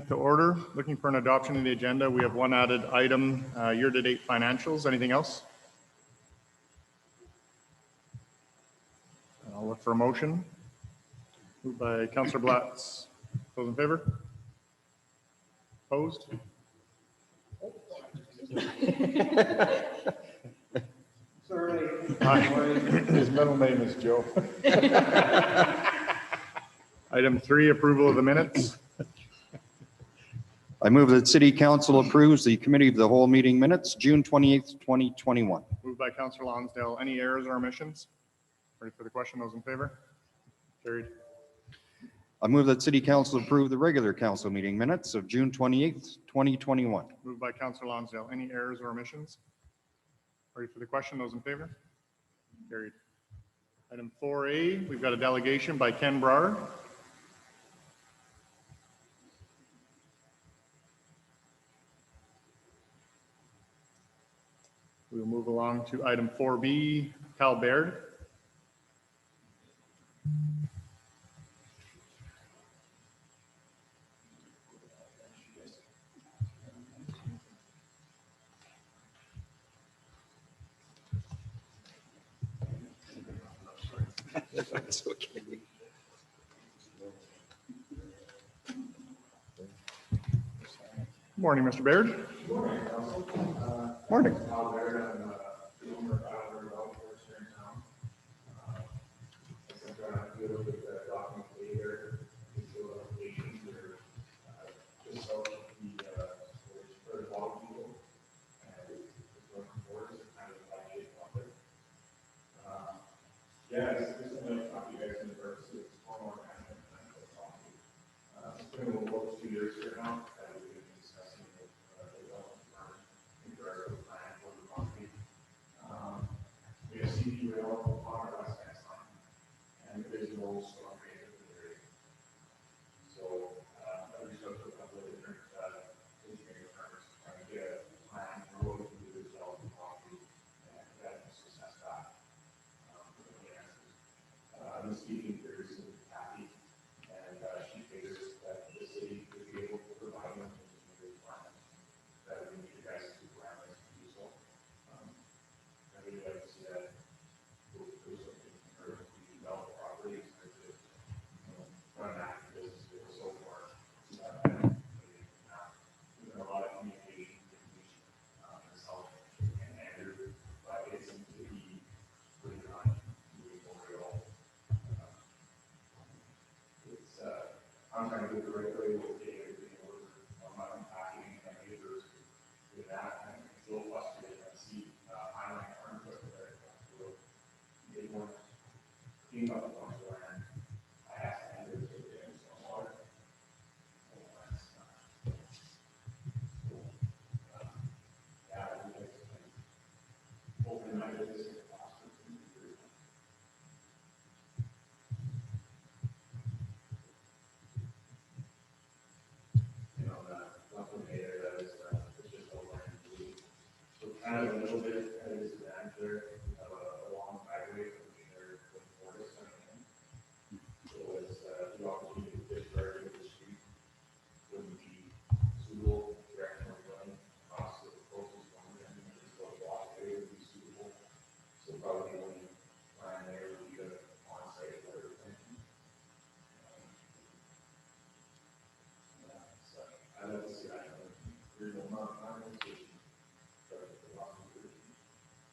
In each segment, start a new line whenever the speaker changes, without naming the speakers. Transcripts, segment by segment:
To order, looking for an adoption of the agenda. We have one added item, year-to-date financials. Anything else? I'll look for a motion. Moved by Councillor Blatz. Those in favor? Opposed?
Sorry. His middle name is Joe.
Item 3, approval of the minutes.
I move that City Council approves the Committee of the Whole meeting minutes, June 28th, 2021.
Moved by Councillor Lonsdale. Any errors or omissions? Ready for the question? Those in favor? Carried.
I move that City Council approve the regular council meeting minutes of June 28th, 2021.
Moved by Councillor Lonsdale. Any errors or omissions? Ready for the question? Those in favor? Carried. Item 4A, we've got a delegation by Ken Brar. We'll move along to item 4B, Cal Baird.
That's okay.
Morning, Mr. Baird.
Morning.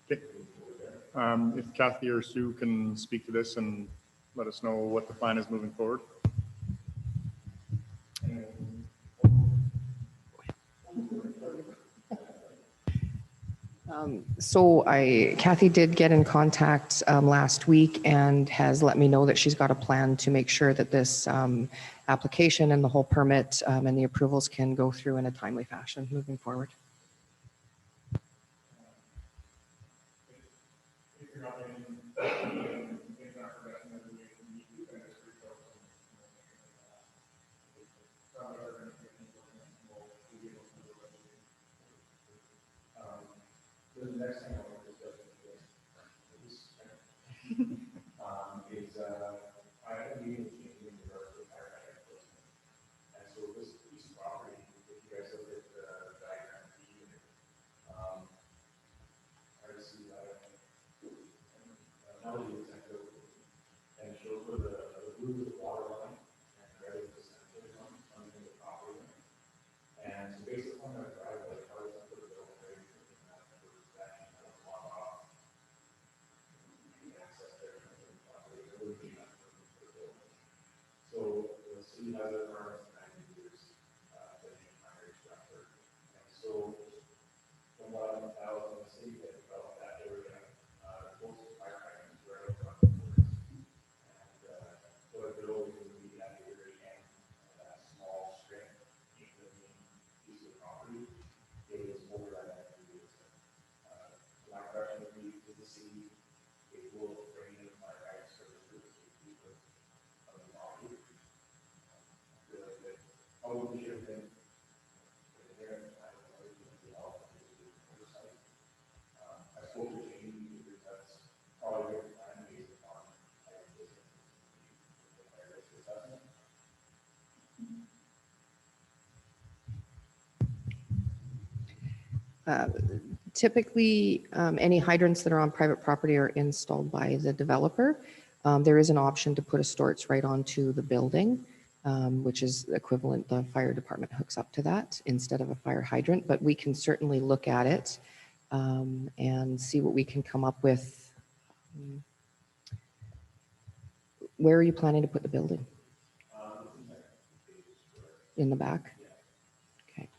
Okay. If Kathy or Sue can speak to this and let us know what the plan is moving forward.
Kathy did get in contact last week and has let me know that she's got a plan to make sure that this application and the whole permit and the approvals can go through in a timely fashion moving forward.
The next thing I want to discuss is I have a meeting in regards to firefighter enforcement. And so this piece of property
Typically, any hydrants that are on private property are installed by the developer. There is an option to put a storage right onto the building, which is equivalent, the fire department hooks up to that instead of a fire hydrant, but we can certainly look at it and see what we can come up with. Where are you planning to put the building? In the back? Okay.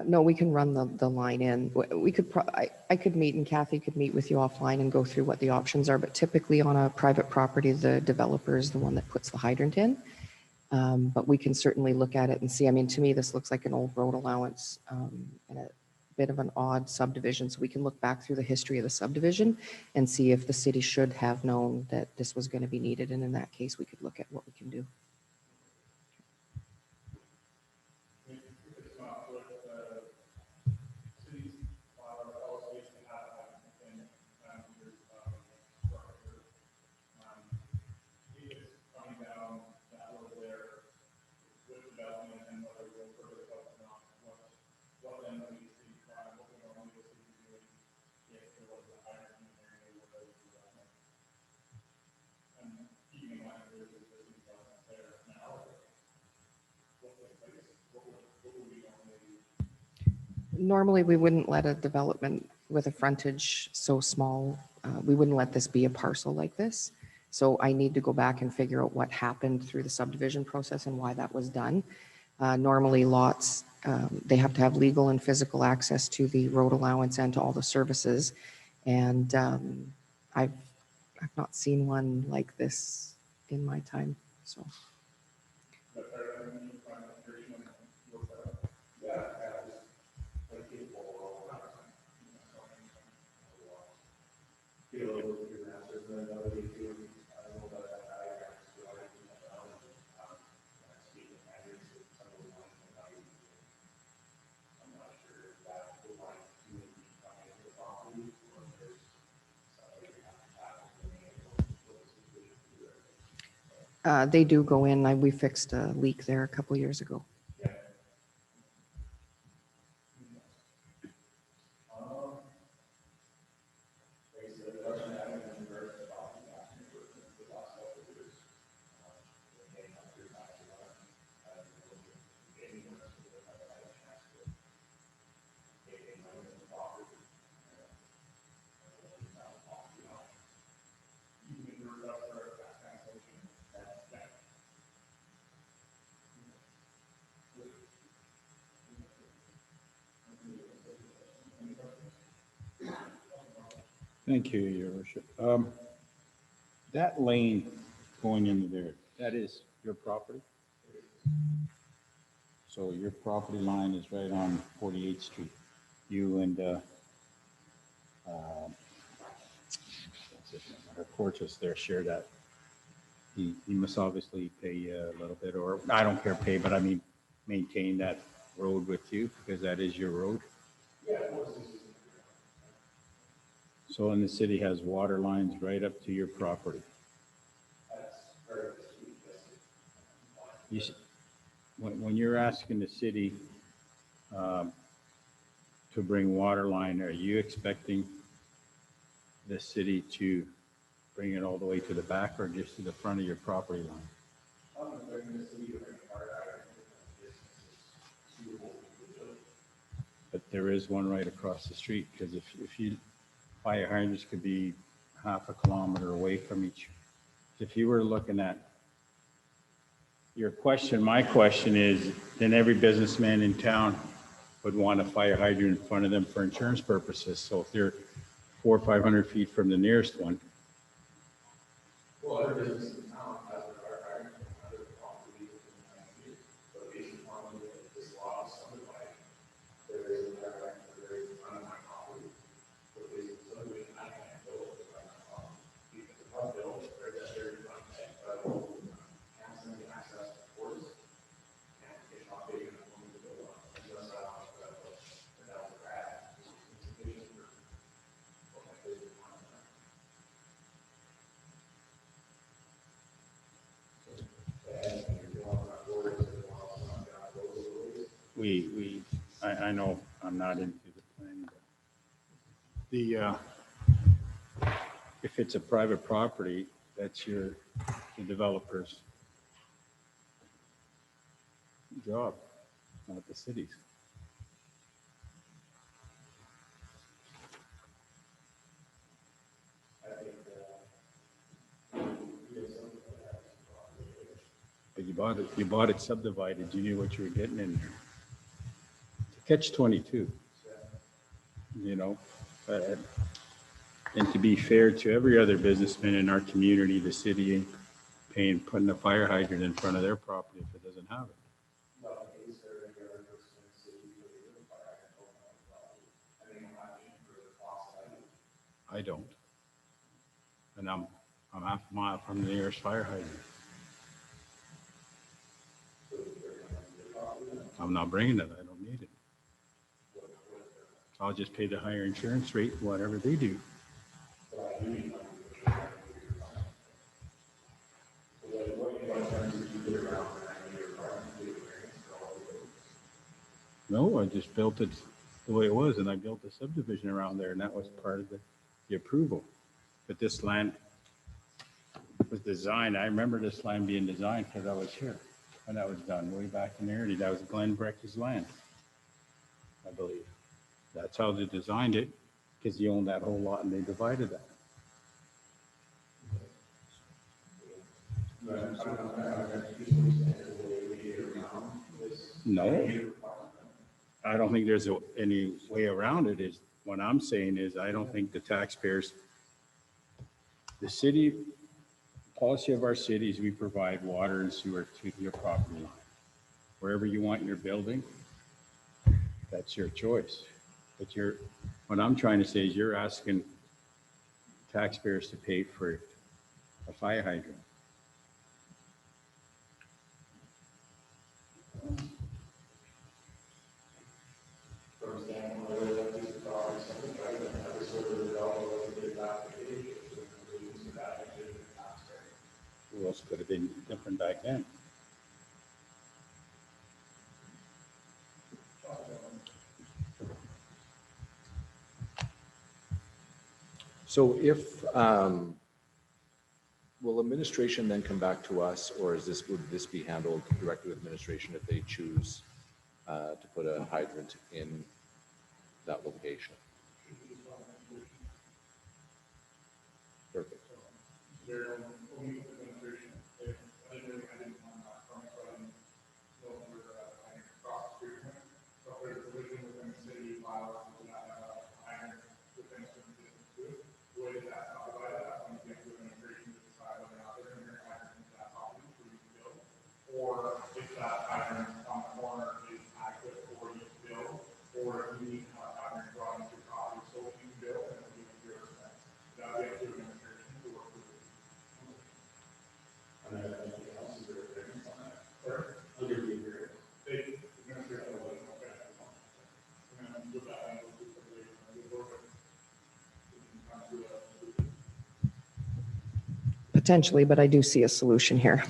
No, we can run the line in. We could, I could meet and Kathy could meet with you offline and go through what the options are, but typically on a private property, the developer is the one that puts the hydrant in. But we can certainly look at it and see. I mean, to me, this looks like an old road allowance and a bit of an odd subdivision. So we can look back through the history of the subdivision and see if the city should have known that this was going to be needed. And in that case, we could look at what we can do. Normally, we wouldn't let a development with a frontage so small, we wouldn't let this be a parcel like this. So I need to go back and figure out what happened through the subdivision process and why that was done. Normally lots, they have to have legal and physical access to the road allowance and to all the services. And I've not seen one like this in my time, so. They do go in. We fixed a leak there a couple years ago.
Thank you, Your Worship. That lane going into there, that is your property? So your property line is right on 48th Street. You and our Porteous there share that. He must obviously pay you a little bit, or I don't care pay, but I mean maintain that road with you because that is your road. So, and the city has water lines right up to your property. You, when you're asking the city to bring water line, are you expecting the city to bring it all the way to the back or just to the front of your property line? But there is one right across the street, because if you, fire hydrants could be half a kilometer away from each. If you were looking at your question, my question is, then every businessman in town would want a fire hydrant in front of them for insurance purposes. So if they're 400 or 500 feet from the nearest one. Well, every business in town has a fire hydrant, other property, but the issue with this law is subdivided. There is a fire hydrant that is in front of my property. So basically, subdivision, I can't build it right now. Because if I build it, I know I'm not into the planning, but if it's a private property, that's the developer's job, not the city's. But you bought it subdivided, you knew what you were getting in there. Catch 22, you know, and to be fair to every other businessman in our community, the city ain't putting a fire hydrant in front of their property if it doesn't have it. I don't. And I'm half a mile from the nearest fire hydrant. I'm not bringing it, I don't need it. I'll just pay the higher insurance rate, whatever they do. No, I just built it the way it was, and I built a subdivision around there, and that was part of the approval. But this land was designed, I remember this land being designed because I was here when that was done, way back in the early, that was Glenn Breck's land, I believe. That's how they designed it, because he owned that whole lot and they divided that. No, I don't think there's any way around it. Is what I'm saying is I don't think the taxpayers, the city, policy of our cities, we provide water and sewer to your property line. Wherever you want your building, that's your choice. But what I'm trying to say is you're asking taxpayers to pay for a fire hydrant. Who else could have been different back then?
So if, will administration then come back to us, or would this be handled directly with administration if they choose to put a hydrant in that location? Perfect.
Or if that hydrant on the corner is adequate for you to build, or if you need to have hydrant brought into your property so you can build and it'll be at your expense. That would be up to administration to work with you. And then anything else, is there a difference on that? Sir? I'll give you a period. They, administration will let you know. And then with that, I will do the work.
Potentially, but I do see a solution here.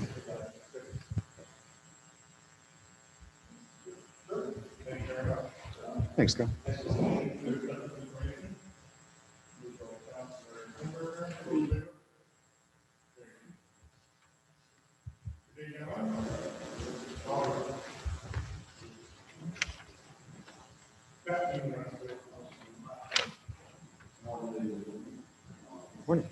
Thanks, Scott. Morning.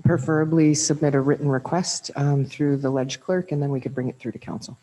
preferably submit a written request through the ledge clerk, and then we could bring it through to council.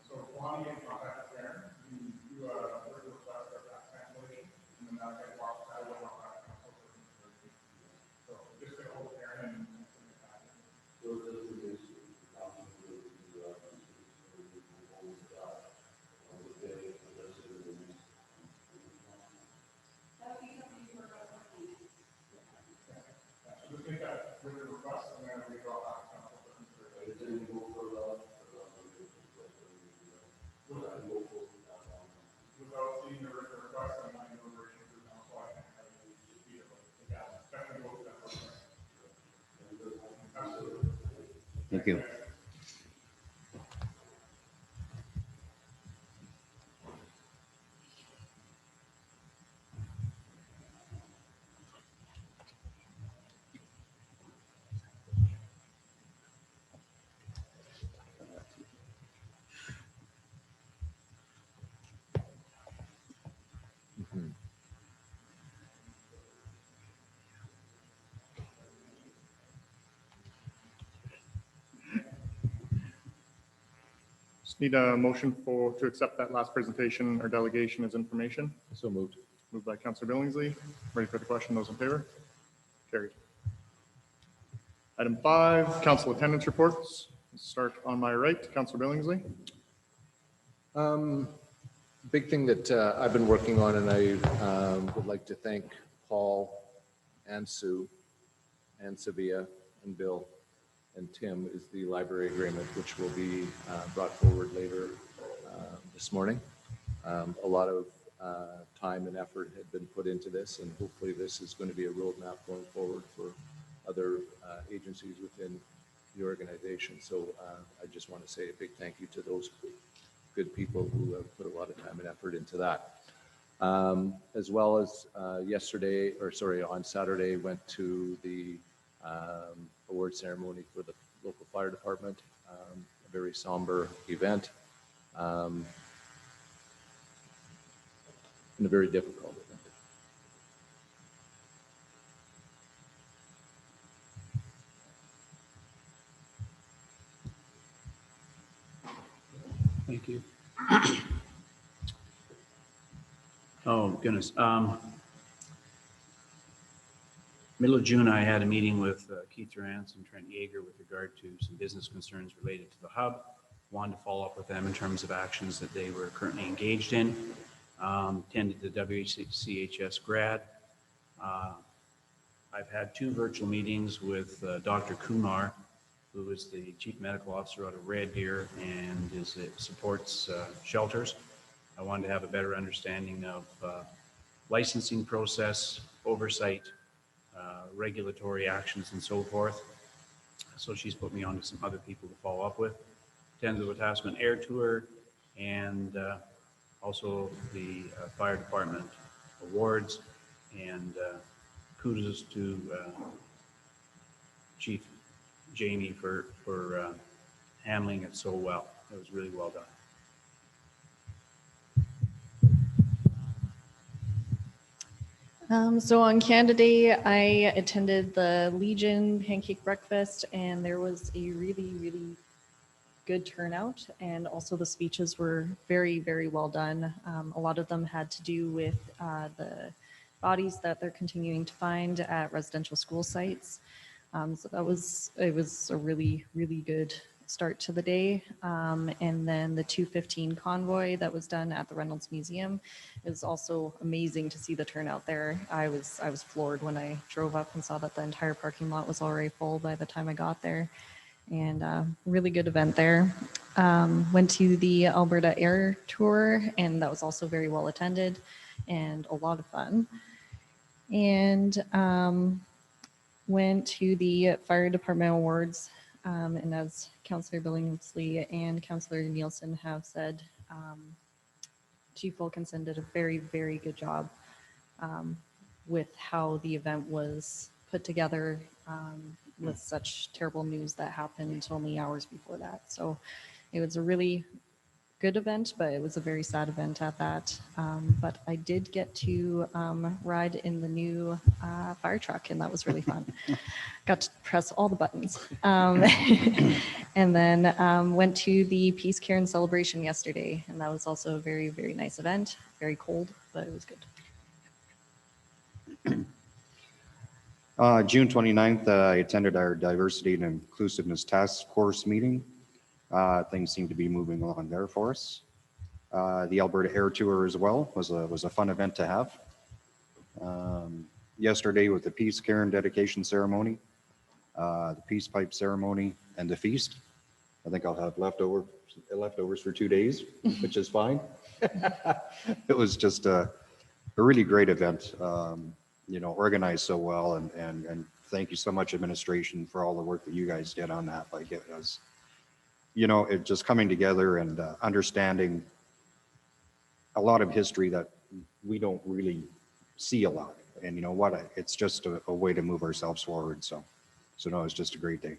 So Lonnie and contact Karen, you request that cancellation, and then that gets walked out of that council. So just get hold of Karen and send it back. So just make that written request, and then we draw back council for consideration. Without seeing the written request and my deliberation through council, I can't have you speed it, but yeah, definitely go to that process. Absolutely.
Thank you.
Just need a motion to accept that last presentation or delegation as information.
So moved.
Moved by Councillor Billingsley. Ready for the question? Those in favor? Carried. Item 5, council attendance reports. Let's start on my right. Councillor Billingsley.
Big thing that I've been working on, and I would like to thank Paul and Sue and Sevilla and Bill and Tim, is the library agreement, which will be brought forward later this morning. A lot of time and effort had been put into this, and hopefully this is going to be a roadmap going forward for other agencies within the organization. So I just want to say a big thank you to those good people who have put a lot of time and effort into that. As well as on Saturday, went to the award ceremony for the local fire department, a very somber event, and a very difficult event.
Thank you. Oh, goodness. Middle of June, I had a meeting with Keith Durance and Trent Yeager with regard to some business concerns related to the hub. Wanted to follow up with them in terms of actions that they were currently engaged in. Attended the WCHS grad. I've had 2 virtual meetings with Dr. Kumar, who is the Chief Medical Officer out of Red Deer and supports shelters. I wanted to have a better understanding of licensing process, oversight, regulatory actions, and so forth. So she's put me on to some other people to follow up with. Attended the Wetaskiwin Air Tour, and also the fire department awards, and kudos to Chief Jamie for handling it so well. It was really well done.
So on Canada Day, I attended the Legion pancake breakfast, and there was a really, really good turnout. And also the speeches were very, very well done. A lot of them had to do with the bodies that they're continuing to find at residential school sites. So it was a really, really good start to the day. And then the 215 convoy that was done at the Reynolds Museum is also amazing to see the turnout there. I was floored when I drove up and saw that the entire parking lot was already full by the time I got there. And really good event there. Went to the Alberta Air Tour, and that was also very well attended and a lot of fun. And went to the Fire Department Awards, and as Councillor Billingsley and Councillor Nielsen have said, Chief Wilkinson did a very, very good job with how the event was put together with such terrible news that happened only hours before that. So it was a really good event, but it was a very sad event at that. But I did get to ride in the new fire truck, and that was really fun. Got to press all the buttons. And then went to the Peace Cairn celebration yesterday, and that was also a very, very nice event. Very cold, but it was good.
June 29th, I attended our Diversity and Inclusiveness Task Force meeting. Things seem to be moving along there for us. The Alberta Air Tour as well was a fun event to have. Yesterday with the Peace Cairn dedication ceremony, the Peace Pipe ceremony, and the feast. I think I'll have leftovers for 2 days, which is fine. It was just a really great event. Organized so well, and thank you so much, administration, for all the work that you guys did on that. Like, it was, it just coming together and understanding a lot of history that we don't really see a lot. And you know what? It's just a way to move ourselves forward. So no, it's just a great day.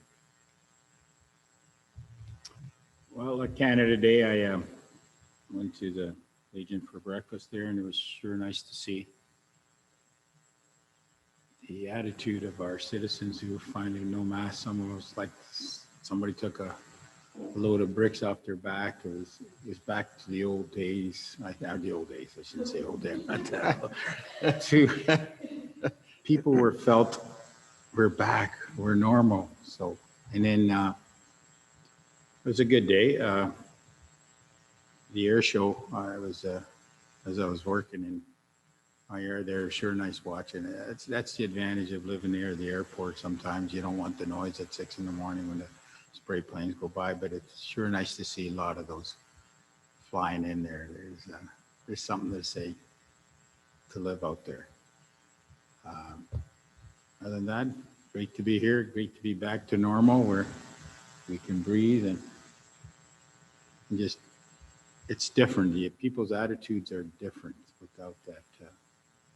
Well, at Canada Day, I went to the Legion for breakfast there, and it was sure nice to see the attitude of our citizens who were finding no mask. Some of us, like somebody took a load of bricks off their back. It was back to the old days. The old days, I shouldn't say old days. People we're back, we're normal. So, and then it was a good day. The air show, as I was working in my air there, sure nice watching. That's the advantage of living near the airport. Sometimes you don't want the noise at 6 a.m. when the spray planes go by, but it's sure nice to see a lot of those flying in there. There's something to say to live out there. Other than that, great to be here. Great to be back to normal where we can breathe and just, it's different. People's attitudes are different without that.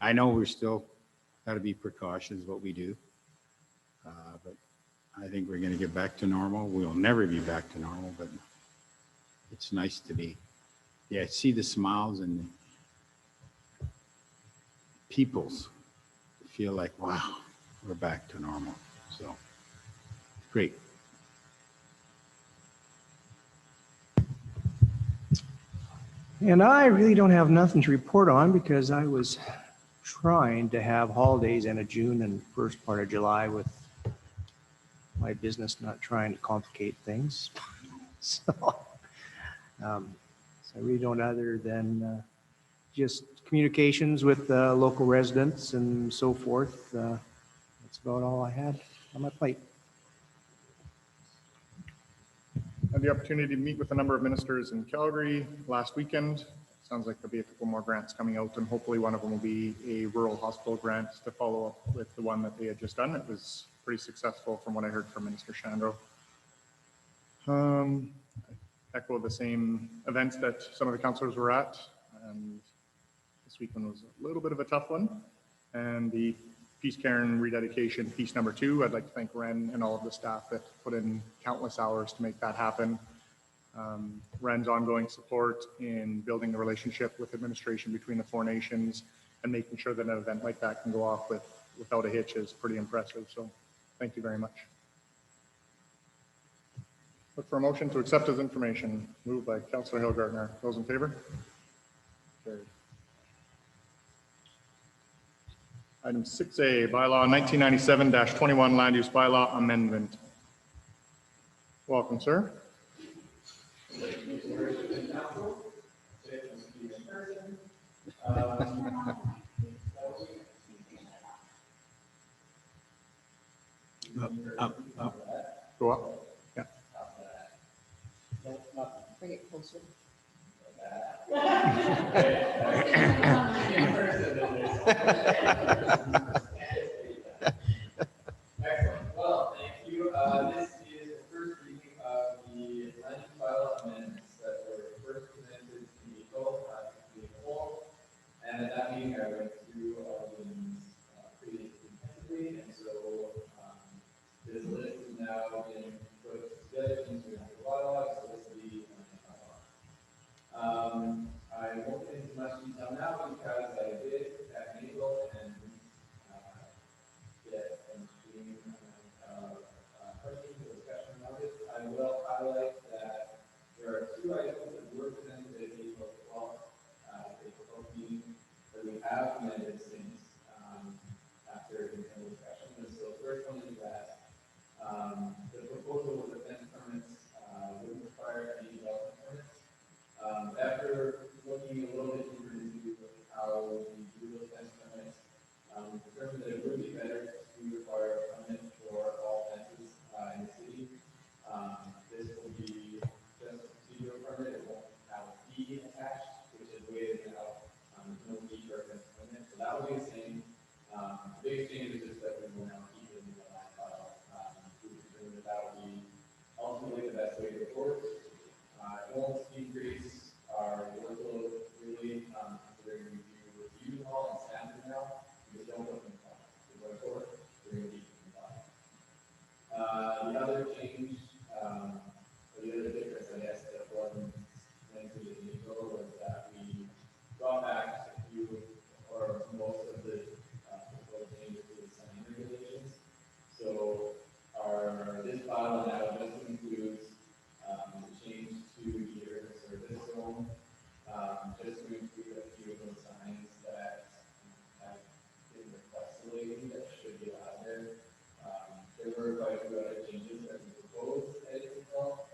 I know we're still got to be precautious what we do, but I think we're going to get back to normal. We'll never be back to normal, but it's nice to be. Yeah, see the smiles and the people's feel like, wow, we're back to normal. So great.
And I really don't have nothing to report on because I was trying to have holidays end of June and first part of July with my business, not trying to complicate things. So I really don't, other than just communications with local residents and so forth. That's about all I had on my plate.
I had the opportunity to meet with a number of ministers in Calgary last weekend. Sounds like there'll be a couple more grants coming out, and hopefully one of them will be a rural hospital grant to follow up with the one that they had just done. It was pretty successful from what I heard from Minister Shandro. I echo the same events that some of the councillors were at, and this weekend was a little bit of a tough one. And the Peace Cairn rededication, piece number 2. I'd like to thank Ren and all of the staff that put in countless hours to make that happen. Ren's ongoing support in building the relationship with administration between the 4 nations and making sure that an event like that can go off without a hitch is pretty impressive. So thank you very much. Look for a motion to accept as information. Moved by Councillor Hillgartner. Those in favor? Carried. Item 6A, bylaw 1997-21 land use bylaw amendment. Welcome, sir. Go up. Yeah.
Bring it closer.
Excellent. Well, thank you. This is the first reading of the land use bylaw amendments that were first presented to the whole. And at that meeting, I went through all of these pretty intensively, and so this list is now being put together into a bylaw. So this will be I won't get into much detail now because I did technical and get an extreme amount of questions or discussion about it. I will highlight that there are 2 items that were presented at the April 12th meeting that we have amended since after internal discussion. And so the first one is that the proposal with the fence permits would require any development permits. After looking a little bit deeper into how we do those fence permits, we determined that it would be better to require a permit for all fences in the city. This will be just a procedural permit. It won't have a fee attached, which is the way to get out. There's no fee for a fence permit. So that will be the same. The biggest change is just that we will now keep it in the land file. We determined that that would be ultimately the best way to report. It won't increase our workload really, considering we do review them all and stamp them now. We just don't put them in the file. So going forward, we're going to keep them in the file. The other change, or the other difference, I guess, that wasn't mentioned in the intro was that we brought back a few or most of the proposed changes to the sign regulations. So this bylaw now just includes the change to the urban service zone, just to include a few of those signs that have been requested lately that should be allowed there. There were quite a few other changes that we proposed at April,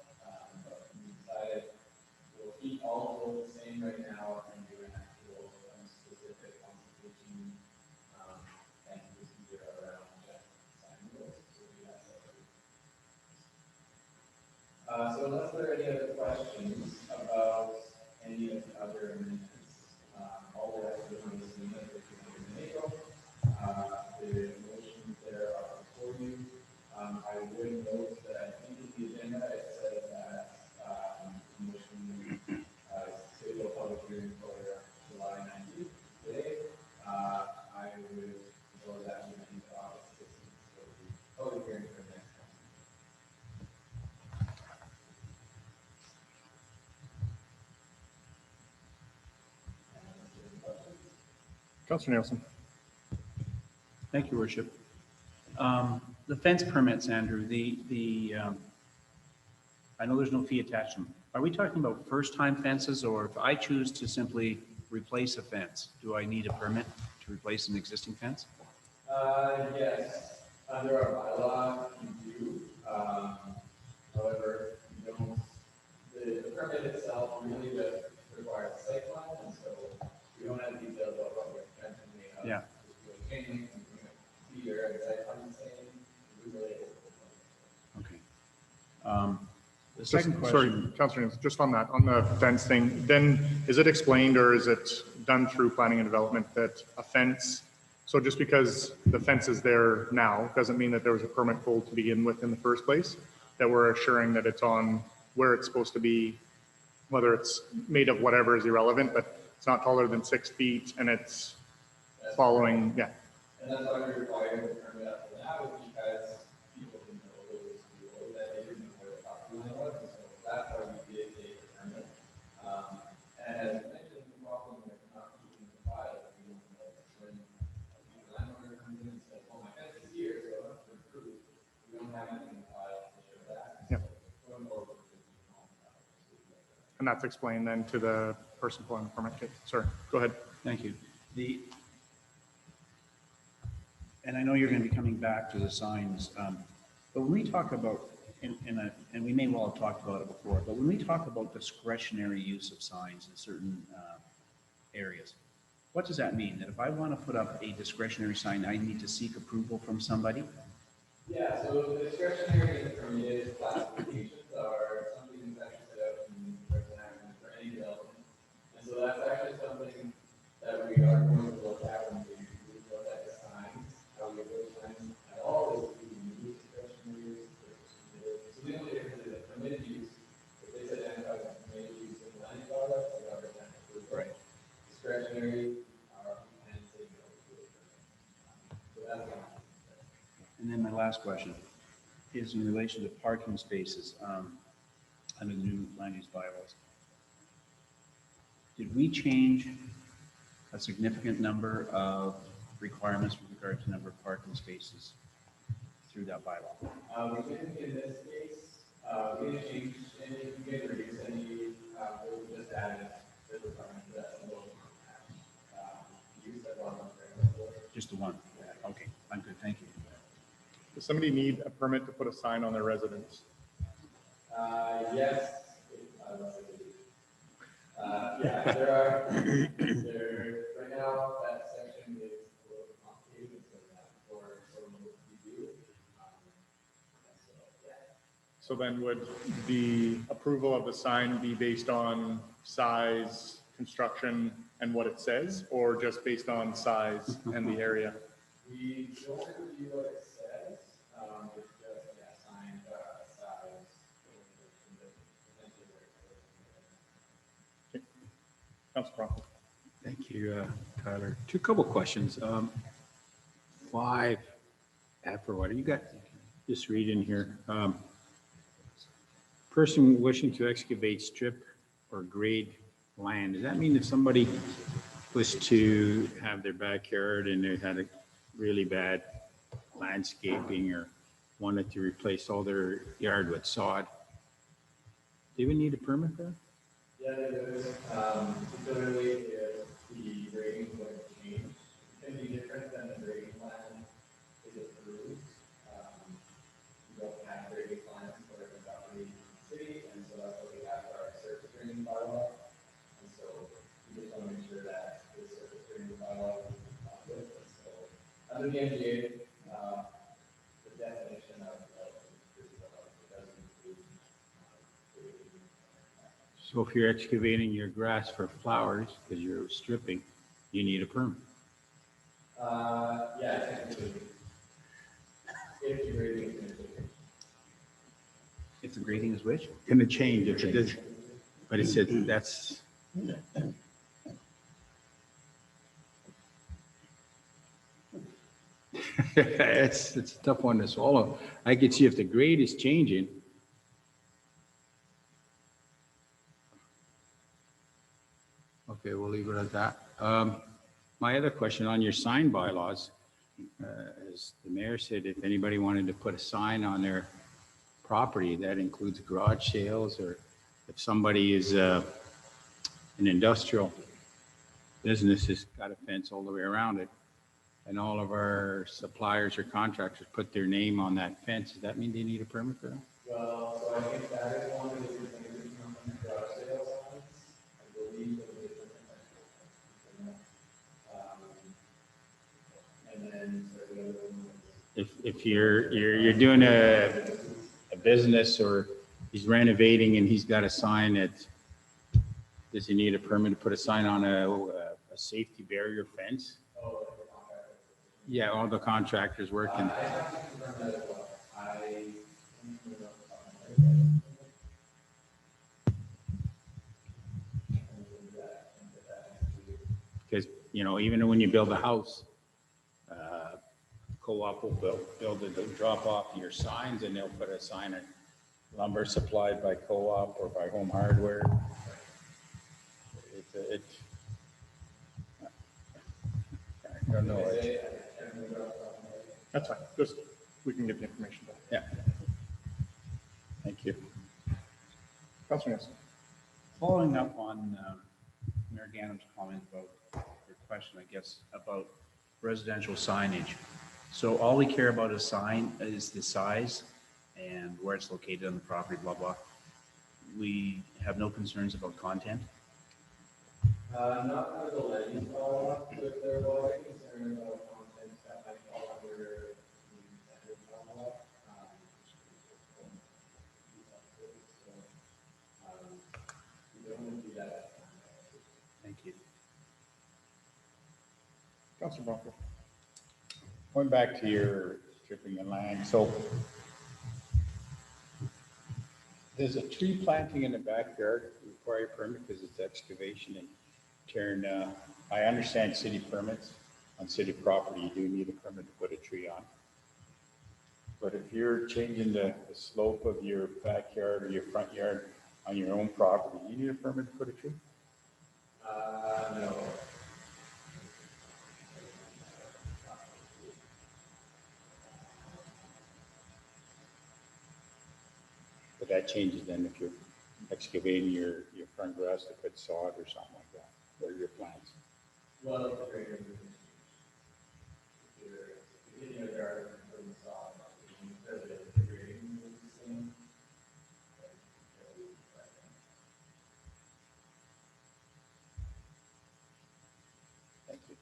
but we decided we'll keep all of those the same right now and do an actual specific consultation and procedure around sign rules. So we do that separately. So unless there are any other questions about any of the other amendments, all the rest of them is in April. The motions there are before you. I would note that I think in the agenda it said that the motion schedule public hearing for July 19th today. I would propose that we make the August 16th for the public hearing for the next time.
Councillor Nielsen.
Thank you, Worship. The fence permits, Andrew, I know there's no fee attached to them. Are we talking about first-time fences, or if I choose to simply replace a fence, do I need a permit to replace an existing fence?
Yes, under our bylaw, you do. However, you don't, the permit itself really just requires a site plan, and so we don't have details about what we're fencing made of.
Yeah.
Just do a chain link and see your site plan the same. We really
Okay. The second
Sorry,
question.
Councillor Nielsen, just on that, on the fence thing, then is it explained or is it done through planning and development that a fence, so just because the fence is there now, doesn't mean that there was a permit pulled to begin with in the first place, that we're assuring that it's on where it's supposed to be, whether it's made of whatever is irrelevant, but it's not taller than 6 feet and it's following, yeah.
And that's why we required the permit up to now, is because people didn't know it was legal, that they didn't know where the property line was, and so that's why we did take the permit. And as mentioned, the problem with not keeping the file, we don't know when the landowner comes in and says, well, my fence is here, so I have to approve. We don't have anything in the file to show that.
Yep.
So going forward, we can
And that's explained then to the person pulling the permit. Okay, sorry, go ahead.
Thank you. And I know you're going to be coming back to the signs, but when we talk about, and we may well have talked about it before, but when we talk about discretionary use of signs in certain areas, what does that mean? That if I want to put up a discretionary sign, I need to seek approval from somebody?
Yeah, so the discretionary and permitted classifications are something that's actually set out in Referendum for any development. And so that's actually something that we are going to look at when we look at the signs, how we approach signs at all, is we use discretionary use versus permitted. So the only difference is that permitted use, if it's identified as permitted use in land product, the government approves.
Right.
Discretionary, we can say no to it. So that's one.
And then my last question is in relation to parking spaces under the new land use bylaws. Did we change a significant number of requirements with regard to number of parking spaces through that bylaw?
We didn't in this case, we didn't change any, we didn't reduce any, we just added the requirement that the local use that one.
Just the one? Okay, I'm good, thank you.
Does somebody need a permit to put a sign on their residence?
Yes. Yeah, there are, right now, that section is a little complicated, so that for we do. So, yeah.
So then would the approval of the sign be based on size, construction, and what it says, or just based on size and the area?
We don't review what it says, it's just, yeah, sign, size.
Councilor Crawford.
Thank you, Tyler. Couple questions. 5, after what you got, just read in here. Person wishing to excavate, strip, or grade land. Does that mean if somebody was to have their backyard and they had a really bad landscaping or wanted to replace all their yard with sod, they would need a permit for that?
Yeah, there is, particularly if the grading is going to change, it can be different than the grading plan is approved. We don't have grading plans for every property in the city, and so that's what we have for our surface grading bylaw. And so we just want to make sure that the surface grading bylaw is compliant with. And so under the MGA, the definition of doesn't include grading.
So if you're excavating your grass for flowers, because you're stripping, you need a permit.
Yeah, technically. If the grading is going to change.
If the grading is which?
Going to change if it is, but it said that's. It's a tough one to swallow. I could see if the grade is changing. Okay, we'll leave it at that. My other question on your sign bylaws, as the mayor said, if anybody wanted to put a sign on their property, that includes garage sales, or if somebody is an industrial business has got a fence all the way around it, and all of our suppliers or contractors put their name on that fence, does that mean they need a permit for that?
Well, so I think that is one of the different things that come from the garage sale signs. I believe those are different. And then, so the other one was.
If you're doing a business, or he's renovating and he's got a sign that, does he need a permit to put a sign on a safety barrier fence?
Oh, like the contractor.
Yeah, all the contractors working.
I have to confirm that as well.
Because, even when you build a house, co-op will build it, they'll drop off your signs and they'll put a sign in lumber supplied by co-op or by Home Hardware. It's I don't know.
That's fine, just, we can get the information back.
Yeah. Thank you.
Councilor Nielsen.
Following up on Mayor Gannon's comment about, your question, I guess, about residential signage. So all we care about is the size and where it's located on the property, blah, blah. We have no concerns about content.
Not for the land follow-up, but there was a concern about content that might fall under the standard follow-up. We don't want to do that.
Thank you.
Councilor Bronco.
Going back to your stripping the land, so there's a tree planting in the backyard require a permit because it's excavation and tearing. I understand city permits on city property, you do need a permit to put a tree on. But if you're changing the slope of your backyard or your front yard on your own property, you need a permit to put a tree?
No.
But that changes then if you're excavating your front grass to put sod or something like that, or your plants.
Well, it's greater than if you're in your garden from the sod, the grading is the same.
Thank you.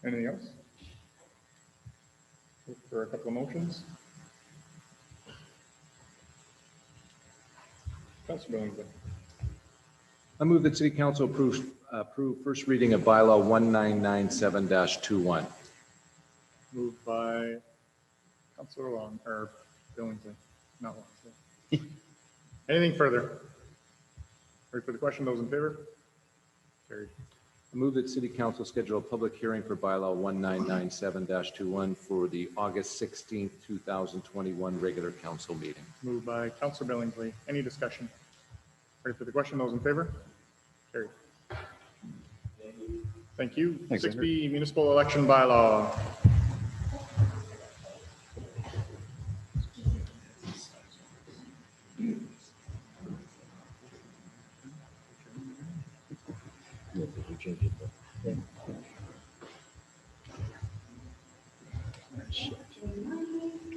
Anything else? Look for a couple of motions. Councilor Billingsley.
I move that City Council approve first reading of bylaw 1997-21.
Moved by Councilor Long, or Billingsley, not Long. Anything further? Ready for the question, those in favor? Carried.
I move that City Council schedule a public hearing for bylaw 1997-21 for the August 16th, 2021 regular council meeting.
Moved by Councilor Billingsley. Any discussion? Ready for the question, those in favor? Carried. Thank you.
Thanks,
6B municipal election bylaw.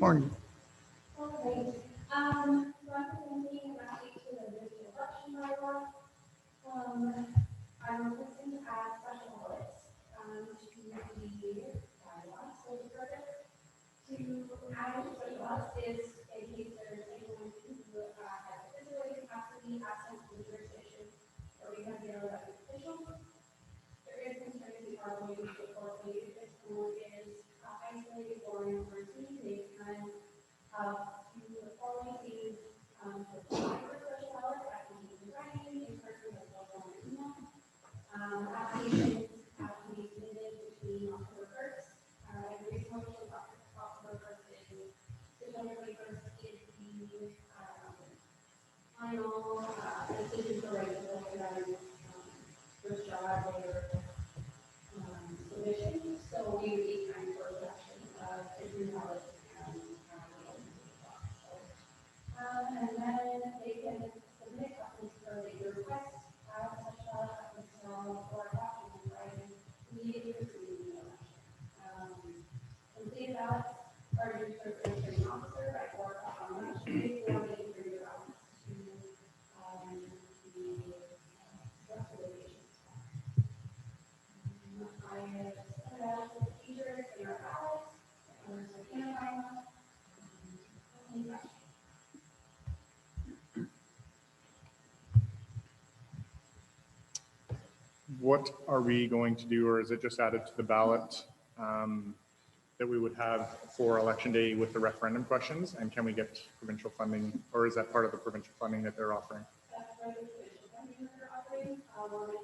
Morning.
All right, representing Massey to the municipal election bylaw. I'm listening to add special audits, to the bylaw, so the purpose to add special audits is in case there's anyone who has a physical capacity absent from the jurisdiction, or we have the elected official. There is concern that we are going to report if someone is isolated or in quarantine, they can to the following is to apply for special ballot, that can be in writing, in person, as well as on email. Applications have to be submitted between October 1st. Every motion October 1st is September 21st is the final decision for regular first job or submission. So we would need time for election of different ballots and then they can submit copies for the request, such or adoption, right? Immediately preceding the election. Completed ballots are used for the returning officer by 4 o'clock on election day, or they can bring their ballots to the select locations. I have set out the procedures in our ballots, and so can I any questions?
What are we going to do, or is it just added to the ballot that we would have for election day with the referendum questions? And can we get provincial funding, or is that part of the provincial funding that they're offering?
That's right, the provincial funding that they're offering. We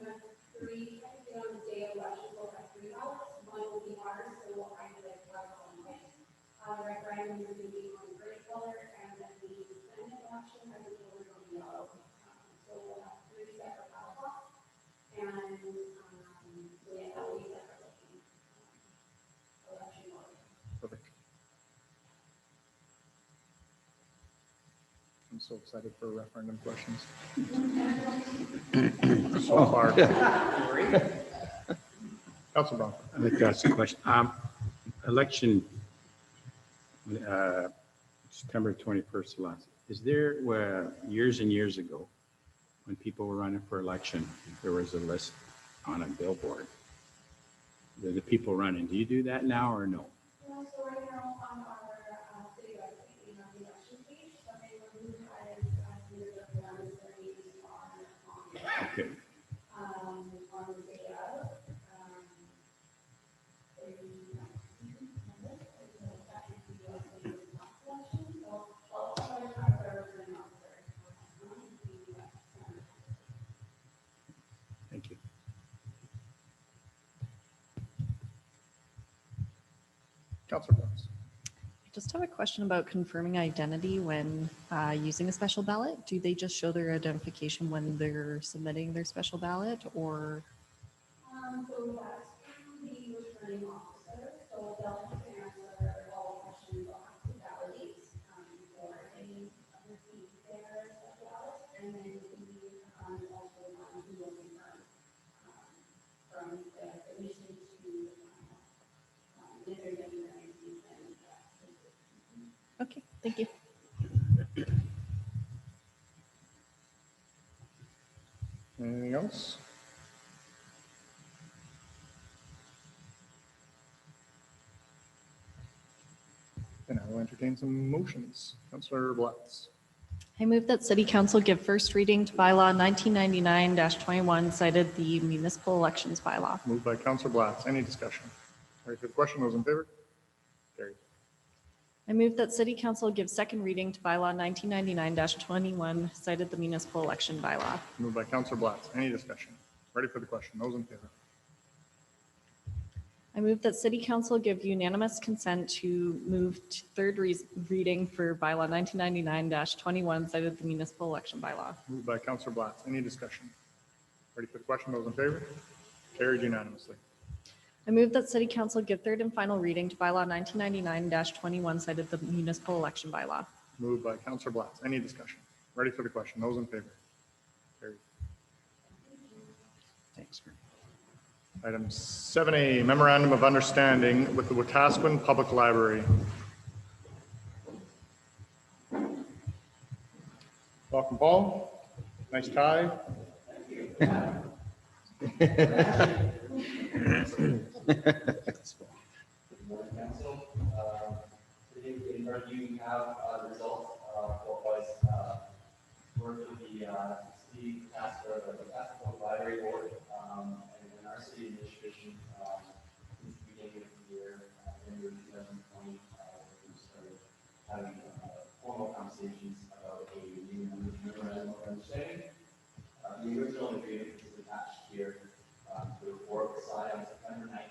have 3, technically on the day of election, we'll have 3 ballots. One will be ours,
so excited for referendum questions. So far. Councilor Bronco.
I'd like to ask a question. Election, September 21st last. Is there, years and years ago, when people were running for election, there was a list on a billboard? The people running, do you do that now or no?
Well, so right now on our city website, we have the election page, but anyone who has either of them is their names
Okay.
on the day of.
Thank you.
Councilor Brooks.
I just have a question about confirming identity when using a special ballot. Do they just show their identification when they're submitting their special ballot, or?
So that's through the returning officer, so they'll have to answer all questions on the ballots before they receive their special ballot, and then we also one who will confirm from the commission to if they're getting their IDs and
Okay, thank you.
Anything else? And I will entertain some motions. Councilor Blatz.
I move that City Council give first reading to bylaw 1999-21 cited the municipal elections bylaw.
Moved by Councilor Blatz. Any discussion? Ready for the question? Those in favor? Carried.
I move that City Council give second reading to bylaw 1999-21 cited the municipal election bylaw.
Moved by Councilor Blatz. Any discussion? Ready for the question? Those in favor?
I move that City Council give unanimous consent to move to third reading for bylaw 1999-21 cited the municipal election bylaw.
Moved by Councilor Blatz. Any discussion? Ready for the question? Those in favor? Carried unanimously.
I move that City Council give third and final reading to bylaw 1999-21 cited the municipal election bylaw.
Moved by Councilor Blatz. Any discussion? Ready for the question? Those in favor? Carried.
Thanks, sir.
Item 7A, Memorandum of Understanding with the Wetaskiwin Public Library. Welcome, Paul. Nice tie.
Council, today in front of you, you have the results of what was work of the city task or the Wetaskiwin Library Board, and in our city administration since the beginning of the year, January 2020, we started having formal conversations about a new memorandum of understanding. The original agreement is attached here to the report signed on September 19,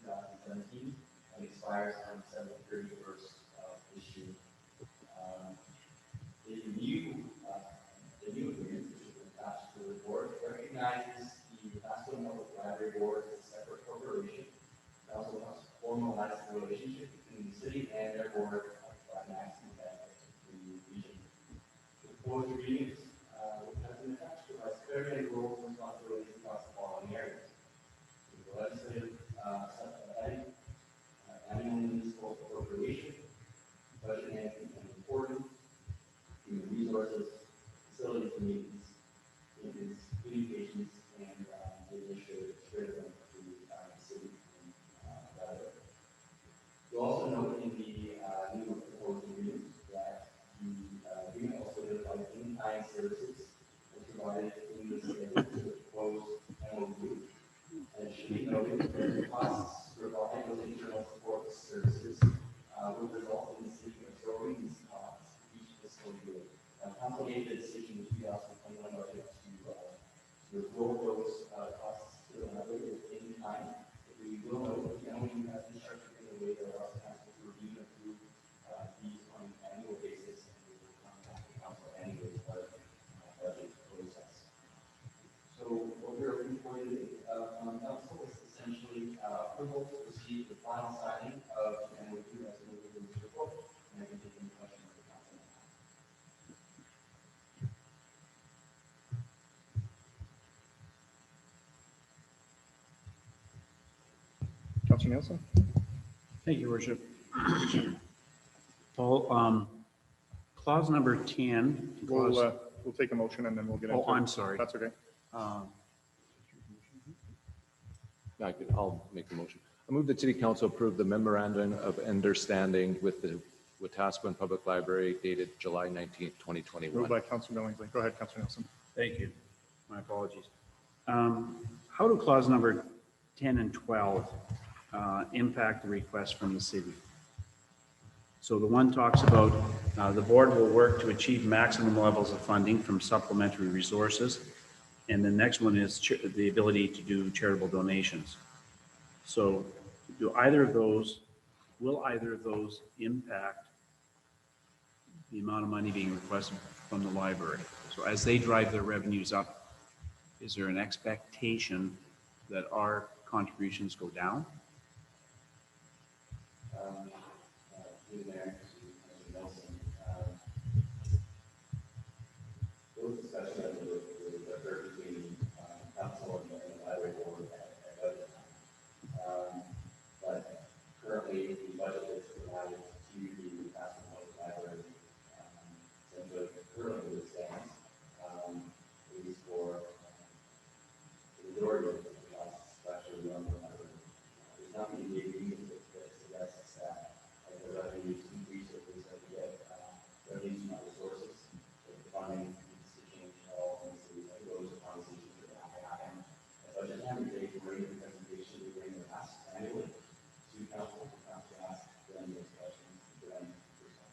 2017, and expires on December 31st of this year. The new agreement, which is attached to the report, recognizes the Wetaskiwin Public Library Board as a separate corporation. It also helps formalize the relationship between the city and their board by maximum benefit to the region. The proposed agreement has been attached to us clearly roles and responsibilities across the following areas. The legislative body, annual municipal appropriation, budget management and reporting, human resources, facilities and maintenance, communications, and the administrative to the city and that area. You'll also note in the new proposed agreement that the agreement also identifies in-kind services provided in the proposed MOU. And it should be noted that the costs to provide those internal support services will result in the city absorbing these costs each fiscal year. Council made the decision in 2021 budget to absorb those costs to the library in time. We will note that the MOU has been structured in a way that allows council to review and approve these on an annual basis, and we will contact the council annually as part of the budget process. So what we're looking for on council is essentially approval to receive the final signing of the MOU as noted in this report, and I can take any questions of the council.
Councillor Nielsen?
Thank you, Worship. Paul, clause number 10.
We'll take a motion and then we'll get into it.
Oh, I'm sorry.
That's okay.
I'll make the motion. I move that City Council approve the memorandum of understanding with the Wetaskiwin Public Library dated July 19th, 2021.
Moved by Councillor Billingsley. Go ahead, Councillor Nielsen.
Thank you. My apologies. How do clause number 10 and 12 impact the request from the city? So the one talks about the board will work to achieve maximum levels of funding from supplementary resources. And the next one is the ability to do charitable donations. So will either of those impact the amount of money being requested from the library? So as they drive their revenues up, is there an expectation that our contributions go down?
Those discussions that occur between council and the library board at budget time. But currently, the budget is provided to the Wetaskiwin Library. And so currently it stands, at least for the majority of the costs, actually run the library. There's nothing in the agreement that suggests that as the revenues increase, at least that we get revenues from other sources, that the funding needs to change at all. And so like those are conversations that have to happen. At budget time, we take bring the presentation, we bring the past annually to council to ask them those questions, to them respond.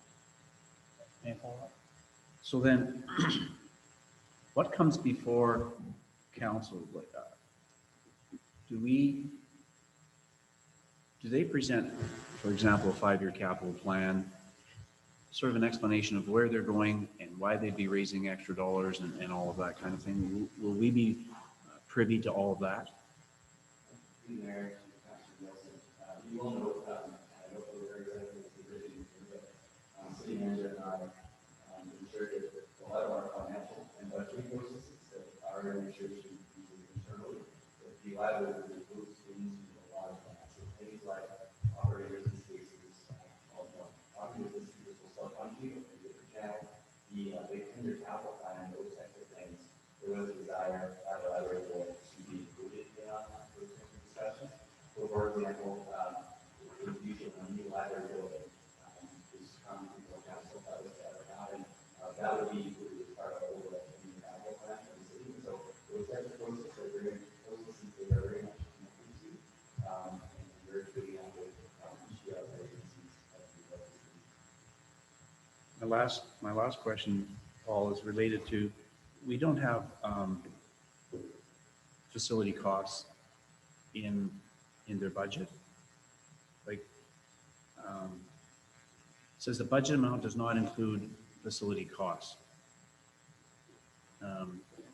So then, what comes before council? Do they present, for example, a 5-year capital plan, sort of an explanation of where they're going and why they'd be raising extra dollars and all of that kind of thing? Will we be privy to all of that?
You will note, I know we're very excited with the vision, but city manager and I ensured that a lot of our financial and budgeting processes that are initiated internally, that the library will include into a lot of financial things like operating business cases, operating business cases will self-fund you, a different channel, the tender capital plan, those types of things. There was a desire by the library board to be included in those types of discussions. So for example, the future of a new library building is coming before council, that was ever happen. That would be included as part of the overall new capital plan for the city. So those types of processes are very very much connected to, and we're doing that with each of the other agencies.
My last question, Paul, is related to, we don't have facility costs in their budget. Like, it says the budget amount does not include facility costs,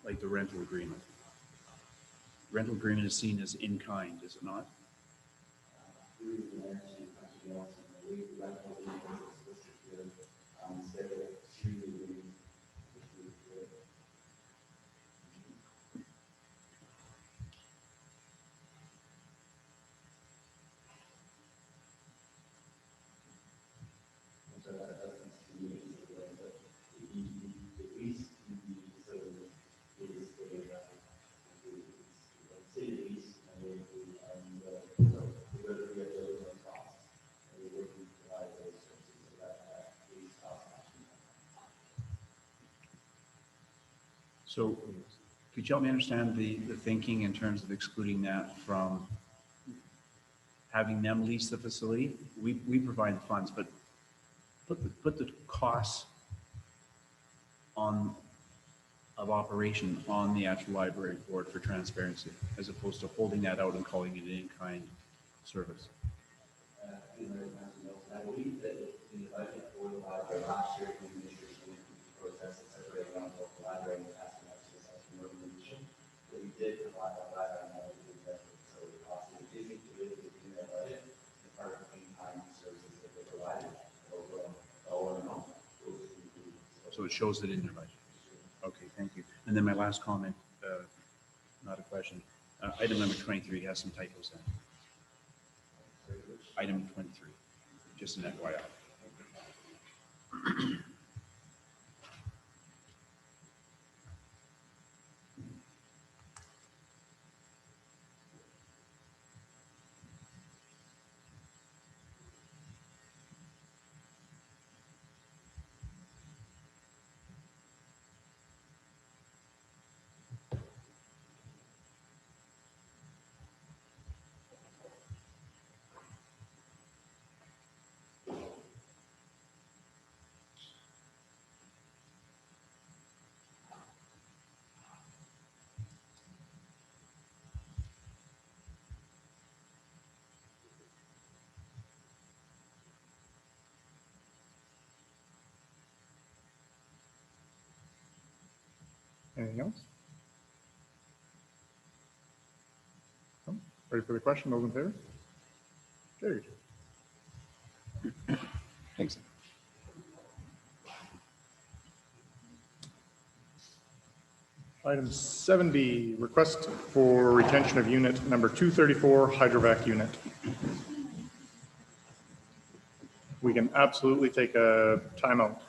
like the rental agreement. Rental agreement is seen as in kind, is it not? So could you help me understand the thinking in terms of excluding that from having them lease the facility? We provide the funds, but put the costs of operation on the actual library board for transparency, as opposed to holding that out and calling it an in-kind service.
I believe that in the budget for the library last year, we initiated the process of separating out the library and asking us to assess the organization. But we did provide that library and so the cost of it is included in their budget, the part of the in-kind services that they provided over dollar amount.
So it shows it in their budget. Okay, thank you. And then my last comment, not a question. Item number 23 has some typos in it. item 23, just an FYI.
Anything else? No? Ready for the question? Those in favor? Carried.
Thanks.
Item 7B, request for retention of unit number 234 hydrovac unit. We can absolutely take a timeout.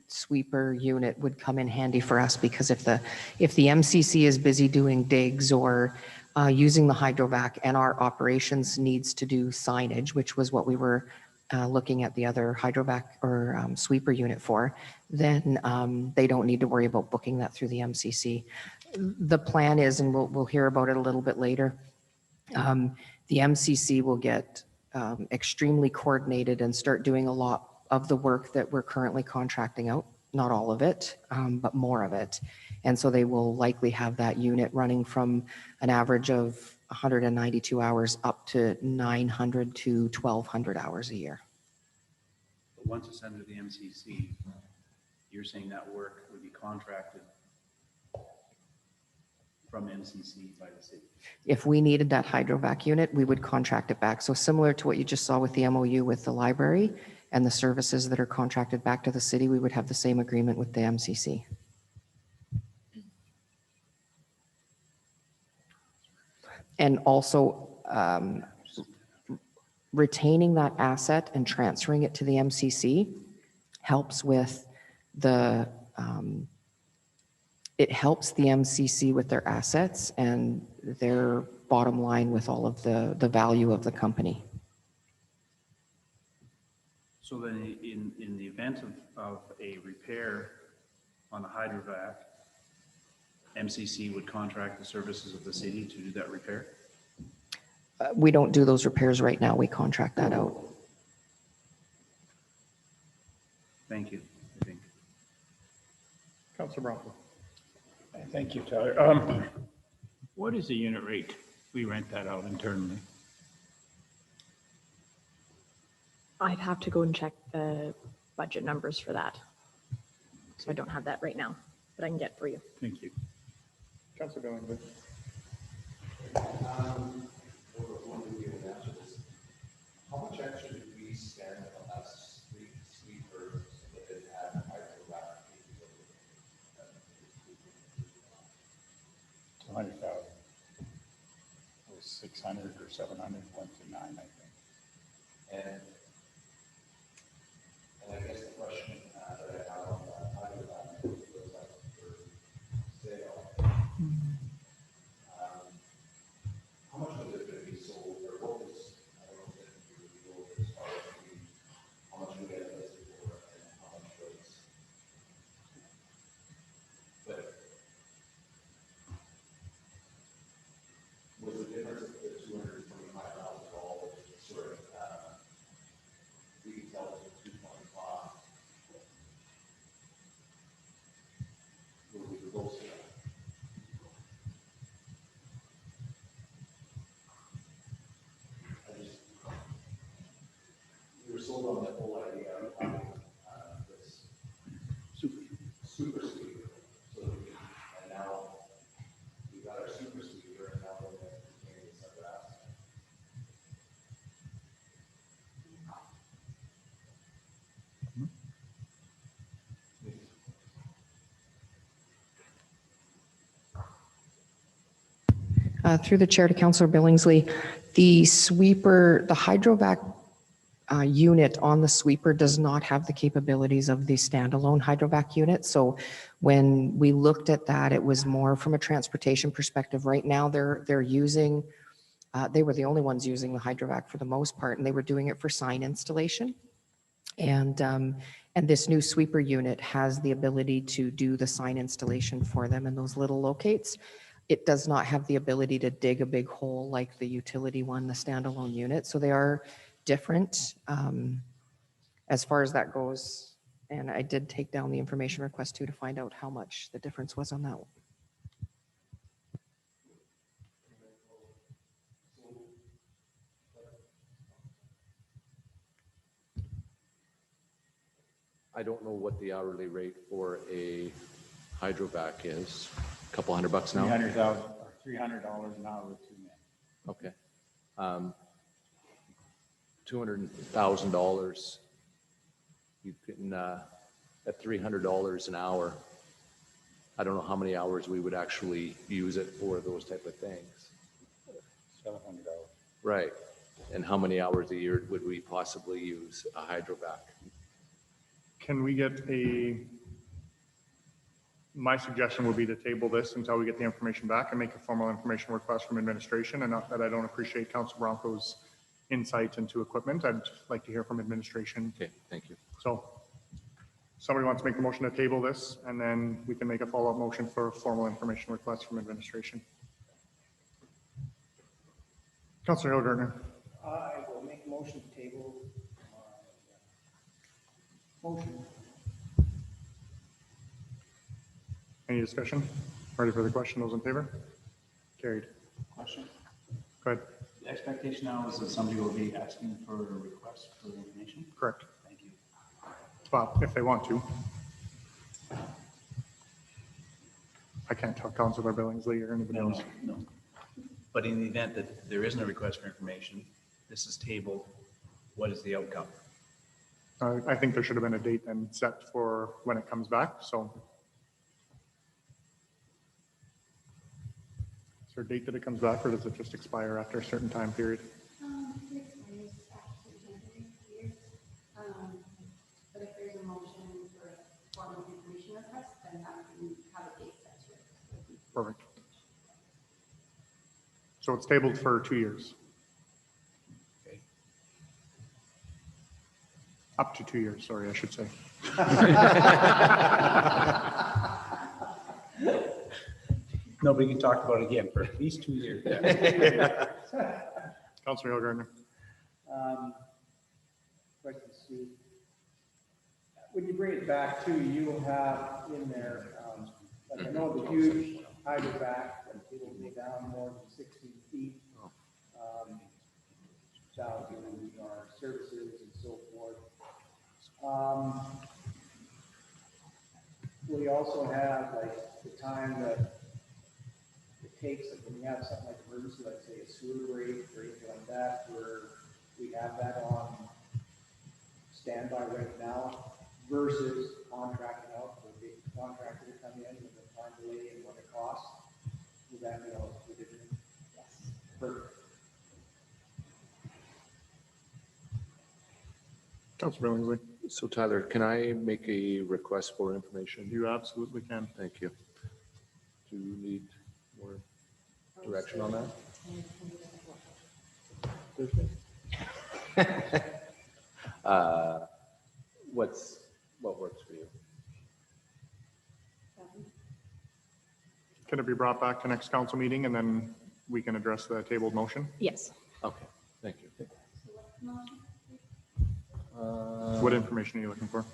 sweeper unit would come in handy for us, because if the MCC is busy doing digs or using the hydrovac, and our operations needs to do signage, which was what we were looking at the other hydrovac or sweeper unit for, then they don't need to worry about booking that through the MCC. The plan is, and we'll hear about it a little bit later, the MCC will get extremely coordinated and start doing a lot of the work that we're currently contracting out. Not all of it, but more of it. And so they will likely have that unit running from an average of 192 hours up to 900 to 1,200 hours a year.
But once it's under the MCC, you're saying that work would be contracted from MCC by the city?
If we needed that hydrovac unit, we would contract it back. So similar to what you just saw with the MOU with the library and the services that are contracted back to the city, we would have the same agreement with the MCC. And also retaining that asset and transferring it to the MCC helps with the, it helps the MCC with their assets and their bottom line with all of the value of the company.
So then in the event of a repair on the hydrovac, MCC would contract the services of the city to do that repair?
We don't do those repairs right now. We contract that out.
Thank you, I think.
Councilor Bronco.
Thank you, Tyler. What is the unit rate? We rent that out internally.
I'd have to go and check the budget numbers for that. So I don't have that right now, but I can get for you.
Thank you.
Councilor Billingsley.
How much extra did we spend on that street sweeper so that it had hydrovac capability?
200,000. It was 600 or 700, went to 9, I think.
And I guess the question that I have on that hydrovac was up for sale. How much was it going to be sold, or what was, I don't know if it was sold as far as how much we had listed for it and how much was. But was the difference of the $225,000 sort of, we can tell it was 225? Were we close to that? We were sold on the whole idea of having this super sweeper. So that we, and now we got our super sweeper, and now we're going to continue this other asset.
Through the chair to Councillor Billingsley, the sweeper, the hydrovac unit on the sweeper does not have the capabilities of the standalone hydrovac unit. So when we looked at that, it was more from a transportation perspective. Right now, they're using, they were the only ones using the hydrovac for the most part, and they were doing it for sign installation. And this new sweeper unit has the ability to do the sign installation for them in those little locates. It does not have the ability to dig a big hole like the utility one, the standalone unit. So they are different as far as that goes. And I did take down the information request too to find out how much the difference was on that one.
I don't know what the hourly rate for a hydrovac is. A couple $100 an hour?
300,000 or $300 an hour with 2 men.
Okay. $200,000. You can, at $300 an hour, I don't know how many hours we would actually use it for those type of things.
$700.
Right. And how many hours a year would we possibly use a hydrovac?
Can we get a My suggestion would be to table this until we get the information back and make a formal information request from administration. And not that I don't appreciate Council Bronco's insight into equipment. I'd like to hear from administration.
Okay, thank you.
So somebody wants to make a motion to table this, and then we can make a follow-up motion for a formal information request from administration. Councilor Hildgartner.
I will make a motion to table. Motion.
Any discussion? Ready for the question? Those in favor? Carried.
Question?
Go ahead.
The expectation now is that somebody will be asking for a request for information?
Correct.
Thank you.
Well, if they want to. I can't tell Councilor Billingsley or anybody else.
No. But in the event that there isn't a request for information, this is tabled, what is the outcome?
I think there should have been a date then set for when it comes back, so. Is there a date that it comes back, or does it just expire after a certain time period?
It expires after 2 years. But if there's a motion for a formal information request, then that can have a date set to it.
Perfect. So it's tabled for 2 years,
Okay.
up to 2 years, sorry, I should say.
Nobody can talk about it again for at least 2 years.
Councilor Hildgartner.
Question, Sue. When you bring it back to, you will have in there, like I know the huge hydrovac, and it will be down more than 16 feet. Down to our services and so forth. We also have like the time that it takes, like when you have something like emergency, like say a sewer break or anything like that, where we have that on standby right now versus contracting out for a big contractor to come in with the time delay and what it costs. Would that be all the different? Yes. Perfect.
Councilor Billingsley.
So Tyler, can I make a request for information?
You absolutely can.
Thank you. Do you need more direction on that? What works for you?
Can it be brought back to next council meeting, and then we can address the tabled motion?
Yes.
Okay, thank you.
What information are you looking for?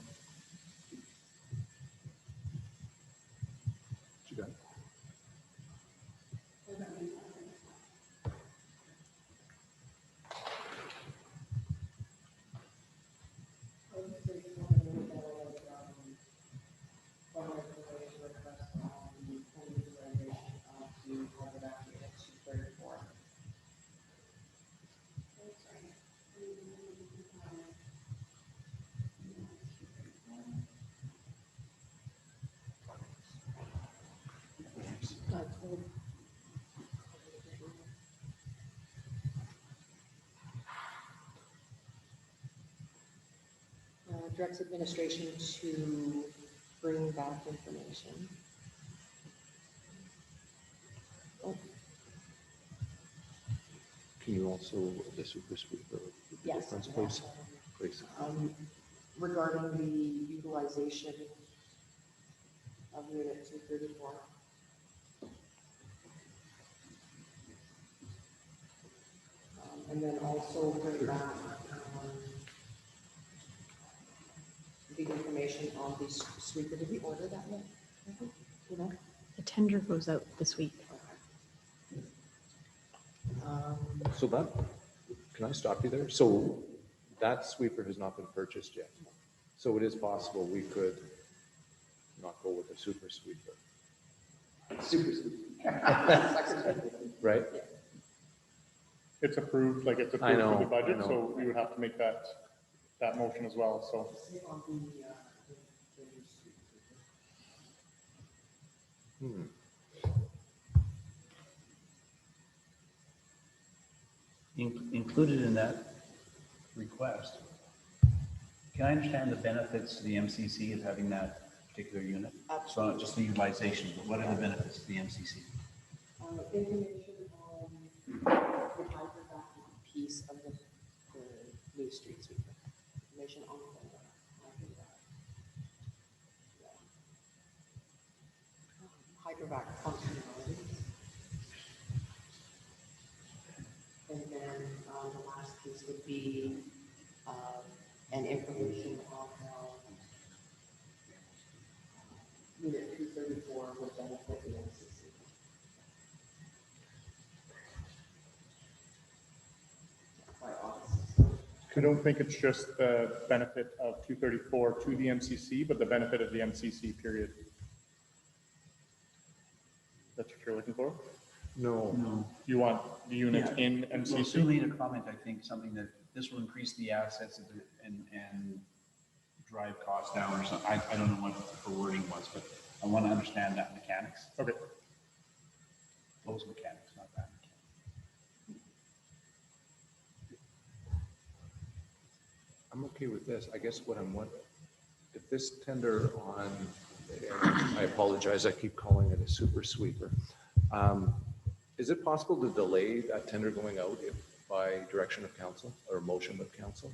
You got it.
Directs administration to bring back information.
Can you also, the super sweeper, the
Yes.
difference, please? Please.
Regarding the utilization of unit 234. And then also bring back the information on the sweeper. Did we order that yet? You know?
The tender goes out this week.
So that, can I stop you there? So that sweeper has not been purchased yet. So it is possible we could not go with a super sweeper.
Super sweeper.
Right?
It's approved, like it's
I
approved
know,
for the budget,
I know.
so we would have to make that motion as well, so.
Included in that request, can I understand the benefits to the MCC of having that particular unit? So not just the utilization, but what are the benefits to the MCC?
Information on the hydrovac piece of the new street sweeper. Information on the hydrovac functionality. And then the last piece would be an information on how Unit 234 would benefit the MCC. By August.
I don't think it's just the benefit of 234 to the MCC, but the benefit of the MCC period. That's what you're looking for?
No.
You want the units
Yeah.
in
Well, Sue
MCC?
made a comment, I think, something that this will increase the assets of and drive costs down or something. I don't know what her wording was, but I want to understand that mechanics.
Okay.
Those mechanics, not that mechanics.
I'm okay with this. I guess what I'm wondering, if this tender on, and I apologize, I keep calling it a super sweeper. Is it possible to delay that tender going out if by direction of council or motion of council?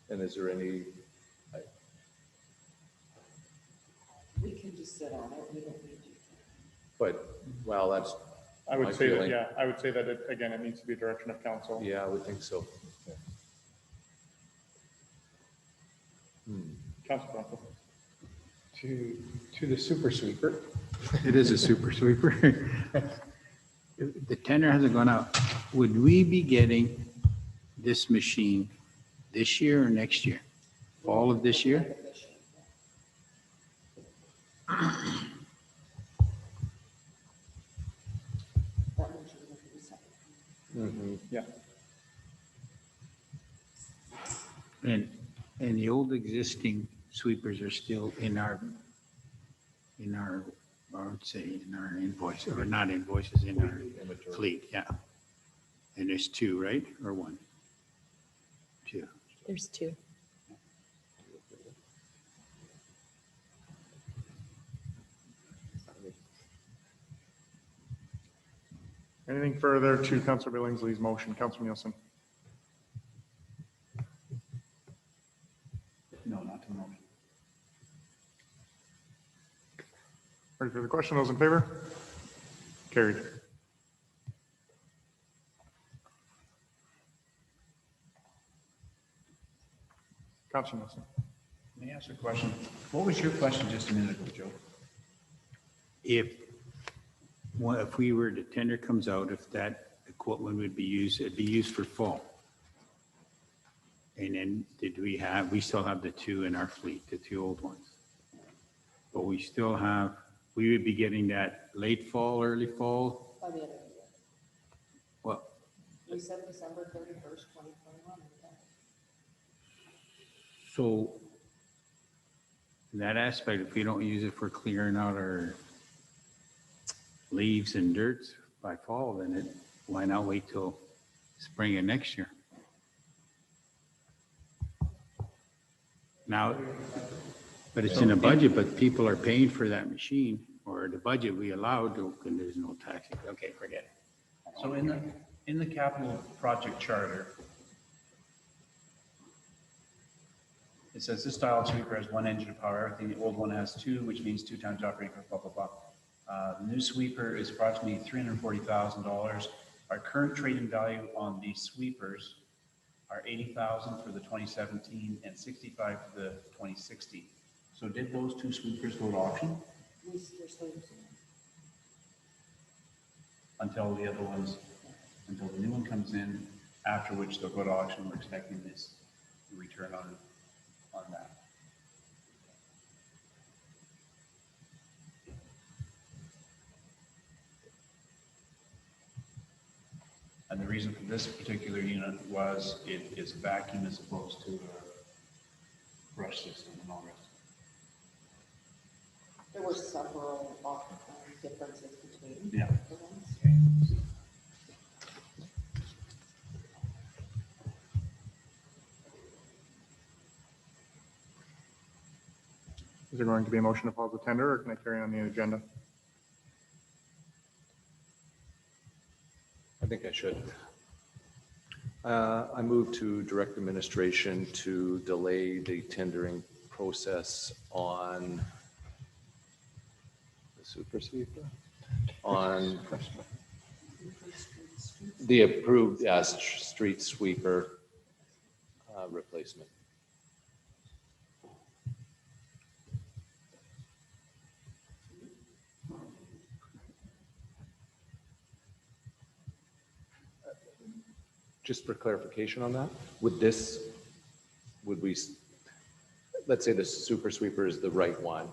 And is there any,
We can just sit on it. We don't need to.
but, well, that's,
I would
my
say that,
feeling.
yeah, I would say that it, again, it needs to be direction of council.
Yeah, I would think so.
Council Bronco.
To the super sweeper.
It is a super sweeper. The tender hasn't gone out. Would we be getting this machine this year or next year? Fall of this year?
Yeah.
And the old existing sweepers are still in our, I would say, in our invoice, or not invoices, in our fleet, yeah. And there's two, right? Or one? Two.
There's two.
Anything further to Councillor Billingsley's motion? Councillor Nielsen?
No, not to the motion.
Ready for the question? Those in favor? Carried. Councillor Nielsen?
May I ask a question? What was your question just a minute ago, Joe?
If we were, the tender comes out, if that equipment would be used, it'd be used for fall. And then we still have the two in our fleet, the two old ones. But we would be getting that late fall, early fall.
By the end of the year.
Well,
We said December 31st, 2021.
so in that aspect, if we don't use it for clearing out our leaves and dirt by fall, then why not wait till spring of next year? Now, but it's in a budget, but people are paying for that machine, or the budget we allowed, and there's no tax. Okay, forget it.
So in the capital project charter, it says this style of sweeper has one engine to power everything. The old one has two, which means 2 times operating cost, blah, blah, blah. The new sweeper is approximately $340,000. Our current trading value on these sweepers are $80,000 for the 2017 and $65,000 for the 2016. So did those two sweepers go to auction until the other ones, until the new one comes in, after which they'll go to auction? We're expecting this return on that. And the reason for this particular unit was it is a vacuum as opposed to a brush system and all the rest.
There were several differences between
Yeah.
the ones.
Is there going to be a motion to pause the tender, or can I carry on the agenda?
I think I should. I move to direct administration to delay the tendering process on the super sweeper, on the approved street sweeper replacement. Just for clarification on that, would we, let's say the super sweeper is the right one,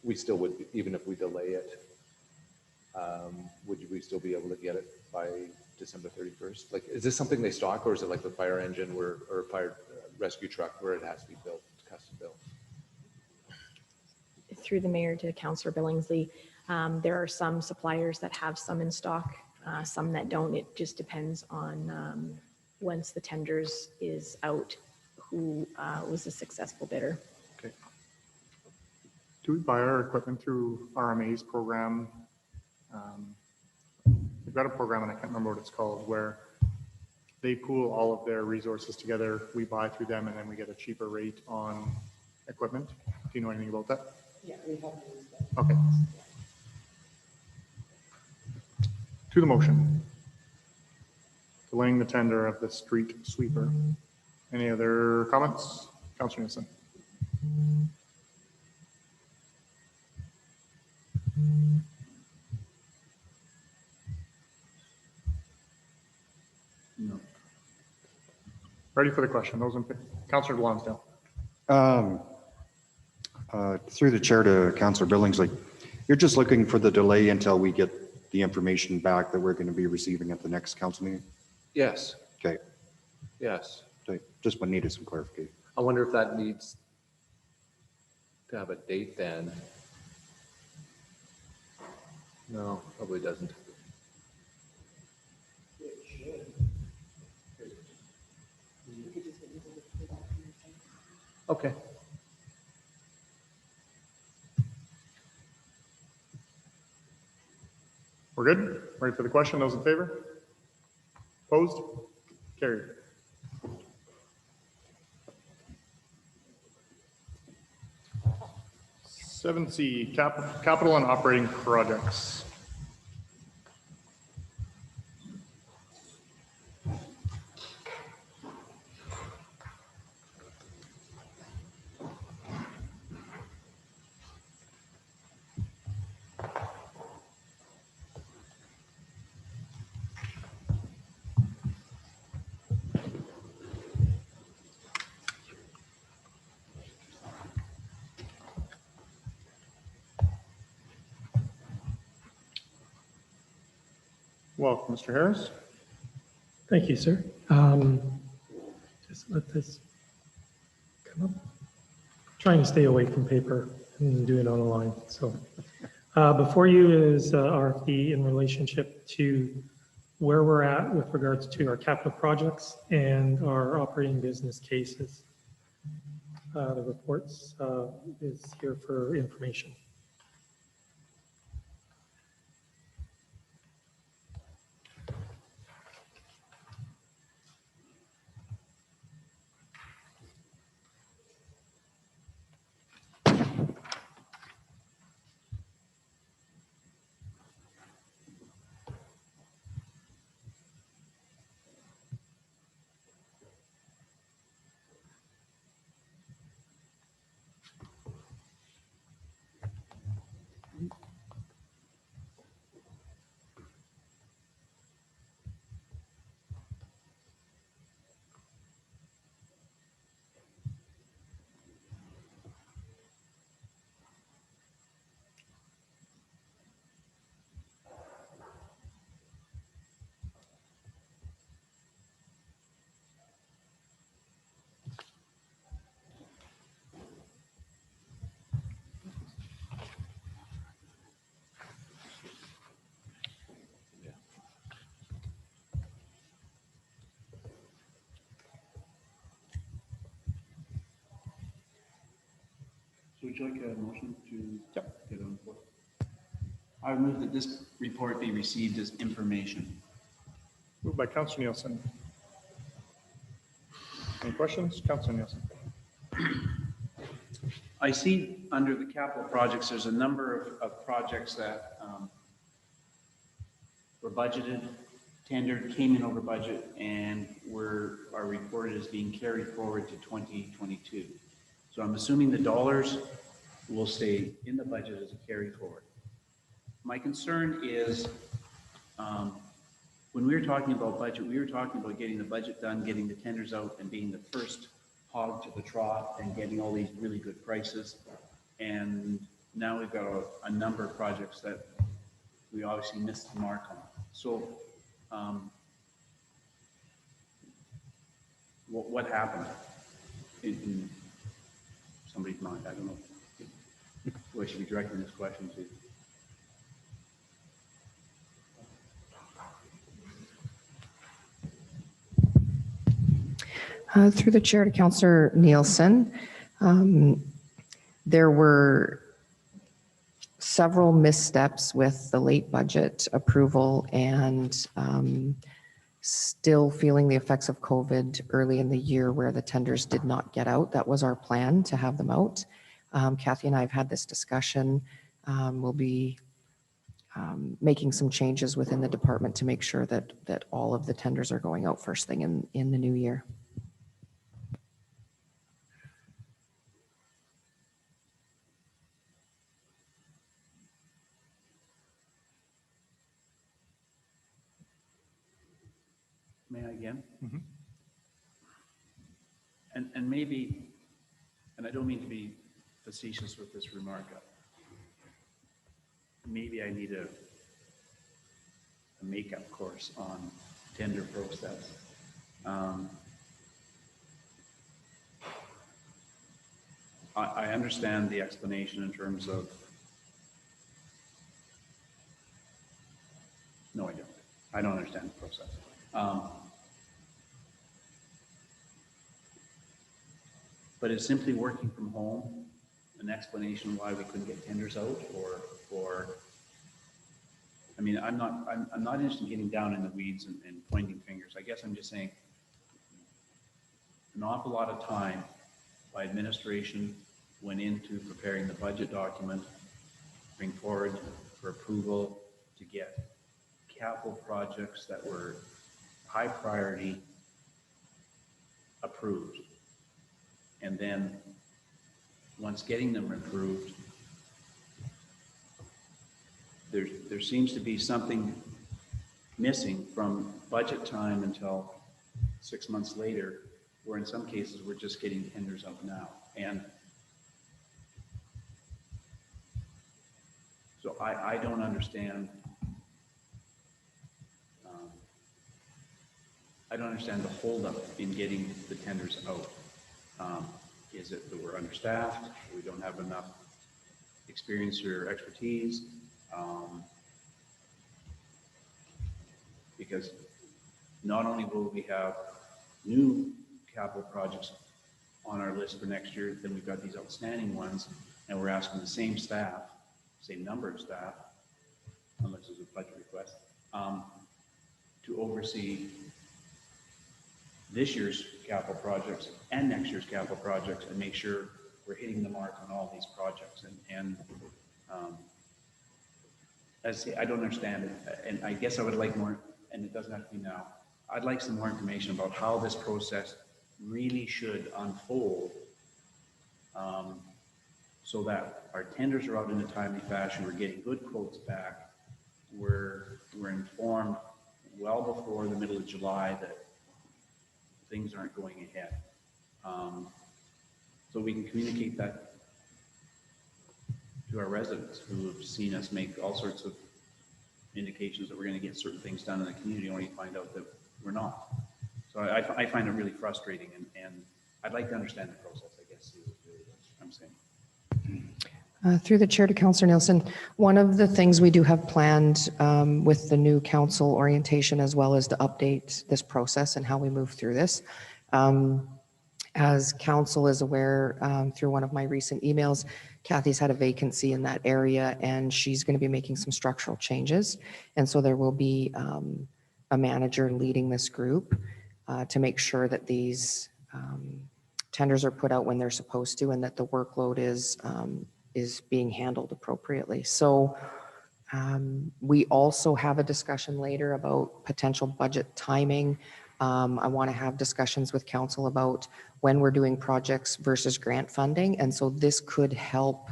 we still would, even if we delay it, would we still be able to get it by December 31st? Like, is this something they stock, or is it like the fire engine or fire rescue truck where it has to be built, custom built?
Through the mayor to Councillor Billingsley, there are some suppliers that have some in stock, some that don't. It just depends on once the tenders is out, who was a successful bidder.
Okay. Do we buy our equipment through RMA's program? We've got a program, and I can't remember what it's called, where they pool all of their resources together. We buy through them, and then we get a cheaper rate on equipment. Do you know anything about that?
Yeah, we have used that.
Okay. To the motion. Delaying the tender of the street sweeper. Any other comments? Councillor Nielsen.
No.
Ready for the question. Those in Councillor Lonsdale.
Through the chair to Councillor Billingsley, you're just looking for the delay until we get the information back that we're going to be receiving at the next council meeting?
Yes,
Okay,
yes.
okay. Just needed some clarification.
I wonder if that needs to have a date then. No, probably doesn't. Okay.
We're good? Ready for the question? Those in favor? Opposed? Carried. Seven C, capital and operating projects. Welcome, Mr. Harris.
Thank you, sir. Just let this come up. Trying to stay away from paper and do it on the line. So before you is RFP in relationship to where we're at with regards to our capital projects and our operating business cases. The reports is here for information.
So would you like a motion to get on board? I would move that this report be received as information.
Moved by Councillor Nielsen. Any questions? Councillor Nielsen.
I see under the capital projects, there's a number of projects that were budgeted, tendered, came in over budget, and are reported as being carried forward to 2022. So I'm assuming the dollars will stay in the budget as a carry forward. My concern is when we were talking about budget, we were talking about getting the budget done, getting the tenders out, and being the first hog to the trough and getting all these really good prices. And now we've got a number of projects that we obviously missed the mark on. So what happened in somebody's mind? I don't know who I should be directing this question to.
Through the chair to Councillor Nielsen, there were several missteps with the late budget approval and still feeling the effects of COVID early in the year where the tenders did not get out. That was our plan, to have them out. Kathy and I have had this discussion. We'll be making some changes within the department to make sure that all of the tenders are going out first thing in the new year.
May I again? Mm-hmm. And maybe, and I don't mean to be facetious with this remark, maybe I need a makeup course on tender process. I understand the explanation in terms of, no, I don't. I don't understand the process. But is simply working from home an explanation why we couldn't get tenders out, or I mean, I'm not interested in getting down in the weeds and pointing fingers. I guess I'm just saying an awful lot of time by administration went into preparing the budget document, bring forward for approval to get capital projects that were high priority approved. And then once getting them approved, there seems to be something missing from budget time until 6 months later, where in some cases we're just getting tenders out now. And so I don't understand. I don't understand the holdup in getting the tenders out. Is it that we're understaffed? We don't have enough experience or expertise? Because not only will we have new capital projects on our list for next year, then we've got these outstanding ones, and we're asking the same staff, same number of staff, unless there's a budget request, to oversee this year's capital projects and next year's capital projects and make sure we're hitting the mark on all these projects. And as I say, I don't understand it. And I guess I would like more, and it doesn't have to be now, I'd like some more information about how this process really should unfold so that our tenders are out in a timely fashion, we're getting good quotes back, we're informed well before the middle of July that things aren't going ahead. So we can communicate that to our residents who have seen us make all sorts of indications that we're going to get certain things done in the community, only to find out that we're not. So I find it really frustrating, and I'd like to understand the process, I guess, is really what I'm saying.
Through the chair to Councillor Nielsen, one of the things we do have planned with the new council orientation, as well as to update this process and how we move through this. As council is aware, through one of my recent emails, Kathy's had a vacancy in that area and she's going to be making some structural changes. And so there will be a manager leading this group to make sure that these tenders are put out when they're supposed to and that the workload is being handled appropriately. So we also have a discussion later about potential budget timing. I want to have discussions with council about when we're doing projects versus grant funding. And so this could help,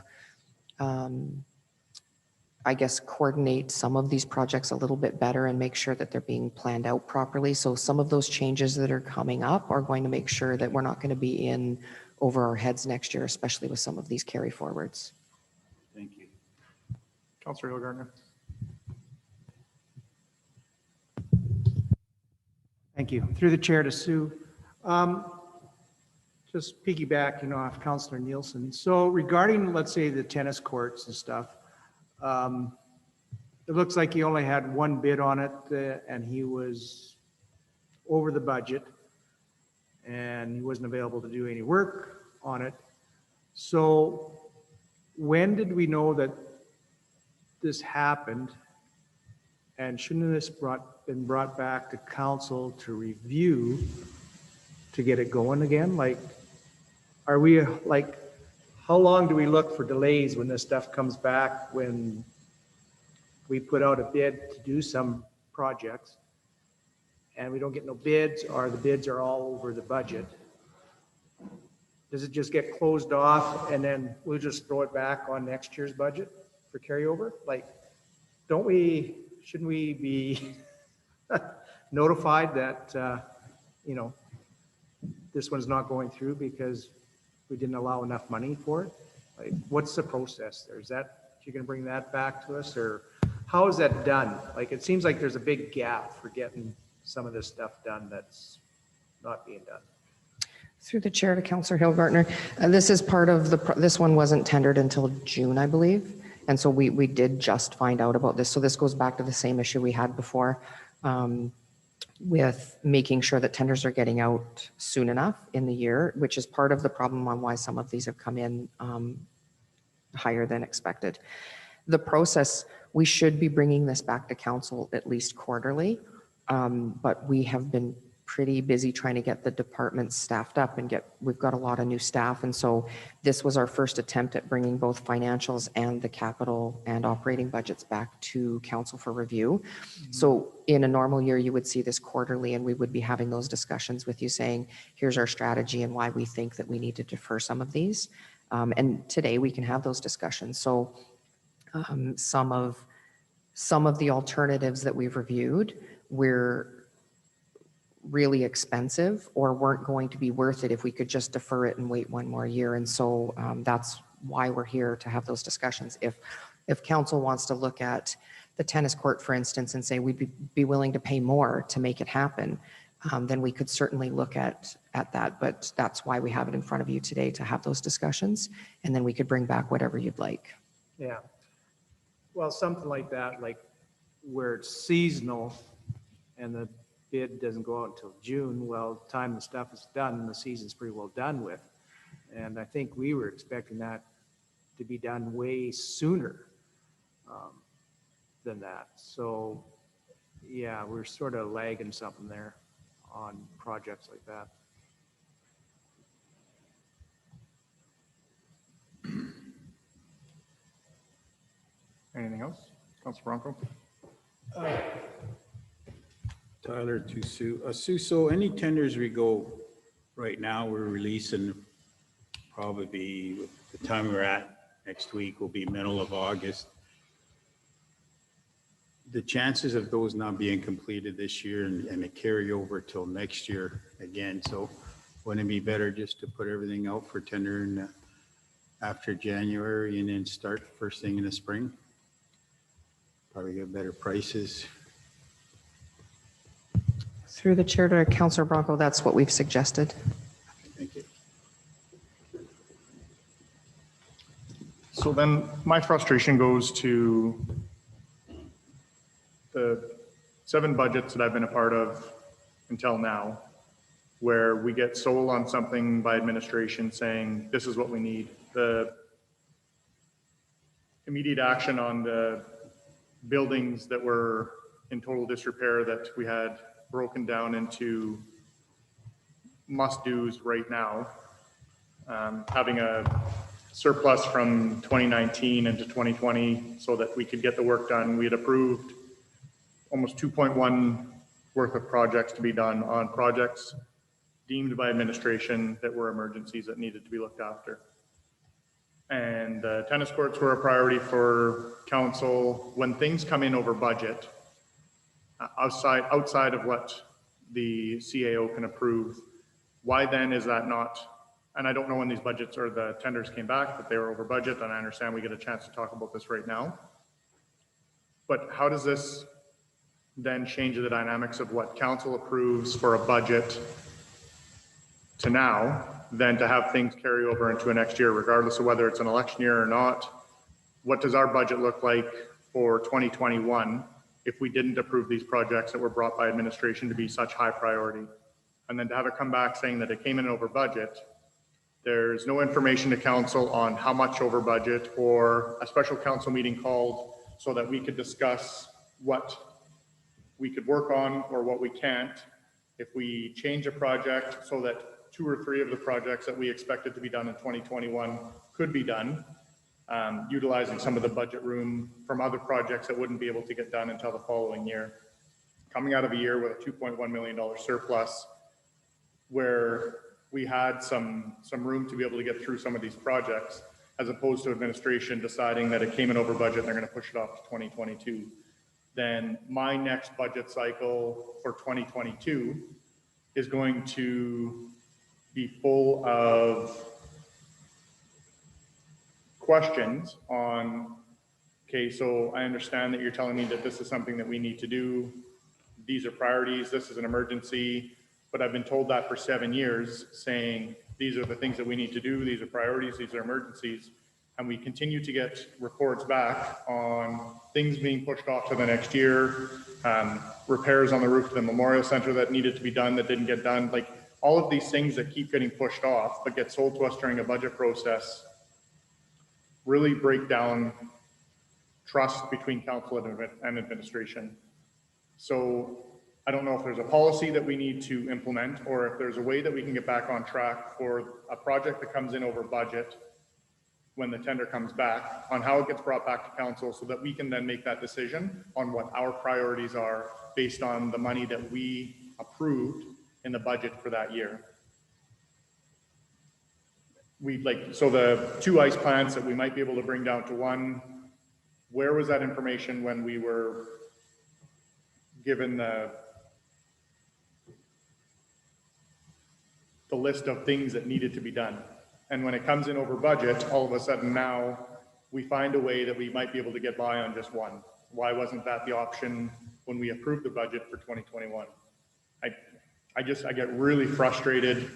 I guess, coordinate some of these projects a little bit better and make sure that they're being planned out properly. So some of those changes that are coming up are going to make sure that we're not going to be in over our heads next year, especially with some of these carry forwards.
Thank you.
Councillor Hillgartner.
Thank you. Through the chair to Sue. Just piggyback, off Councillor Nielsen. So regarding, let's say, the tennis courts and stuff, it looks like he only had one bid on it and he was over the budget and he wasn't available to do any work on it. So when did we know that this happened? And shouldn't this been brought back to council to review to get it going again? Like, are we like, how long do we look for delays when this stuff comes back, when we put out a bid to do some projects and we don't get no bids, or the bids are all over the budget? Does it just get closed off and then we'll just throw it back on next year's budget for carryover? Like, shouldn't we be notified that, this one's not going through because we didn't allow enough money for it? Like, what's the process there? Is that, you're going to bring that back to us, or how is that done? Like, it seems like there's a big gap for getting some of this stuff done that's not being done.
Through the chair to Councillor Hillgartner, this is part of this one wasn't tendered until June, I believe. And so we did just find out about this. So this goes back to the same issue we had before with making sure that tenders are getting out soon enough in the year, which is part of the problem on why some of these have come in higher than expected. The process, we should be bringing this back to council at least quarterly, but we have been pretty busy trying to get the departments staffed up and we've got a lot of new staff. And so this was our first attempt at bringing both financials and the capital and operating budgets back to council for review. So in a normal year, you would see this quarterly and we would be having those discussions with you saying, here's our strategy and why we think that we need to defer some of these. And today we can have those discussions. So some of the alternatives that we've reviewed, we're really expensive or weren't going to be worth it if we could just defer it and wait one more year. And so that's why we're here to have those discussions. If council wants to look at the tennis court, for instance, and say we'd be willing to pay more to make it happen, then we could certainly look at that. But that's why we have it in front of you today, to have those discussions, and then we could bring back whatever you'd like.
Yeah. Well, something like that, like where it's seasonal and the bid doesn't go out until June. Well, the time the stuff is done, the season's pretty well done with. And I think we were expecting that to be done way sooner than that. So yeah, we're sort of lagging something there on projects like that.
Anything else? Councilor Bronco?
Tyler to Sue. Sue, so any tenders we go right now, we're releasing probably the time we're at next week will be middle of August. The chances of those not being completed this year and a carryover till next year again. So wouldn't it be better just to put everything out for tender after January and then start first thing in the spring? Probably get better prices.
Through the chair to Councillor Bronco, that's what we've suggested.
Thank you.
So then my frustration goes to the 7 budgets that I've been a part of until now. where we get sold on something by administration saying, this is what we need. The immediate action on the buildings that were in total disrepair that we had broken down into must-dos right now, having a surplus from 2019 into 2020 so that we could get the work done. We had approved almost 2.1 worth of projects to be done on projects deemed by administration that were emergencies that needed to be looked after. And the tennis courts were a priority for council. When things come in over budget, outside of what the CAO can approve, why then is that not? And I don't know when these budgets or the tenders came back, but they were over budget, and I understand we get a chance to talk about this right now. But how does this then change the dynamics of what council approves for a budget to now, than to have things carry over into a next year, regardless of whether it's an election year or not? What does our budget look like for 2021 if we didn't approve these projects that were brought by administration to be such high priority? And then to have it come back saying that it came in over budget, there's no information to council on how much over budget, or a special council meeting called so that we could discuss what we could work on or what we can't. If we change a project so that 2 or 3 of the projects that we expected to be done in 2021 could be done, utilizing some of the budget room from other projects that wouldn't be able to get done until the following year. Coming out of a year with a $2.1 million surplus, where we had some room to be able to get through some of these projects, as opposed to administration deciding that it came in over budget and they're going to push it off to 2022. Then my next budget cycle for 2022 is going to be full of questions on, okay, so I understand that you're telling me that this is something that we need to do. These are priorities, this is an emergency, but I've been told that for 7 years, saying these are the things that we need to do, these are priorities, these are emergencies. And we continue to get reports back on things being pushed off to the next year, repairs on the roof of the Memorial Center that needed to be done that didn't get done. Like all of these things that keep getting pushed off but get sold to us during a budget process really break down trust between council and administration. So I don't know if there's a policy that we need to implement, or if there's a way that we can get back on track for a project that comes in over budget when the tender comes back, on how it gets brought back to council so that we can then make that decision on what our priorities are based on the money that we approved in the budget for that year. So the 2 ice plants that we might be able to bring down to 1, where was that information when we were given the list of things that needed to be done? And when it comes in over budget, all of a sudden now we find a way that we might be able to get by on just 1. Why wasn't that the option when we approved the budget for 2021? I get really frustrated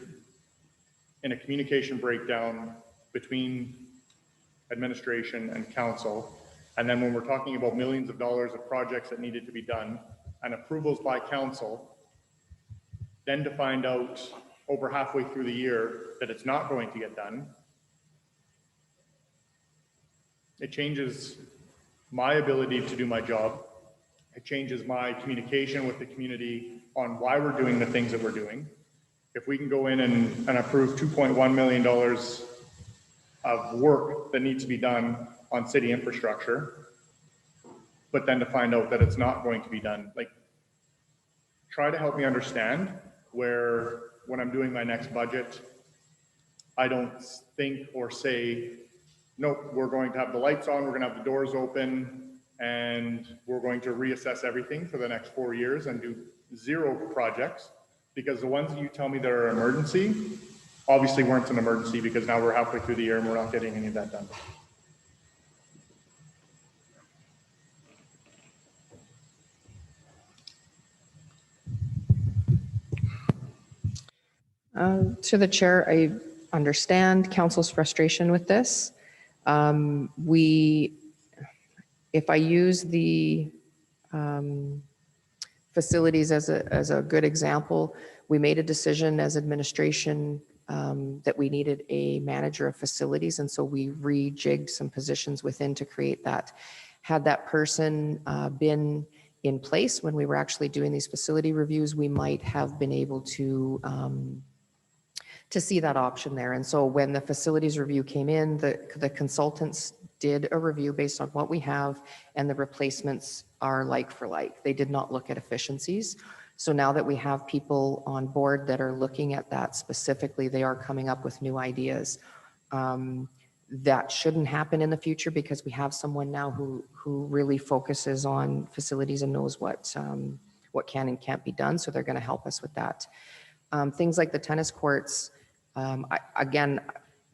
in a communication breakdown between administration and council. And then when we're talking about millions of dollars of projects that needed to be done and approvals by council, then to find out over halfway through the year that it's not going to get done, it changes my ability to do my job. It changes my communication with the community on why we're doing the things that we're doing. If we can go in and approve $2.1 million of work that needs to be done on city infrastructure, but then to find out that it's not going to be done, like, try to help me understand where, when I'm doing my next budget, I don't think or say, nope, we're going to have the lights on, we're going to have the doors open, and we're going to reassess everything for the next 4 years and do 0 projects, because the ones that you tell me that are an emergency obviously weren't an emergency, because now we're halfway through the year and we're not getting any of that done.
To the chair, I understand council's frustration with this. If I use the facilities as a good example, we made a decision as administration that we needed a manager of facilities, and so we rejigged some positions within to create that. Had that person been in place when we were actually doing these facility reviews, we might have been able to see that option there. And so when the facilities review came in, the consultants did a review based on what we have, and the replacements are like for like. They did not look at efficiencies. So now that we have people on board that are looking at that specifically, they are coming up with new ideas. That shouldn't happen in the future because we have someone now who really focuses on facilities and knows what can and can't be done. So they're going to help us with that. Things like the tennis courts, again,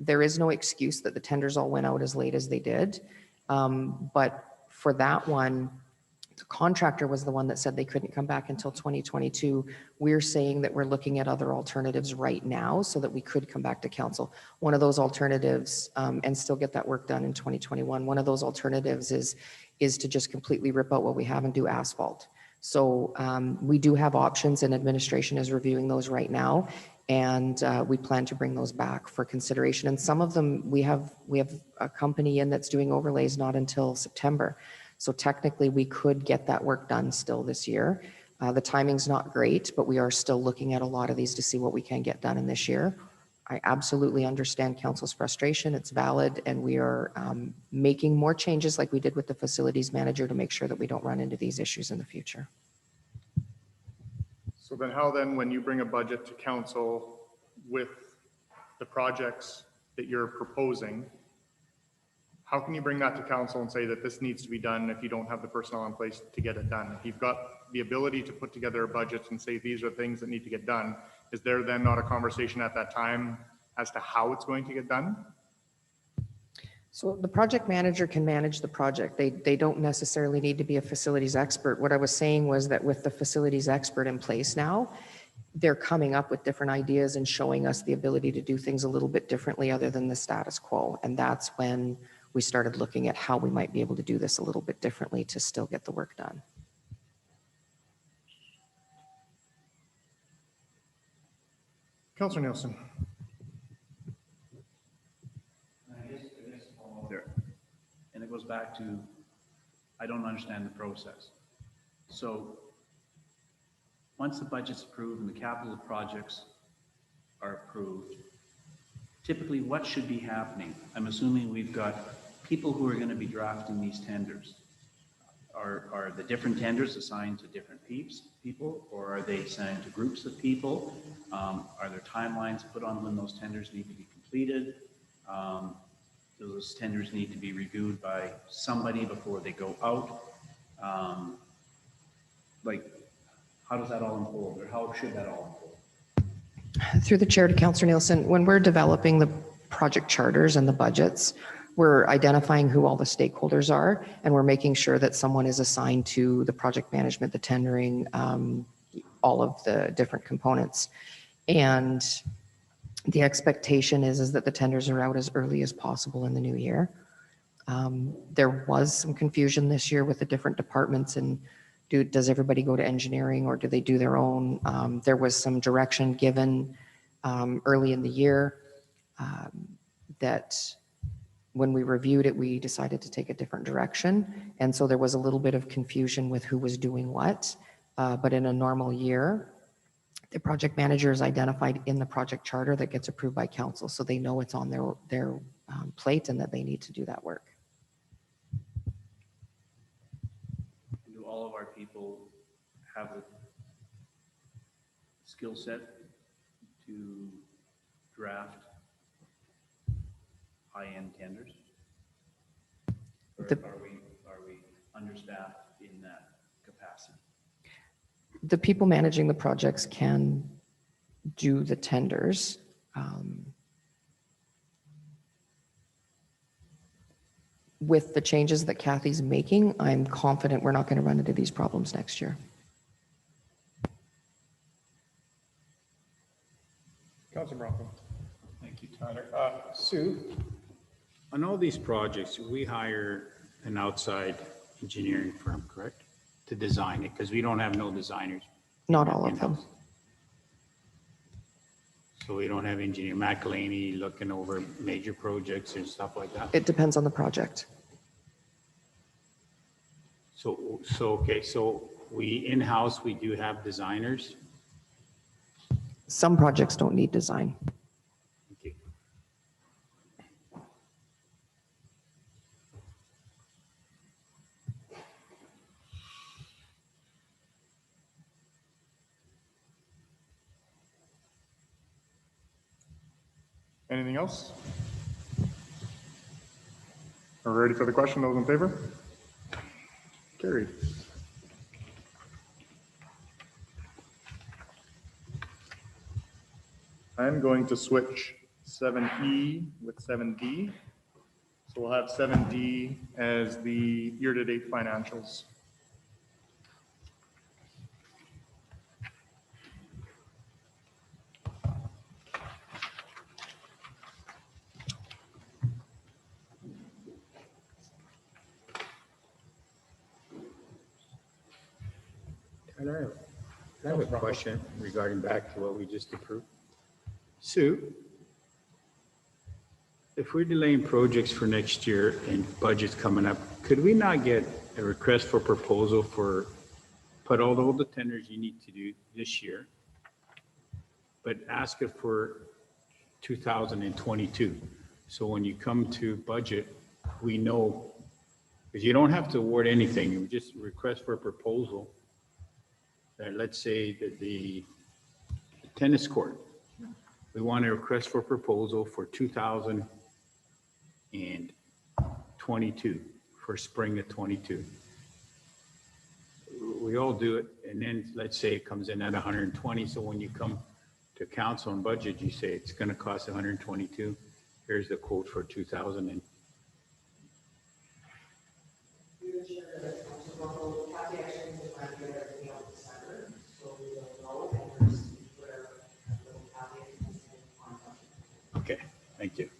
there is no excuse that the tenders all went out as late as they did. But for that one, the contractor was the one that said they couldn't come back until 2022. We're saying that we're looking at other alternatives right now so that we could come back to council. One of those alternatives, and still get that work done in 2021, one of those alternatives is to just completely rip out what we have and do asphalt. So we do have options, and administration is reviewing those right now. And we plan to bring those back for consideration. And some of them, we have a company in that's doing overlays not until September. So technically we could get that work done still this year. The timing's not great, but we are still looking at a lot of these to see what we can get done in this year. I absolutely understand council's frustration. It's valid, and we are making more changes like we did with the facilities manager to make sure that we don't run into these issues in the future.
So then how then, when you bring a budget to council with the projects that you're proposing, how can you bring that to council and say that this needs to be done if you don't have the personnel in place to get it done? If you've got the ability to put together a budget and say these are things that need to get done, is there then not a conversation at that time as to how it's going to get done?
So the project manager can manage the project. They don't necessarily need to be a facilities expert. What I was saying was that with the facilities expert in place now, they're coming up with different ideas and showing us the ability to do things a little bit differently other than the status quo. And that's when we started looking at how we might be able to do this a little bit differently to still get the work done.
Councillor Nielsen.
There. And it goes back to, I don't understand the process. So once the budget's approved and the capital projects are approved, typically what should be happening? I'm assuming we've got people who are going to be drafting these tenders. Are the different tenders assigned to different people, or are they assigned to groups of people? Are there timelines put on when those tenders need to be completed? Those tenders need to be reviewed by somebody before they go out. Like, how does that all unfold, or how should that all unfold?
Through the chair to Councillor Nielsen, when we're developing the project charters and the budgets, we're identifying who all the stakeholders are, and we're making sure that someone is assigned to the project management, the tendering, all of the different components. And the expectation is that the tenders are out as early as possible in the new year. There was some confusion this year with the different departments, and does everybody go to engineering or do they do their own? There was some direction given early in the year that when we reviewed it, we decided to take a different direction. And so there was a little bit of confusion with who was doing what. But in a normal year, the project manager is identified in the project charter that gets approved by council. So they know it's on their plate and that they need to do that work.
Do all of our people have the skill set to draft high-end tenders? Or are we understaffed in that capacity?
The people managing the projects can do the tenders. With the changes that Kathy's making, I'm confident we're not going to run into these problems next year.
Councillor Bronco.
Thank you, Tyler. Sue, on all these projects, we hire an outside engineering firm, correct? To design it, because we don't have no designers.
Not all of them.
So we don't have engineer McElhaney looking over major projects and stuff like that?
It depends on the project.
Okay, so we, in-house, we do have designers?
Some projects don't need design.
Okay.
Anything else? Are we ready for the question? Those in favor? Carried. I'm going to switch 7E with 7D. So we'll have 7D as the year-to-date financials.
I have a question regarding back to what we just approved. Sue, if we're delaying projects for next year and budget's coming up, could we not get a request for proposal for, put all the tenders you need to do this year, but ask it for 2022? So when you come to budget, we know, because you don't have to award anything, you just request for a proposal. Let's say that the tennis court, we want a request for proposal for 2022, for spring of 22. We all do it, and then let's say it comes in at 120, so when you come to council and budget, you say it's going to cost 122. Here's the quote for 2000. And okay, thank you.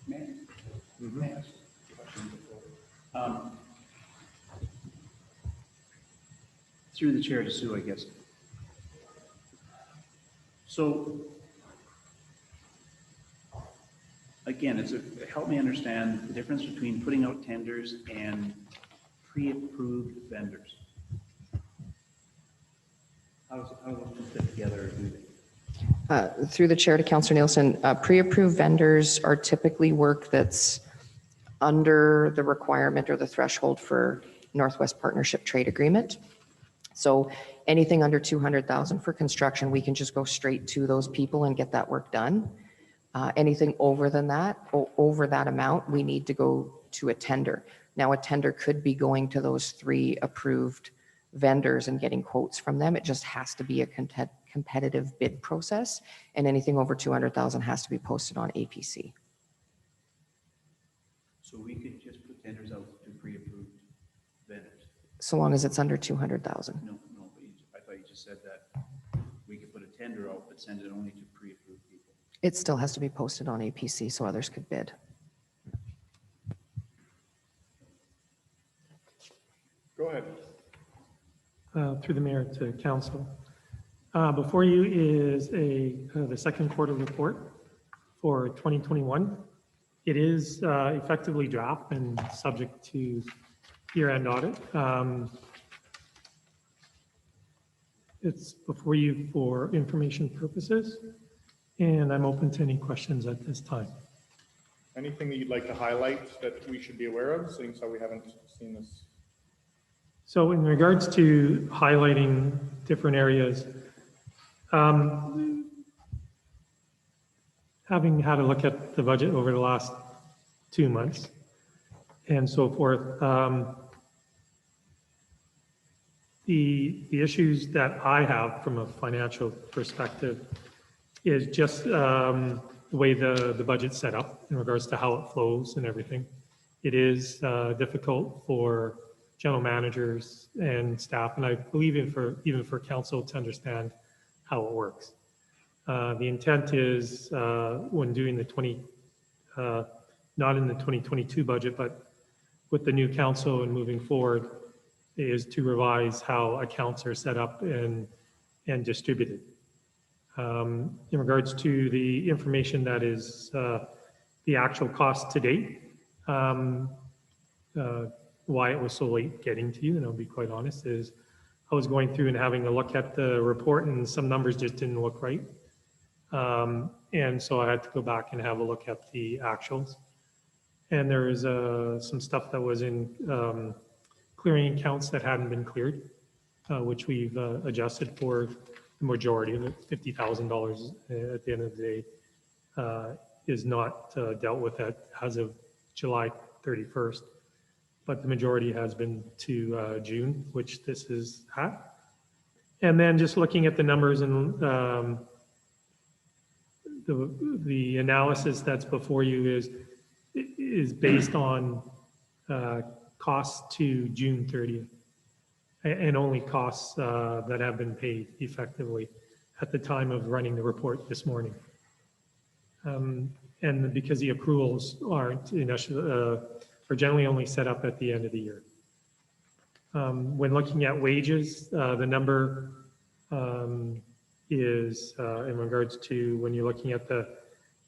May I ask a question before? Through the chair to Sue, I guess. So, again, help me understand the difference between putting out tenders and pre-approved vendors. How do those fit together, or do they?
Through the chair to Councillor Nielsen, pre-approved vendors are typically work that's under the requirement or the threshold for Northwest Partnership Trade Agreement. So anything under 200,000 for construction, we can just go straight to those people and get that work done. Anything over than that, over that amount, we need to go to a tender. Now, a tender could be going to those 3 approved vendors and getting quotes from them. It just has to be a competitive bid process, and anything over 200,000 has to be posted on APC.
So we could just put tenders out to pre-approved vendors?
So long as it's under 200,000.
No, but I thought you just said that we could put a tender out, but send it only to pre-approved people.
It still has to be posted on APC so others could bid.
Go ahead.
Through the mayor to council. Before you is the second quarter report for 2021. It is effectively draft and subject to year-end audit. It's before you for information purposes, and I'm open to any questions at this time.
Anything that you'd like to highlight that we should be aware of, seeing as how we haven't seen this?
So in regards to highlighting different areas, having had a look at the budget over the last 2 months and so forth, the issues that I have from a financial perspective is just the way the budget's set up in regards to how it flows and everything. It is difficult for general managers and staff, and I believe even for council to understand how it works. The intent is when doing the not in the 2022 budget, but with the new council and moving forward, is to revise how accounts are set up and distributed. In regards to the information that is the actual cost to date, why it was so late getting to you, and I'll be quite honest, is I was going through and having a look at the report and some numbers just didn't look right. And so I had to go back and have a look at the actuals. And there is some stuff that was in clearing accounts that hadn't been cleared, which we've adjusted for the majority of it. $50,000 at the end of the day is not dealt with as of July 31st. But the majority has been to June, which this is at. And then just looking at the numbers and the analysis that's before you is based on costs to June 30th and only costs that have been paid effectively at the time of running the report this morning. And because the accruals are generally only set up at the end of the year. When looking at wages, the number is in regards to when you're looking at the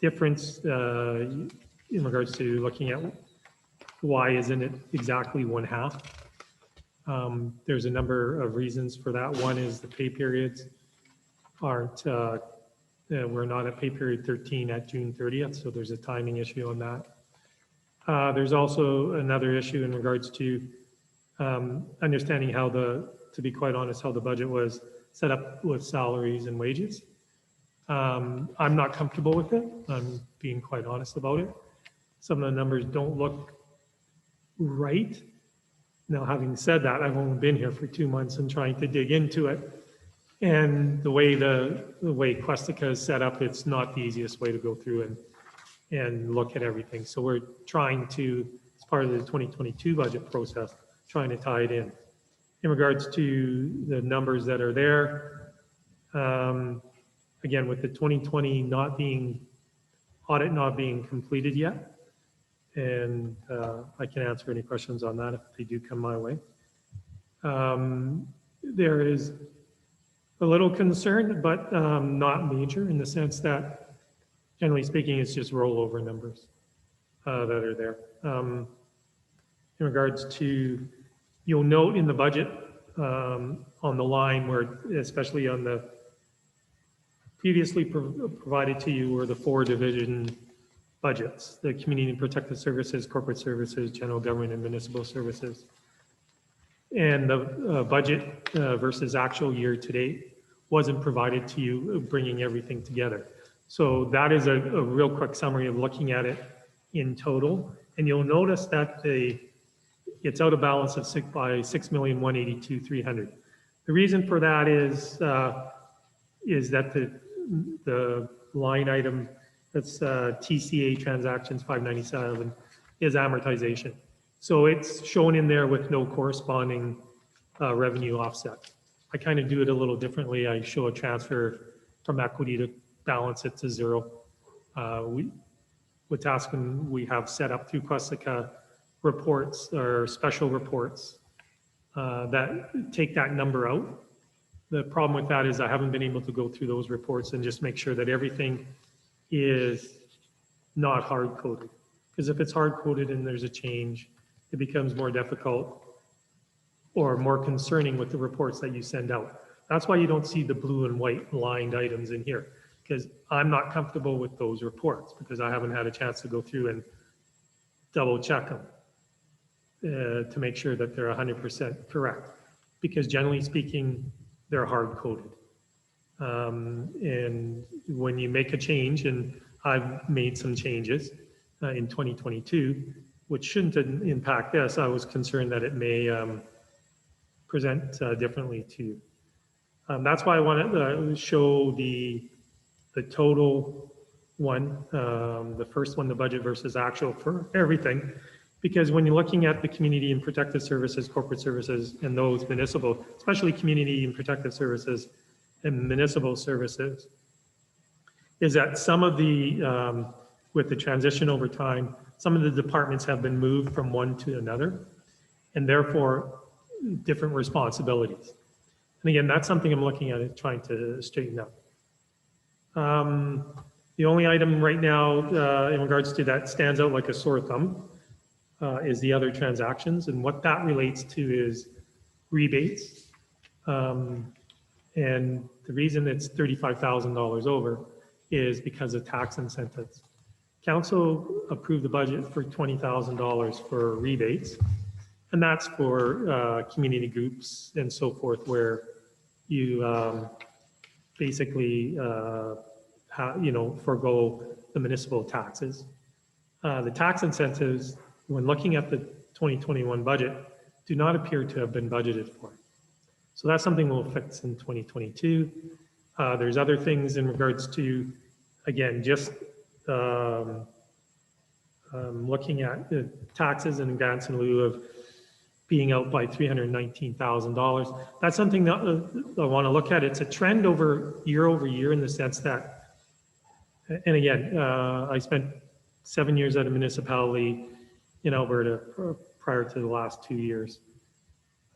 difference in regards to looking at why isn't it exactly 1/2. There's a number of reasons for that. One is the pay periods aren't, we're not at pay period 13 at June 30th, so there's a timing issue on that. There's also another issue in regards to understanding how to be quite honest, how the budget was set up with salaries and wages. I'm not comfortable with it. I'm being quite honest about it. Some of the numbers don't look right. Now, having said that, I've only been here for 2 months and trying to dig into it. And the way Questica is set up, it's not the easiest way to go through and look at everything. So we're trying to, as part of the 2022 budget process, trying to tie it in. In regards to the numbers that are there, again, with the 2020 audit not being completed yet, and I can answer any questions on that if they do come my way. There is a little concern, but not major in the sense that, generally speaking, it's just rollover numbers that are there. In regards to, you'll note in the budget on the line where, especially on the previously provided to you, were the 4 division budgets: the Community and Protective Services, Corporate Services, General Government, and Municipal Services. And the budget versus actual year to date wasn't provided to you, bringing everything together. So that is a real quick summary of looking at it in total. And you'll notice that it's out of balance of by $6,182,300. The reason for that is that the line item that's TCA transactions 597 is amortization. So it's shown in there with no corresponding revenue offset. I kind of do it a little differently. I show a transfer from equity to balance it to zero. Wetaskiwin, we have set up through Questica reports or special reports that take that number out. The problem with that is I haven't been able to go through those reports and just make sure that everything is not hard-coded. Because if it's hard-coded and there's a change, it becomes more difficult or more concerning with the reports that you send out. That's why you don't see the blue and white lined items in here, because I'm not comfortable with those reports because I haven't had a chance to go through and double check them to make sure that they're 100% correct. Because generally speaking, they're hard-coded. And when you make a change, and I've made some changes in 2022, which shouldn't impact this, I was concerned that it may present differently to you. That's why I wanted to show the total one, the first one, the budget versus actual for everything. Because when you're looking at the community and protective services, corporate services, and those municipal, especially community and protective services and municipal services, is that some of the, with the transition over time, some of the departments have been moved from one to another, and therefore different responsibilities. And again, that's something I'm looking at and trying to straighten up. The only item right now in regards to that stands out like a sore thumb is the other transactions. And what that relates to is rebates. And the reason it's $35,000 over is because of tax incentives. Council approved the budget for $20,000 for rebates. And that's for community groups and so forth, where you basically, forego the municipal taxes. The tax incentives, when looking at the 2021 budget, do not appear to have been budgeted for. So that's something we'll fix in 2022. There's other things in regards to, again, just looking at the taxes and grants in lieu of being out by $319,000. That's something that I want to look at. It's a trend over year in the sense that, and again, I spent 7 years at a municipality in Alberta prior to the last 2 years.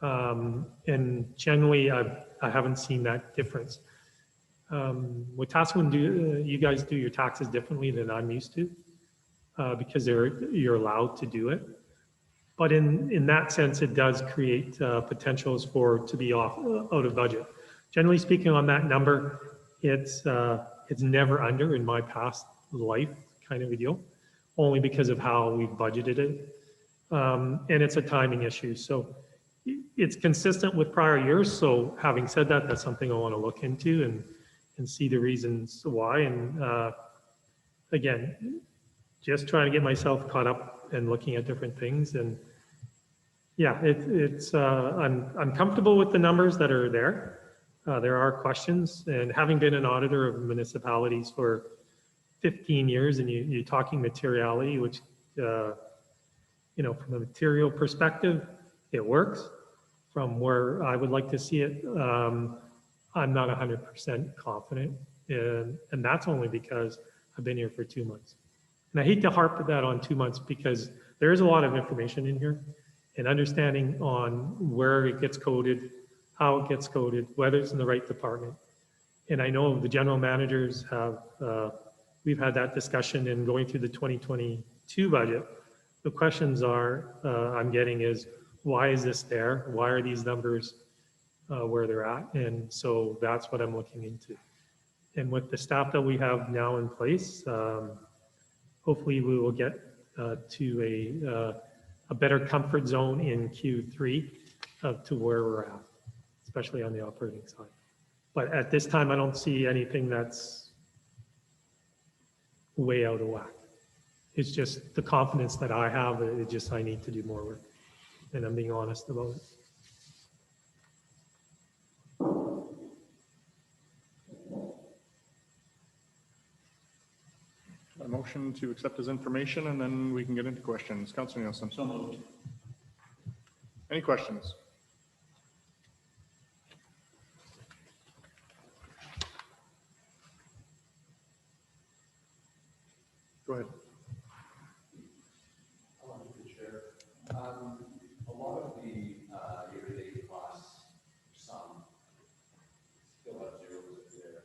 And generally, I haven't seen that difference. Wetaskiwin, you guys do your taxes differently than I'm used to because you're allowed to do it. But in that sense, it does create potentials to be out of budget. Generally speaking, on that number, it's never under in my past life kind of a deal, only because of how we've budgeted it. And it's a timing issue. So it's consistent with prior years. So having said that, that's something I want to look into and see the reasons why. And again, just trying to get myself caught up and looking at different things. And yeah, I'm comfortable with the numbers that are there. There are questions, and having been an auditor of municipalities for 15 years, and you're talking materiality, which, from a material perspective, it works. From where I would like to see it, I'm not 100% confident. And that's only because I've been here for 2 months. And I hate to harp that on 2 months because there is a lot of information in here and understanding on where it gets coded, how it gets coded, whether it's in the right department. And I know the general managers we've had that discussion in going through the 2022 budget. The questions I'm getting is, why is this there? Why are these numbers where they're at? And so that's what I'm looking into. And with the staff that we have now in place, hopefully we will get to a better comfort zone in Q3 to where we're at, especially on the operating side. But at this time, I don't see anything that's way out of whack. It's just the confidence that I have, I need to do more work. And I'm being honest about it.
A motion to accept as information, and then we can get into questions. Councilor Nielsen.
So moved.
Any questions? Go ahead.
A lot of the year-to-date costs, some still have zeros there.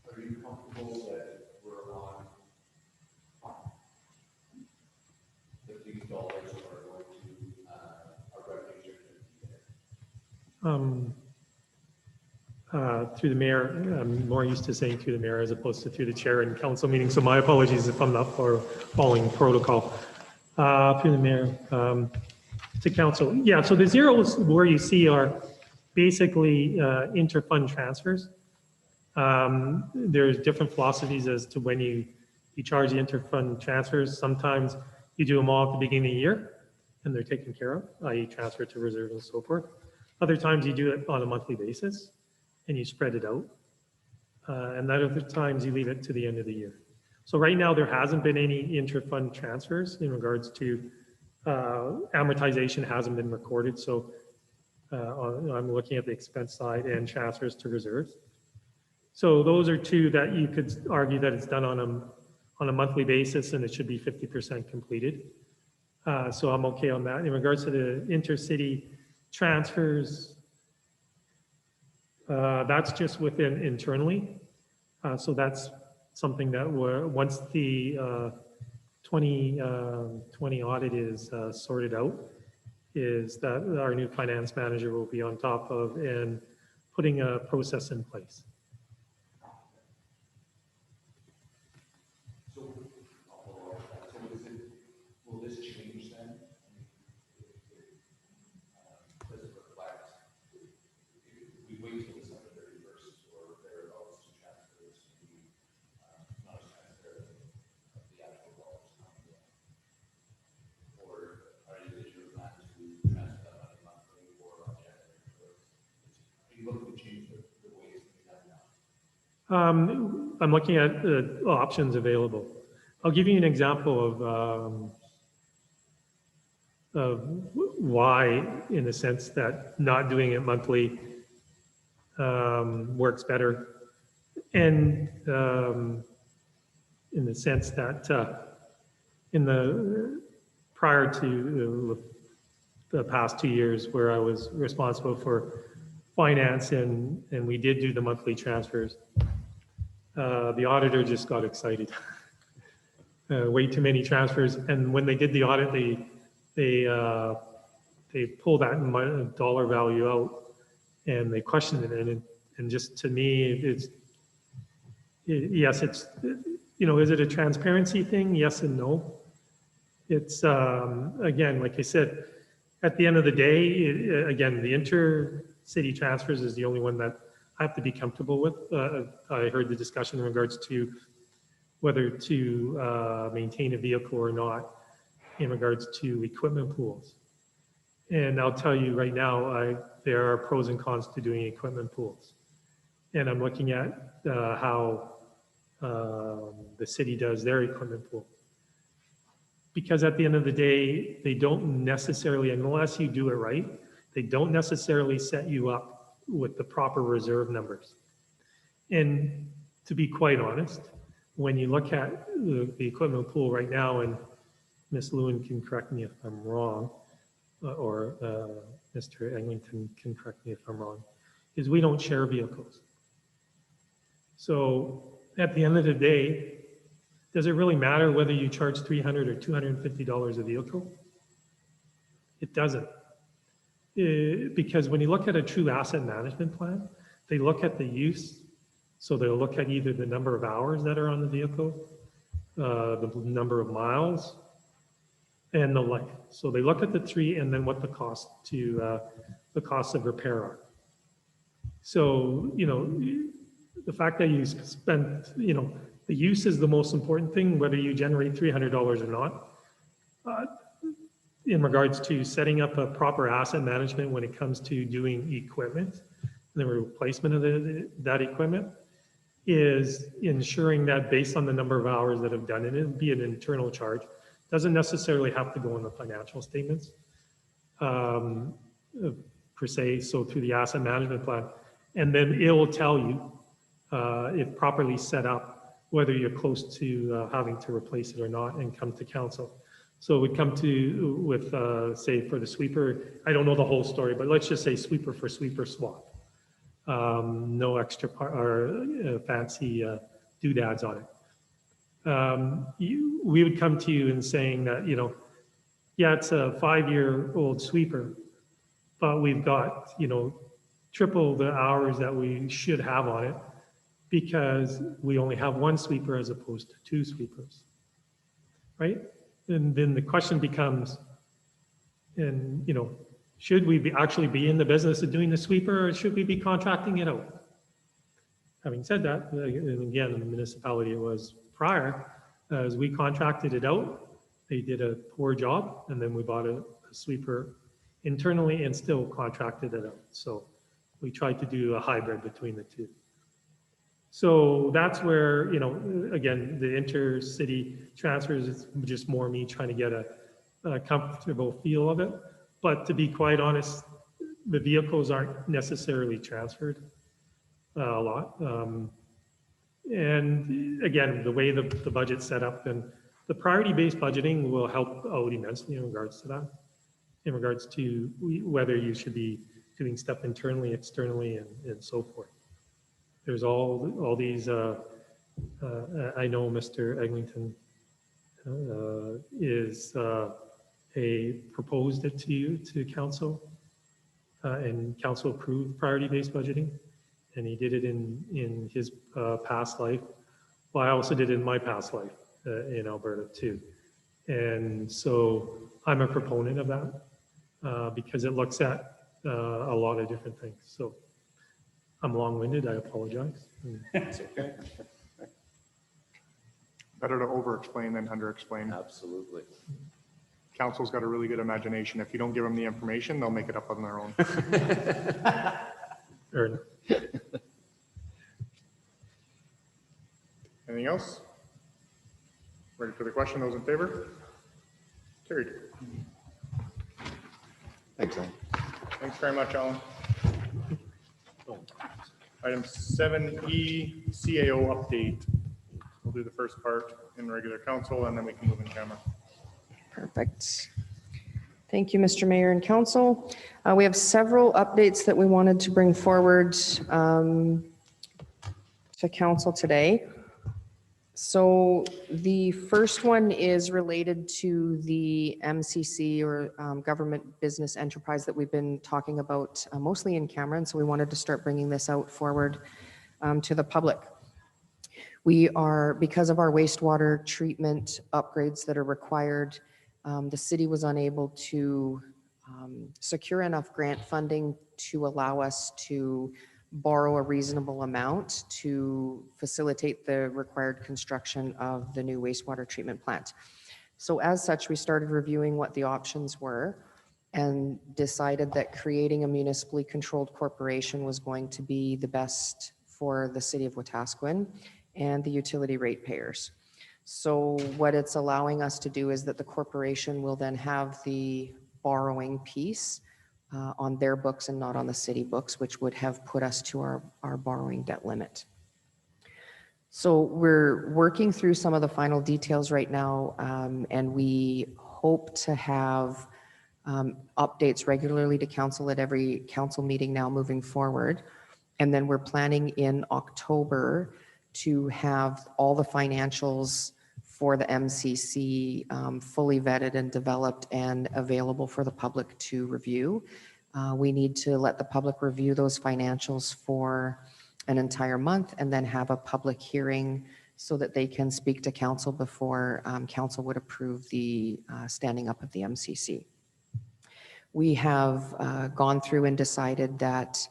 Are you comfortable that we're on that these dollars are going to our revenue
Through the mayor, I'm more used to saying through the mayor as opposed to through the chair in council meetings. So my apologies if I'm not following protocol. Through the mayor to council. Yeah, so the zeros where you see are basically interfund transfers. There's different philosophies as to when you charge the interfund transfers. Sometimes you do them all at the beginning of the year and they're taken care of, i.e. transfer to reserve and so forth. Other times you do it on a monthly basis and you spread it out. And other times you leave it to the end of the year. So right now there hasn't been any interfund transfers in regards to amortization hasn't been recorded. So I'm looking at the expense side and transfers to reserves. So those are two that you could argue that it's done on a monthly basis, and it should be 50% completed. So I'm okay on that. In regards to the intercity transfers, that's just within internally. So that's something that once the 2020 audit is sorted out, is that our new finance manager will be on top of and putting a process in place.
Will this change then? Does it reflect, if we wait till December 31st or thereabouts to transfer this to be not as transparent of the actual dollars coming in? Or are you plan to transfer that money monthly or on January 1st? Are you looking to change the ways that we have now?
I'm looking at the options available. I'll give you an example of why, in the sense that not doing it monthly works better, and in the sense that prior to the past 2 years, where I was responsible for finance and we did do the monthly transfers, the auditor just got excited. Way too many transfers, and when they did the audit, they pulled that dollar value out and they questioned it, and just to me, yes, it's, is it a transparency thing? Yes and no. It's again, like I said, at the end of the day, again, the intercity transfers is the only one that I have to be comfortable with. I heard the discussion in regards to whether to maintain a vehicle or not in regards to equipment pools. And I'll tell you right now, there are pros and cons to doing equipment pools. And I'm looking at how the city does their equipment pool. Because at the end of the day, they don't necessarily, unless you do it right, they don't necessarily set you up with the proper reserve numbers. And to be quite honest, when you look at the equipment pool right now, and Ms. Lewin can correct me if I'm wrong, or Mr. Eglinton can correct me if I'm wrong, is we don't share vehicles. So at the end of the day, does it really matter whether you charge $300 or $250 a vehicle? It doesn't. Because when you look at a true asset management plan, they look at the use. So they'll look at either the number of hours that are on the vehicle, the number of miles, and the life. So they look at the three, and then what the cost of repair are. So, the fact that you spend, the use is the most important thing, whether you generate $300 or not. In regards to setting up a proper asset management when it comes to doing equipment, the replacement of that equipment, is ensuring that based on the number of hours that have done it, it'll be an internal charge. Doesn't necessarily have to go in the financial statements per se, so through the asset management plan. And then it will tell you, if properly set up, whether you're close to having to replace it or not, and come to council. So we come to with, say, for the sweeper, I don't know the whole story, but let's just say sweeper for sweeper swap. No extra fancy doodads on it. We would come to you and saying that, yeah, it's a 5-year-old sweeper, but we've got, triple the hours that we should have on it because we only have one sweeper as opposed to 2 sweepers, right? And then the question becomes, should we actually be in the business of doing the sweeper, or should we be contracting it out? Having said that, and again, in the municipality it was prior, as we contracted it out, they did a poor job, and then we bought a sweeper internally and still contracted it out. So we tried to do a hybrid between the two. So that's where, again, the intercity transfers is just more me trying to get a comfortable feel of it. But to be quite honest, the vehicles aren't necessarily transferred a lot. And again, the way the budget's set up, and the priority-based budgeting will help out immensely in regards to that, in regards to whether you should be doing stuff internally, externally, and so forth. There's all these, I know Mr. Eglinton proposed it to you, to council, and council approved priority-based budgeting, and he did it in his past life. Well, I also did it in my past life in Alberta too. And so I'm a proponent of that because it looks at a lot of different things. So I'm long-winded, I apologize.
It's okay.
Better to over-explain than under-explain.
Absolutely.
Council's got a really good imagination. If you don't give them the information, they'll make it up on their own.
Fair enough.
Anything else? Ready for the question? Those in favor? Carried.
Thanks, Alan.
Thanks very much, Alan. Item 7E, CAO update. We'll do the first part in regular council and then we can move in camera.
Perfect. Thank you, Mr. Mayor and Council. We have several updates that we wanted to bring forward to Council today. So the first one is related to the MCC, or government business enterprise, that we've been talking about mostly in camera, and so we wanted to start bringing this out forward to the public. We are, because of our wastewater treatment upgrades that are required, the city was unable to secure enough grant funding to allow us to borrow a reasonable amount to facilitate the required construction of the new wastewater treatment plant. So as such, we started reviewing what the options were and decided that creating a municipally controlled corporation was going to be the best for the city of Wetaskiwin and the utility ratepayers. So what it's allowing us to do is that the corporation will then have the borrowing piece on their books and not on the city books, which would have put us to our borrowing debt limit. So we're working through some of the final details right now, and we hope to have updates regularly to council at every council meeting now moving forward. And then we're planning in October to have all the financials for the MCC fully vetted and developed and available for the public to review. We need to let the public review those financials for an entire month and then have a public hearing so that they can speak to council before council would approve the standing up of the MCC. We have gone through and decided that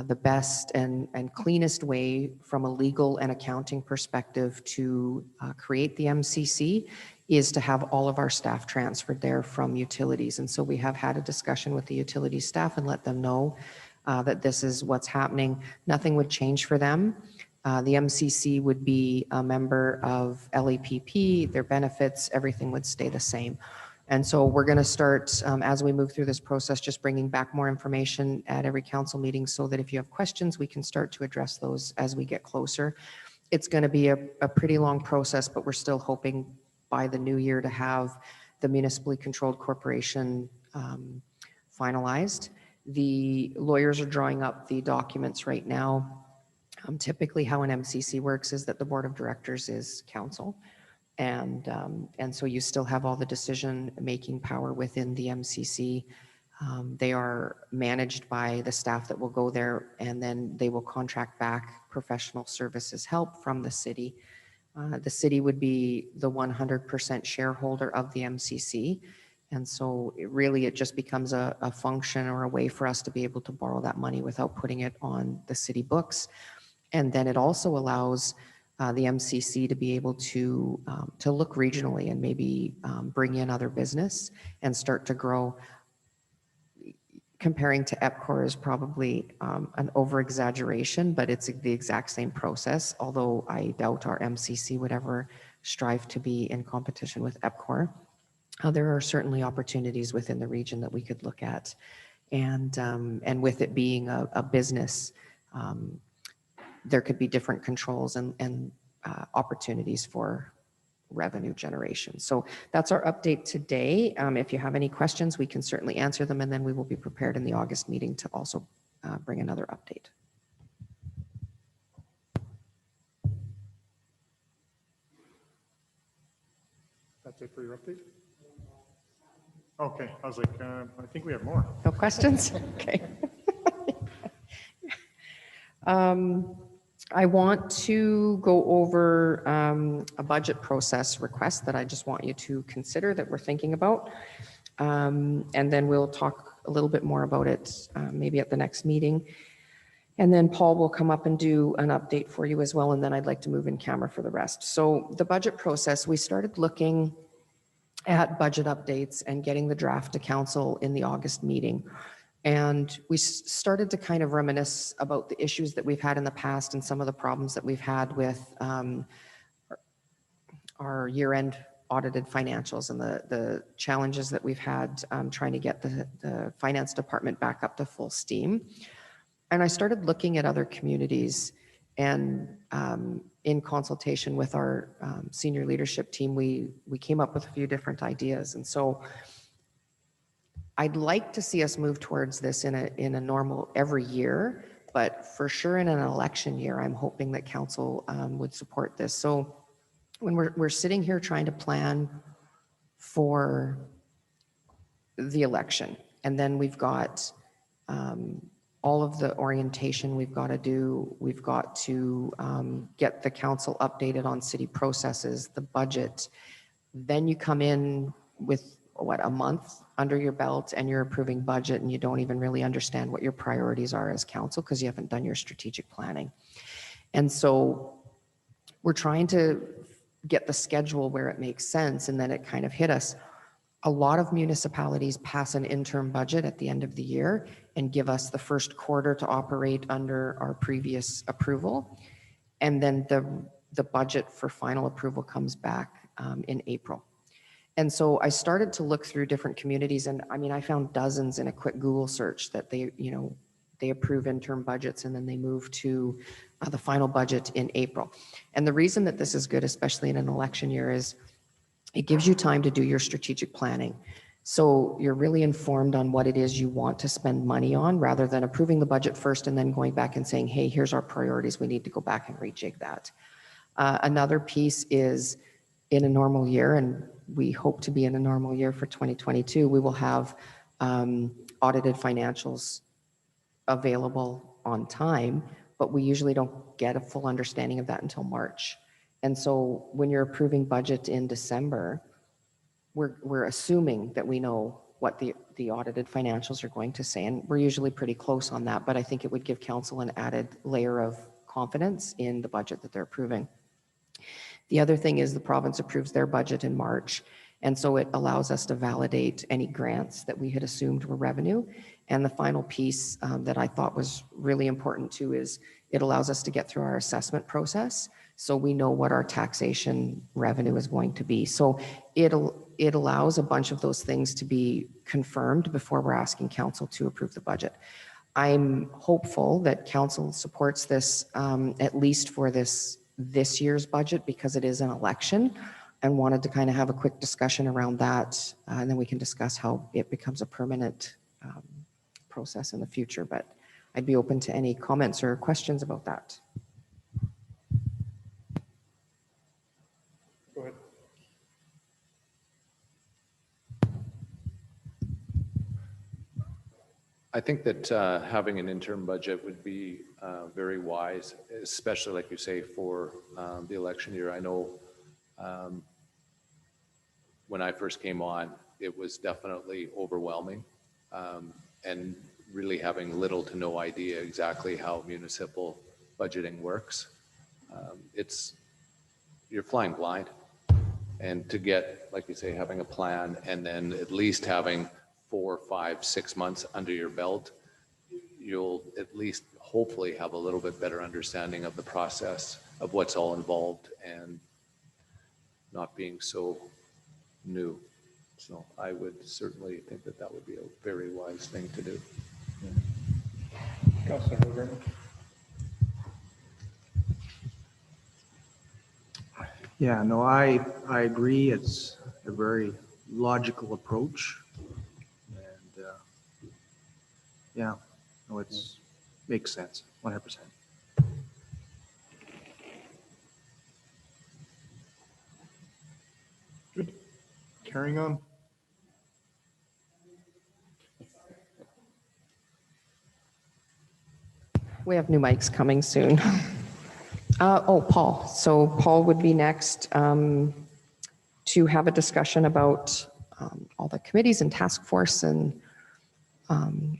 the best and cleanest way from a legal and accounting perspective to create the MCC is to have all of our staff transferred there from utilities. And so we have had a discussion with the utility staff and let them know that this is what's happening. Nothing would change for them. The MCC would be a member of LAPP, their benefits, everything would stay the same. And so we're going to start, as we move through this process, just bringing back more information at every council meeting so that if you have questions, we can start to address those as we get closer. It's going to be a pretty long process, but we're still hoping by the new year to have the municipally controlled corporation finalized. The lawyers are drawing up the documents right now. Typically how an MCC works is that the board of directors is council. And so you still have all the decision-making power within the MCC. They are managed by the staff that will go there, and then they will contract back professional services help from the city. The city would be the 100% shareholder of the MCC. And so it just becomes a function or a way for us to be able to borrow that money without putting it on the city books. And then it also allows the MCC to be able to look regionally and maybe bring in other business and start to grow. Comparing to EPCOR is probably an over-exaggeration, but it's the exact same process, although I doubt our MCC would ever strive to be in competition with EPCOR. There are certainly opportunities within the region that we could look at. And with it being a business, there could be different controls and opportunities for revenue generation. So that's our update today. If you have any questions, we can certainly answer them, and then we will be prepared in the August meeting to also bring another update.
That's it for your update? Okay, I was like, I think we have more.
No questions? Okay. I want to go over a budget process request that I just want you to consider that we're thinking about. And then we'll talk a little bit more about it maybe at the next meeting. And then Paul will come up and do an update for you as well. And then I'd like to move in camera for the rest. So the budget process, we started looking at budget updates and getting the draft to council in the August meeting. And we started to kind of reminisce about the issues that we've had in the past and some of the problems that we've had with our year-end audited financials and the challenges that we've had trying to get the finance department back up to full steam. And I started looking at other communities, and in consultation with our senior leadership team, we came up with a few different ideas. And so I'd like to see us move towards this in a normal every year, but for sure in an election year, I'm hoping that council would support this. So when we're sitting here trying to plan for the election, and then we've got all of the orientation we've got to do, we've got to get the council updated on city processes, the budget, then you come in with a month under your belt and you're approving budget and you don't even really understand what your priorities are as council because you haven't done your strategic planning. And so we're trying to get the schedule where it makes sense, and then it kind of hit us. A lot of municipalities pass an interim budget at the end of the year and give us the first quarter to operate under our previous approval. And then the budget for final approval comes back in April. And so I started to look through different communities, and I mean, I found dozens in a quick Google search that they approve interim budgets and then they move to the final budget in April. And the reason that this is good, especially in an election year, is it gives you time to do your strategic planning. So you're really informed on what it is you want to spend money on, rather than approving the budget first and then going back and saying, hey, here's our priorities. We need to go back and rejig that. Another piece is, in a normal year, and we hope to be in a normal year for 2022, we will have audited financials available on time, but we usually don't get a full understanding of that until March. And so when you're approving budget in December, we're assuming that we know what the audited financials are going to say, and we're usually pretty close on that, but I think it would give council an added layer of confidence in the budget that they're approving. The other thing is the province approves their budget in March, and so it allows us to validate any grants that we had assumed were revenue. And the final piece that I thought was really important too is it allows us to get through our assessment process, so we know what our taxation revenue is going to be. So it allows a bunch of those things to be confirmed before we're asking council to approve the budget. I'm hopeful that council supports this at least for this year's budget, because it is an election, and wanted to kind of have a quick discussion around that, and then we can discuss how it becomes a permanent process in the future. But I'd be open to any comments or questions about that.
Go ahead.
I think that having an interim budget would be very wise, especially like you say for the election year. I know when I first came on, it was definitely overwhelming, and really having little to no idea exactly how municipal budgeting works. You're flying blind, and to get, like you say, having a plan and then at least having 4, 5, 6 months under your belt, you'll at least hopefully have a little bit better understanding of the process of what's all involved and not being so new. So I would certainly think that that would be a very wise thing to do.
Councilor Hogan.
Yeah, no, I agree. It's a very logical approach. And yeah, no, it's makes sense, 100%.
Good. Carrying on.
We have new mics coming soon. Oh, Paul. So Paul would be next to have a discussion about all the committees and task force and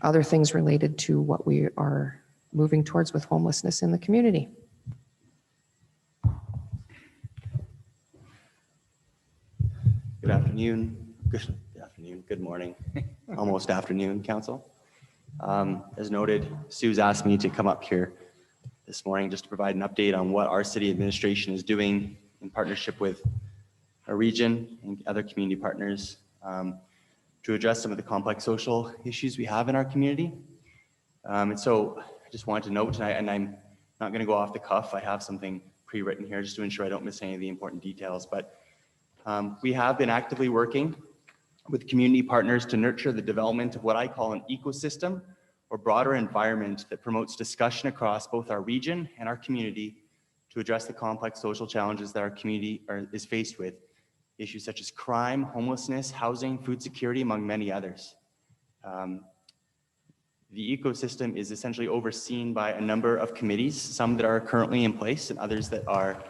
other things related to what we are moving towards with homelessness in the community.
Good afternoon. Good afternoon. Good morning. Almost afternoon, Council. As noted, Sue's asked me to come up here this morning just to provide an update on what our city administration is doing in partnership with our region and other community partners to address some of the complex social issues we have in our community. And so I just wanted to note, and I'm not going to go off the cuff. I have something pre-written here just to ensure I don't miss any of the important details. But we have been actively working with community partners to nurture the development of what I call an ecosystem or broader environment that promotes discussion across both our region and our community to address the complex social challenges that our community is faced with. Issues such as crime, homelessness, housing, food security, among many others. The ecosystem is essentially overseen by a number of committees, some that are currently in place and others that are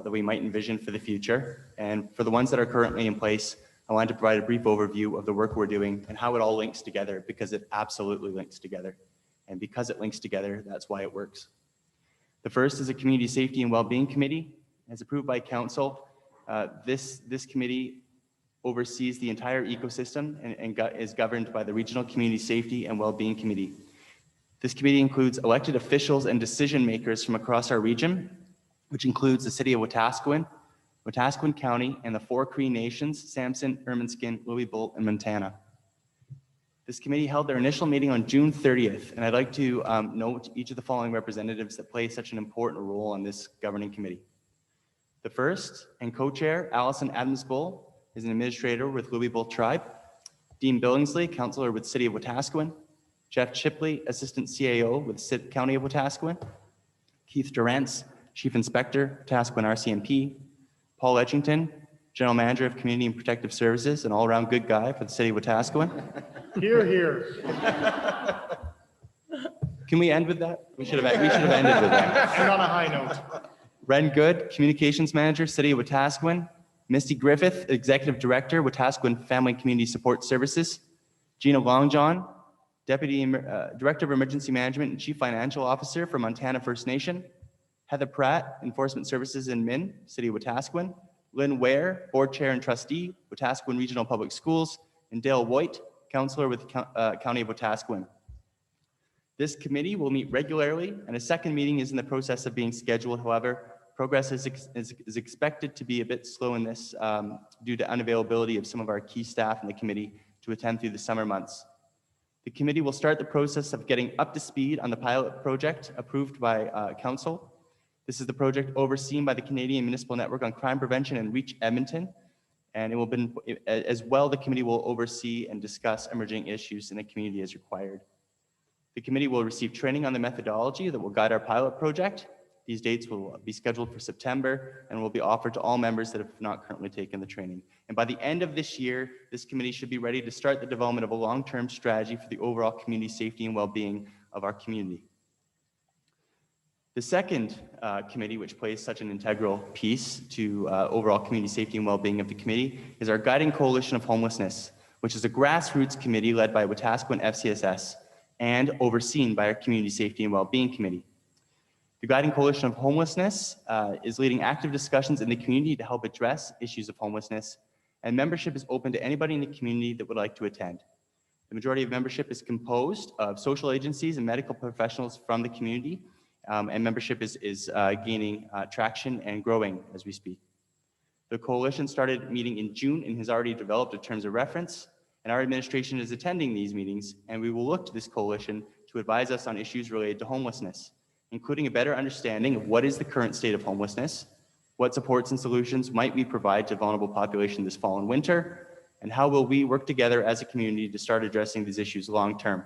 that we might envision for the future. And for the ones that are currently in place, I wanted to provide a brief overview of the work we're doing and how it all links together, because it absolutely links together. And because it links together, that's why it works. The first is a Community Safety and Wellbeing Committee. As approved by Council, this committee oversees the entire ecosystem and is governed by the Regional Community Safety and Wellbeing Committee. This committee includes elected officials and decision makers from across our region, which includes the city of Wetaskiwin, Wetaskiwin County, and the 4 Cree Nations, Samson, Ermineskin, Louisbourg, and Montana. This committee held their initial meeting on June 30th, and I'd like to note each of the following representatives that play such an important role on this governing committee. The first and co-chair, Allison Adams-Bull, is an administrator with Louisbourg Tribe. Dean Billingsley, councillor with City of Wetaskiwin. Jeff Chipley, assistant CAO with County of Wetaskiwin. Keith Durantz, chief inspector, Wetaskiwin RCMP. Paul Edgington, general manager of Community and Protective Services, an all-around good guy for the City of Wetaskiwin.
Here, here.
Can we end with that? We should have ended with that.
And on a high note.
Ren Good, communications manager, City of Wetaskiwin. Misty Griffith, executive director, Wetaskiwin Family and Community Support Services. Gina Longjohn, deputy director of emergency management and chief financial officer for Montana First Nation. Heather Pratt, enforcement services in MIN, City of Wetaskiwin. Lynn Ware, board chair and trustee, Wetaskiwin Regional Public Schools. And Dale White, councillor with County of Wetaskiwin. This committee will meet regularly, and a second meeting is in the process of being scheduled. However, progress is expected to be a bit slow in this due to unavailability of some of our key staff in the committee to attend through the summer months. The committee will start the process of getting up to speed on the pilot project approved by Council. This is the project overseen by the Canadian Municipal Network on Crime Prevention and Reach Edmonton. And it will be, as well, the committee will oversee and discuss emerging issues in the community as required. The committee will receive training on the methodology that will guide our pilot project. These dates will be scheduled for September and will be offered to all members that have not currently taken the training. And by the end of this year, this committee should be ready to start the development of a long-term strategy for the overall community safety and well-being of our community. The second committee, which plays such an integral piece to overall community safety and well-being of the committee, is our Guiding Coalition of Homelessness, which is a grassroots committee led by Wetaskiwin FCSS and overseen by our Community Safety and Well-being Committee. The Guiding Coalition of Homelessness is leading active discussions in the community to help address issues of homelessness, and membership is open to anybody in the community that would like to attend. The majority of membership is composed of social agencies and medical professionals from the community, and membership is gaining traction and growing as we speak. The coalition started meeting in June and has already developed a terms of reference, and our administration is attending these meetings, and we will look to this coalition to advise us on issues related to homelessness, including a better understanding of what is the current state of homelessness, What supports and solutions might we provide to vulnerable population this fall and winter? And how will we work together as a community to start addressing these issues long-term?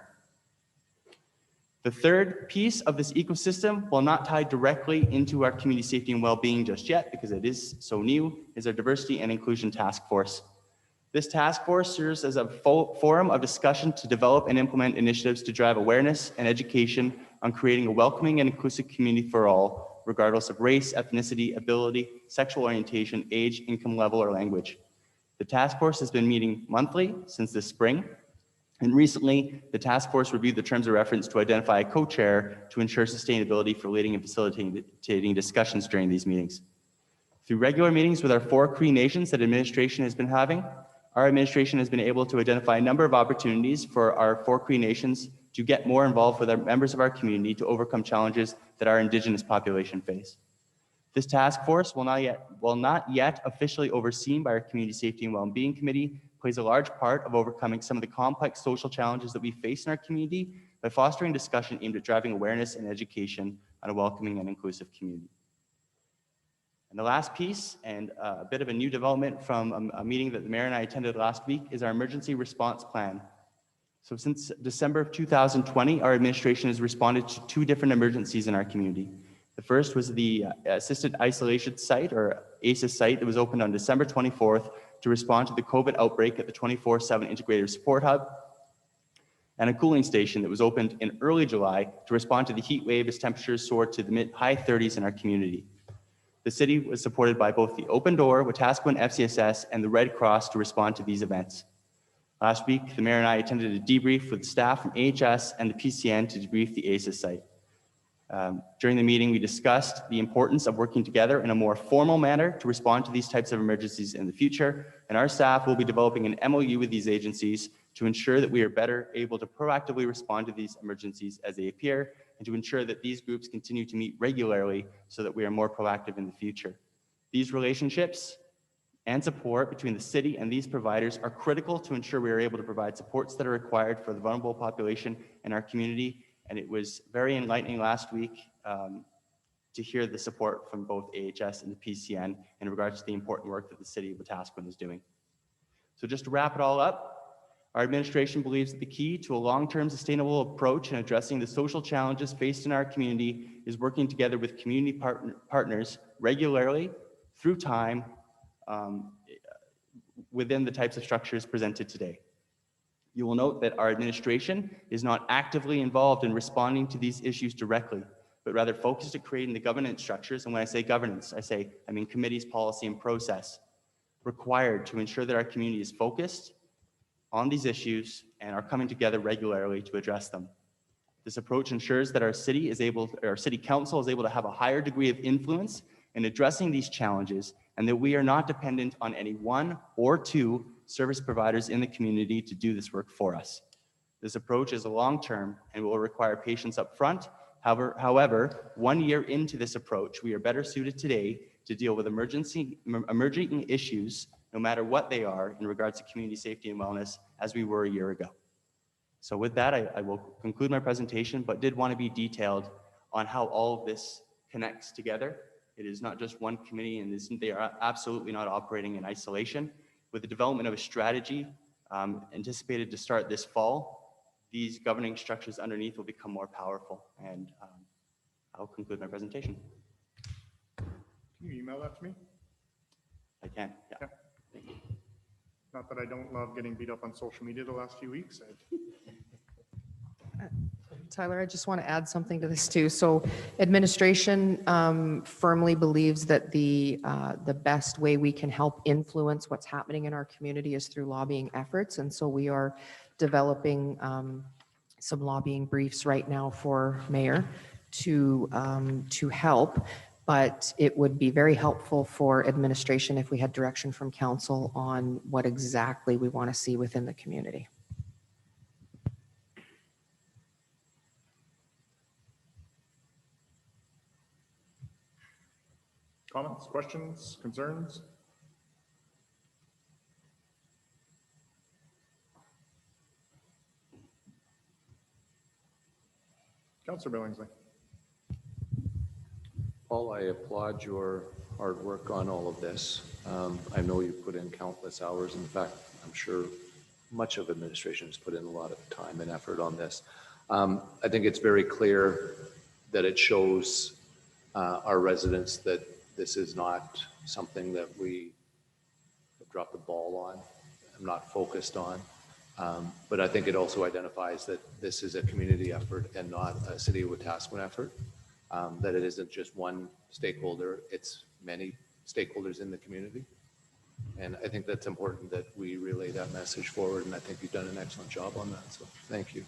The third piece of this ecosystem, while not tied directly into our community safety and well-being just yet, because it is so new, is our Diversity and Inclusion Task Force. This task force serves as a forum of discussion to develop and implement initiatives to drive awareness and education on creating a welcoming and inclusive community for all, regardless of race, ethnicity, ability, sexual orientation, age, income level, or language. The task force has been meeting monthly since this spring. And recently, the task force reviewed the terms of reference to identify a co-chair to ensure sustainability for leading and facilitating discussions during these meetings. Through regular meetings with our 4 Cree nations that administration has been having, our administration has been able to identify a number of opportunities for our 4 Cree nations to get more involved with our members of our community to overcome challenges that our Indigenous population face. This task force, while not yet officially overseen by our Community Safety and Wellbeing Committee, plays a large part of overcoming some of the complex social challenges that we face in our community by fostering discussion aimed at driving awareness and education on a welcoming and inclusive community. And the last piece, and a bit of a new development from a meeting that the mayor and I attended last week, is our emergency response plan. So since December of 2020, our administration has responded to 2 different emergencies in our community. The first was the Assisted Isolation Site, or ACES site, that was opened on December 24th to respond to the COVID outbreak at the 24/7 Integrated Support Hub, and a cooling station that was opened in early July to respond to the heat wave as temperatures soared to the mid-high 30s in our community. The city was supported by both the Open Door, Wetaskiwin FCSS, and the Red Cross to respond to these events. Last week, the mayor and I attended a debrief with staff from AHS and the PCN to debrief the ACES site. During the meeting, we discussed the importance of working together in a more formal manner to respond to these types of emergencies in the future, and our staff will be developing an MOU with these agencies to ensure that we are better able to proactively respond to these emergencies as they appear, and to ensure that these groups continue to meet regularly so that we are more proactive in the future. These relationships and support between the city and these providers are critical to ensure we are able to provide supports that are required for the vulnerable population in our community. And it was very enlightening last week to hear the support from both AHS and the PCN in regards to the important work that the city of Wetaskiwin is doing. So just to wrap it all up, our administration believes that the key to a long-term sustainable approach in addressing the social challenges faced in our community is working together with community partners regularly through time within the types of structures presented today. You will note that our administration is not actively involved in responding to these issues directly, but rather focused at creating the governance structures. And when I say governance, I mean committees, policy, and process required to ensure that our community is focused on these issues and are coming together regularly to address them. This approach ensures that our city council is able to have a higher degree of influence in addressing these challenges, and that we are not dependent on any 1 or 2 service providers in the community to do this work for us. This approach is a long-term and will require patience up front. However, 1 year into this approach, we are better suited today to deal with emerging issues, no matter what they are, in regards to community safety and wellness, as we were a year ago. So with that, I will conclude my presentation, but did want to be detailed on how all of this connects together. It is not just one committee, and they are absolutely not operating in isolation. With the development of a strategy anticipated to start this fall, these governing structures underneath will become more powerful. And I'll conclude my presentation.
Can you email that to me?
I can, yeah.
Thank you. Not that I don't love getting beat up on social media the last few weeks.
Tyler, I just want to add something to this too. So administration firmly believes that the best way we can help influence what's happening in our community is through lobbying efforts. And so we are developing some lobbying briefs right now for mayor to help. But it would be very helpful for administration if we had direction from council on what exactly we want to see within the community.
Comments, questions, concerns? Councillor Billingsley.
Paul, I applaud your hard work on all of this. I know you put in countless hours. In fact, I'm sure much of administration has put in a lot of time and effort on this. I think it's very clear that it shows our residents that this is not something that we have dropped the ball on, I'm not focused on. But I think it also identifies that this is a community effort and not a City of Wetaskiwin effort. That it isn't just one stakeholder, it's many stakeholders in the community. And I think that's important that we relay that message forward, and I think you've done an excellent job on that, so thank you.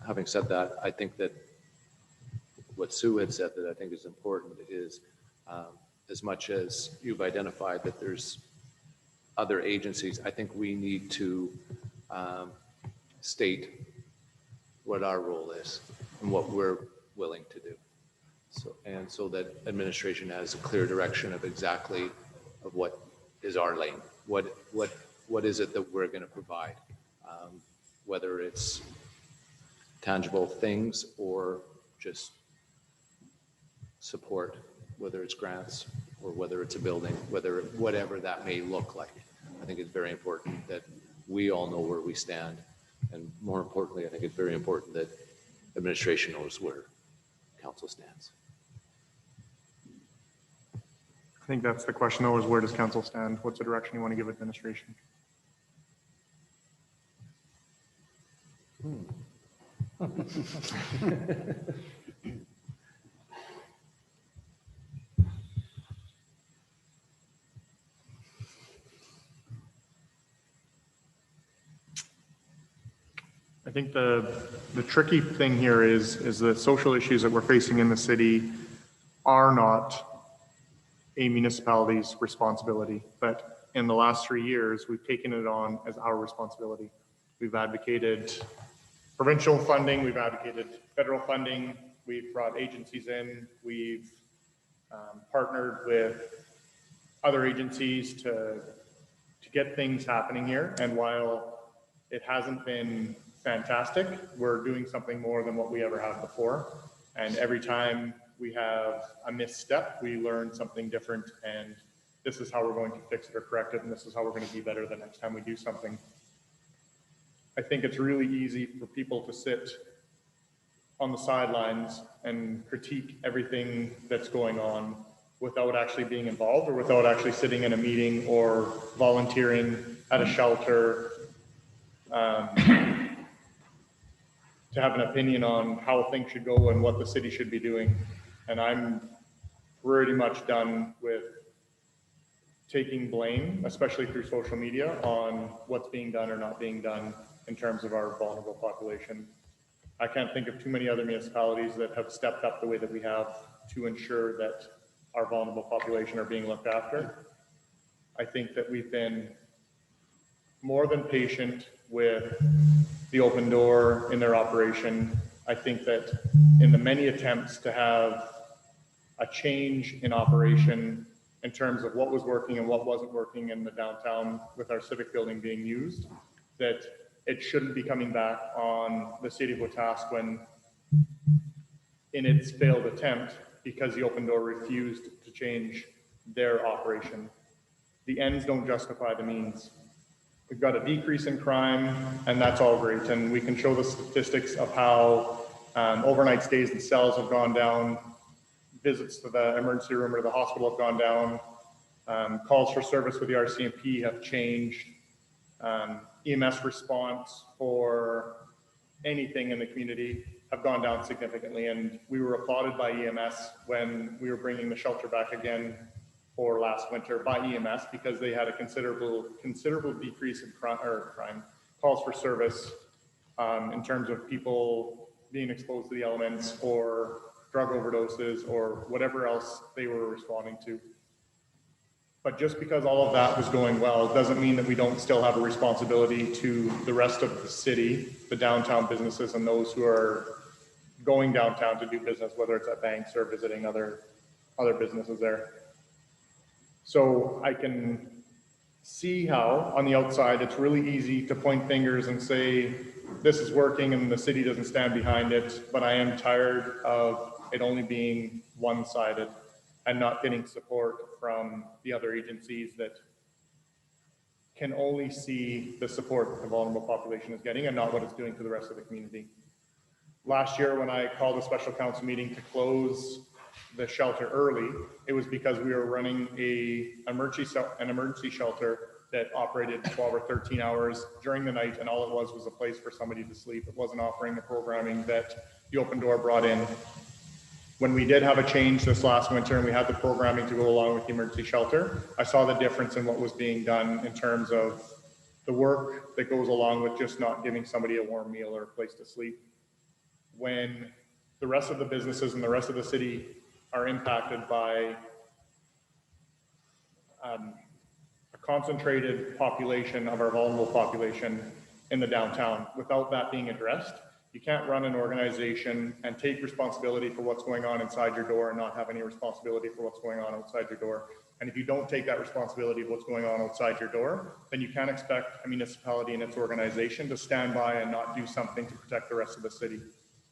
Having said that, I think that what Sue had said that I think is important is as much as you've identified that there's other agencies, I think we need to state what our role is and what we're willing to do. So that administration has a clear direction of exactly of what is our lane. What is it that we're going to provide? Whether it's tangible things or just support, whether it's grants or whether it's a building, whatever that may look like. I think it's very important that we all know where we stand. And more importantly, I think it's very important that administration knows where council stands.
I think that's the question though, is where does council stand? What's the direction you want to give administration? I think the tricky thing here is the social issues that we're facing in the city are not a municipality's responsibility, but in the last 3 years, we've taken it on as our responsibility. We've advocated provincial funding, we've advocated federal funding, we've brought agencies in, we've partnered with other agencies to get things happening here. And while it hasn't been fantastic, we're doing something more than what we ever have before. And every time we have a misstep, we learn something different, and this is how we're going to fix it or correct it, and this is how we're going to be better the next time we do something. I think it's really easy for people to sit on the sidelines and critique everything that's going on without actually being involved or without actually sitting in a meeting or volunteering at a shelter to have an opinion on how things should go and what the city should be doing. And I'm pretty much done with taking blame, especially through social media, on what's being done or not being done in terms of our vulnerable population. I can't think of too many other municipalities that have stepped up the way that we have to ensure that our vulnerable population are being looked after. I think that we've been more than patient with the Open Door in their operation. I think that in the many attempts to have a change in operation in terms of what was working and what wasn't working in the downtown with our Civic building being used, that it shouldn't be coming back on the City of Wetaskiwin in its failed attempt because the Open Door refused to change their operation. The ends don't justify the means. We've got a decrease in crime, and that's all great. And we can show the statistics of how overnight stays in cells have gone down, visits to the emergency room or the hospital have gone down, calls for service with the RCMP have changed, EMS response for anything in the community have gone down significantly. And we were applauded by EMS when we were bringing the shelter back again for last winter by EMS, because they had a considerable decrease in crime, calls for service in terms of people being exposed to the elements or drug overdoses or whatever else they were responding to. But just because all of that was going well doesn't mean that we don't still have a responsibility to the rest of the city, the downtown businesses and those who are going downtown to do business, whether it's at banks or visiting other businesses there. So I can see how on the outside it's really easy to point fingers and say this is working and the city doesn't stand behind it, but I am tired of it only being one-sided and not getting support from the other agencies that can only see the support that the vulnerable population is getting and not what it's doing to the rest of the community. Last year, when I called a special council meeting to close the shelter early, it was because we were running an emergency shelter that operated 12 or 13 hours during the night, and all it was a place for somebody to sleep. It wasn't offering the programming that the Open Door brought in. When we did have a change this last winter and we had the programming to go along with the emergency shelter, I saw the difference in what was being done in terms of the work that goes along with just not giving somebody a warm meal or a place to sleep. When the rest of the businesses and the rest of the city are impacted by a concentrated population of our vulnerable population in the downtown, without that being addressed, you can't run an organization and take responsibility for what's going on inside your door and not have any responsibility for what's going on outside your door. And if you don't take that responsibility of what's going on outside your door, then you can't expect a municipality and its organization to stand by and not do something to protect the rest of the city.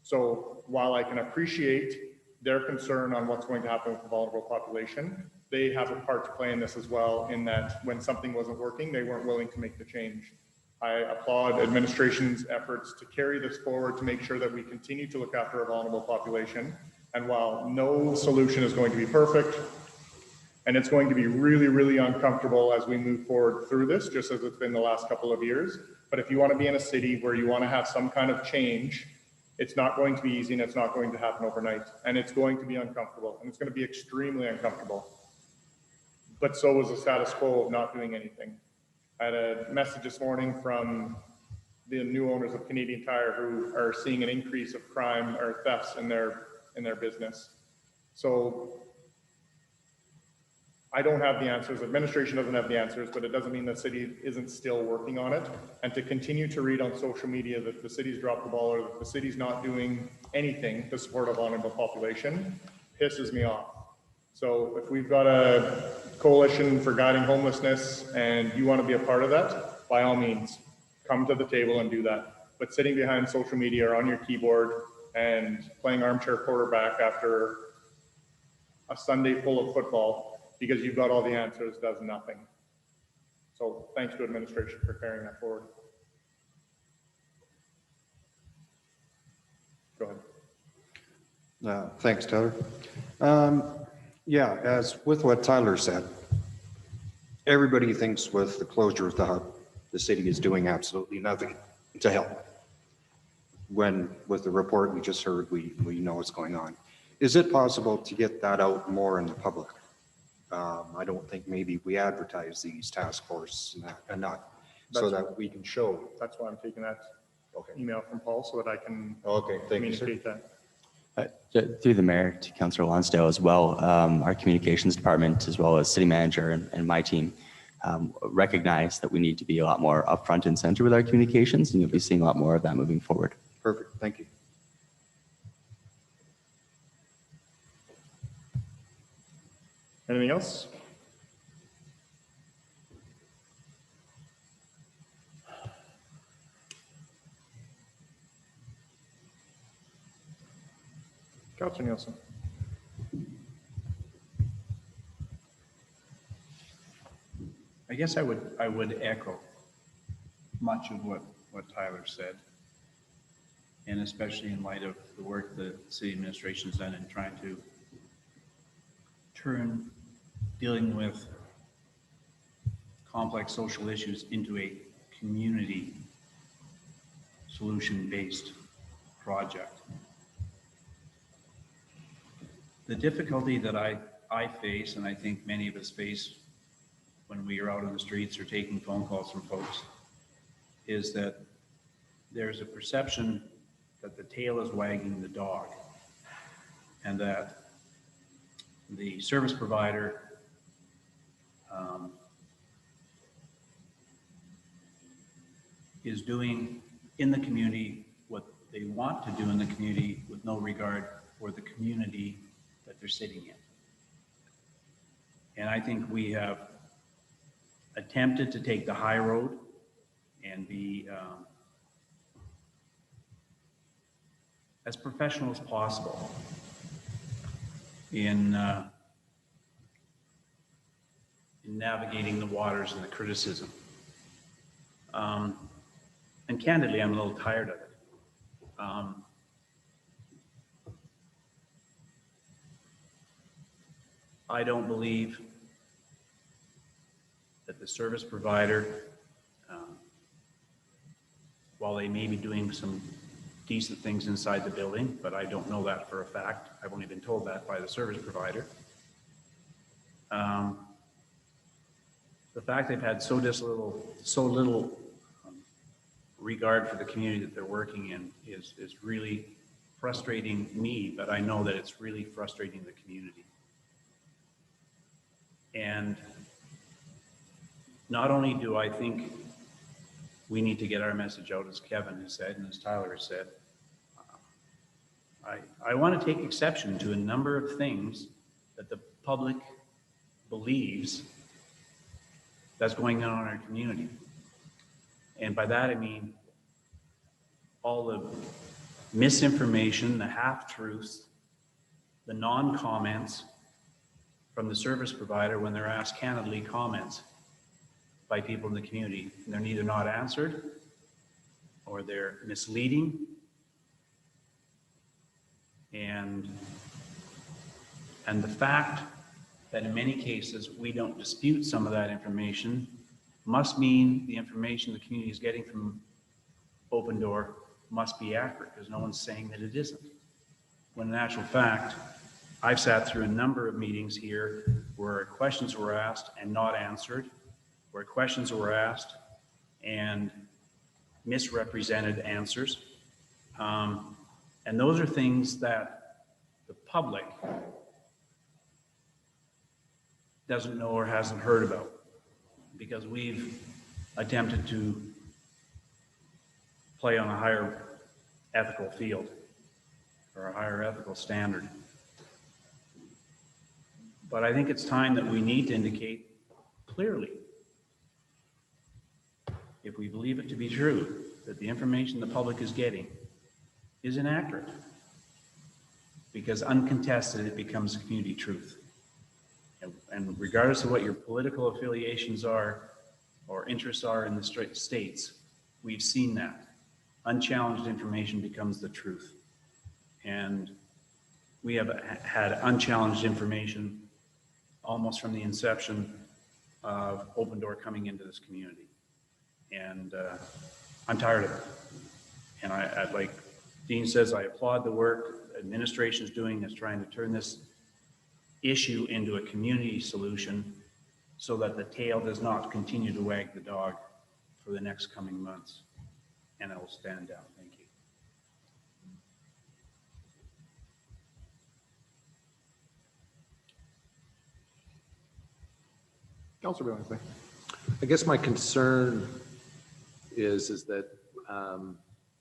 So while I can appreciate their concern on what's going to happen with the vulnerable population, they have a part to play in this as well, in that when something wasn't working, they weren't willing to make the change. I applaud administration's efforts to carry this forward to make sure that we continue to look after a vulnerable population. And while no solution is going to be perfect, and it's going to be really, really uncomfortable as we move forward through this, just as it's been the last couple of years. But if you want to be in a city where you want to have some kind of change, it's not going to be easy and it's not going to happen overnight. And it's going to be uncomfortable, and it's going to be extremely uncomfortable. But so was the status quo of not doing anything. I had a message this morning from the new owners of Canadian Tire who are seeing an increase of crime or thefts in their business. So I don't have the answers. Administration doesn't have the answers, but it doesn't mean the city isn't still working on it. And to continue to read on social media that the city's dropped the ball or that the city's not doing anything to support a vulnerable population pisses me off. So if we've got a coalition for guiding homelessness and you want to be a part of that, by all means, come to the table and do that. But sitting behind social media or on your keyboard and playing armchair quarterback after a Sunday full of football because you've got all the answers does nothing. So thanks to administration for carrying that forward. Go ahead.
Thanks, Tyler. Yeah, as with what Tyler said, everybody thinks with the closure of the hub, the city is doing absolutely nothing to help. When with the report we just heard, we know what's going on. Is it possible to get that out more in the public? I don't think maybe we advertise these task force enough so that we can show.
That's why I'm taking that email from Paul so that I can
communicate
that.
Through the mayor to Councillor Lonsdale as well, our communications department, as well as city manager and my team, recognize that we need to be a lot more upfront and center with our communications, and you'll be seeing a lot more of that moving forward.
Perfect, thank you.
Anything else? Councillor Nielsen.
I guess I would echo much of what Tyler said, and especially in light of the work the city administration has done in trying to turn dealing with complex social issues into a community solution-based project. The difficulty that I face, and I think many of us face when we are out on the streets or taking phone calls from folks, is that there's a perception that the tail is wagging the dog, and that the service provider is doing in the community what they want to do in the community with no regard for the community that they're sitting in. And I think we have attempted to take the high road and be as professional as possible in navigating the waters and the criticism. And candidly, I'm a little tired of it. I don't believe that the service provider, while they may be doing some decent things inside the building, but I don't know that for a fact. I've only been told that by the service provider. The fact they've had so little regard for the community that they're working in is really frustrating me, but I know that it's really frustrating the community. And not only do I think we need to get our message out, as Kevin has said and as Tyler has said, I want to take exception to a number of things that the public believes that's going on in our community. And by that I mean all the misinformation, the half-truths, the non-comments from the service provider when they're asked candidly comments by people in the community. And they're neither not answered or they're misleading. And the fact that in many cases we don't dispute some of that information must mean the information the community is getting from Open Door must be accurate, because no one's saying that it isn't. When in actual fact, I've sat through a number of meetings here where questions were asked and not answered, where questions were asked and misrepresented answers. And those are things that the public doesn't know or hasn't heard about, because we've attempted to play on a higher ethical field or a higher ethical standard. But I think it's time that we need to indicate clearly, if we believe it to be true, that the information the public is getting is inaccurate, because uncontested, it becomes community truth. And regardless of what your political affiliations are or interests are in the states, we've seen that. Unchallenged information becomes the truth. And we have had unchallenged information almost from the inception of Open Door coming into this community. And I'm tired of it. And I'd like Dean says, I applaud the work administration is doing is trying to turn this issue into a community solution so that the tail does not continue to wag the dog for the next coming months. And I will stand down. Thank you.
Councilor Billingsley. I guess my concern is that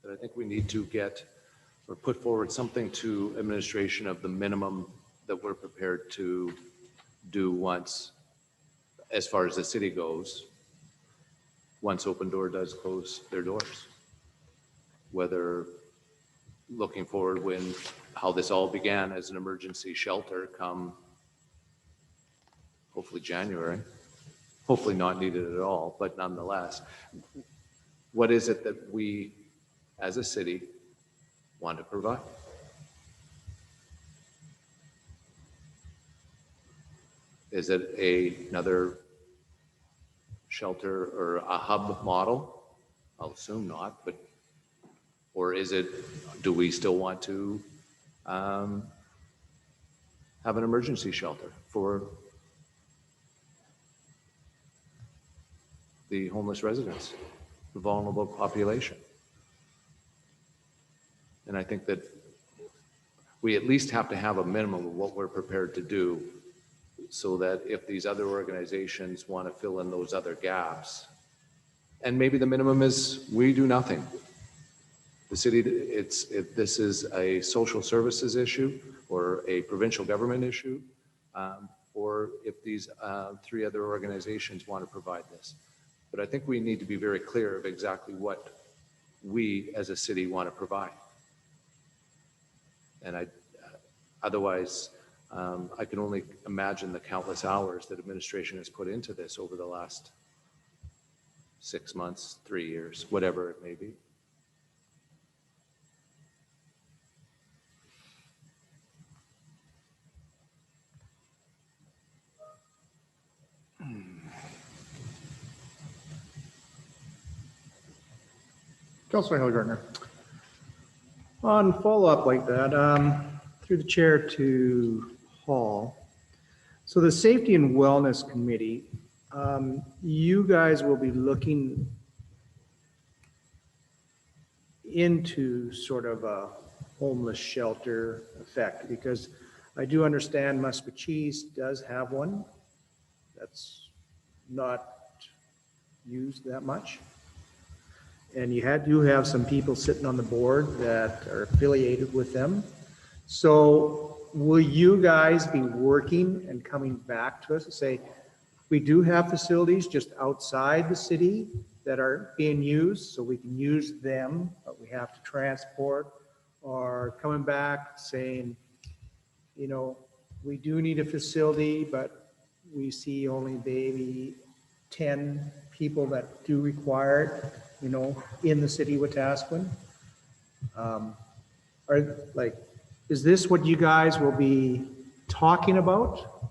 that I think we need to get or put forward something to administration of the minimum that we're prepared to do once, as far as the city goes, once Open Door does close their doors. Whether looking forward when how this all began as an emergency shelter come hopefully January, hopefully not needed at all, but nonetheless, what is it that we as a city want to provide? Is it another shelter or a hub model? I'll assume not, but, or is it, do we still want to have an emergency shelter for the homeless residents, the vulnerable population? And I think that we at least have to have a minimum of what we're prepared to do, so that if these other organizations want to fill in those other gaps, and maybe the minimum is we do nothing. The city, if this is a social services issue or a provincial government issue, or if these three other organizations want to provide this. But I think we need to be very clear of exactly what we as a city want to provide. And otherwise, I can only imagine the countless hours that administration has put into this over the last 6 months, 3 years, whatever it may be.
Councillor Hillgartner.
On follow-up like that, through the chair to Paul. So the Safety and Wellness Committee, you guys will be looking into sort of a homeless shelter effect, because I do understand Musquecheese does have one that's not used that much. And you have some people sitting on the board that are affiliated with them. So will you guys be working and coming back to us and say, we do have facilities just outside the city that are being used, so we can use them, but we have to transport, or coming back saying, you know, we do need a facility, but we see only maybe 10 people that do require it, you know, in the city of Wetaskiwin? Is this what you guys will be talking about?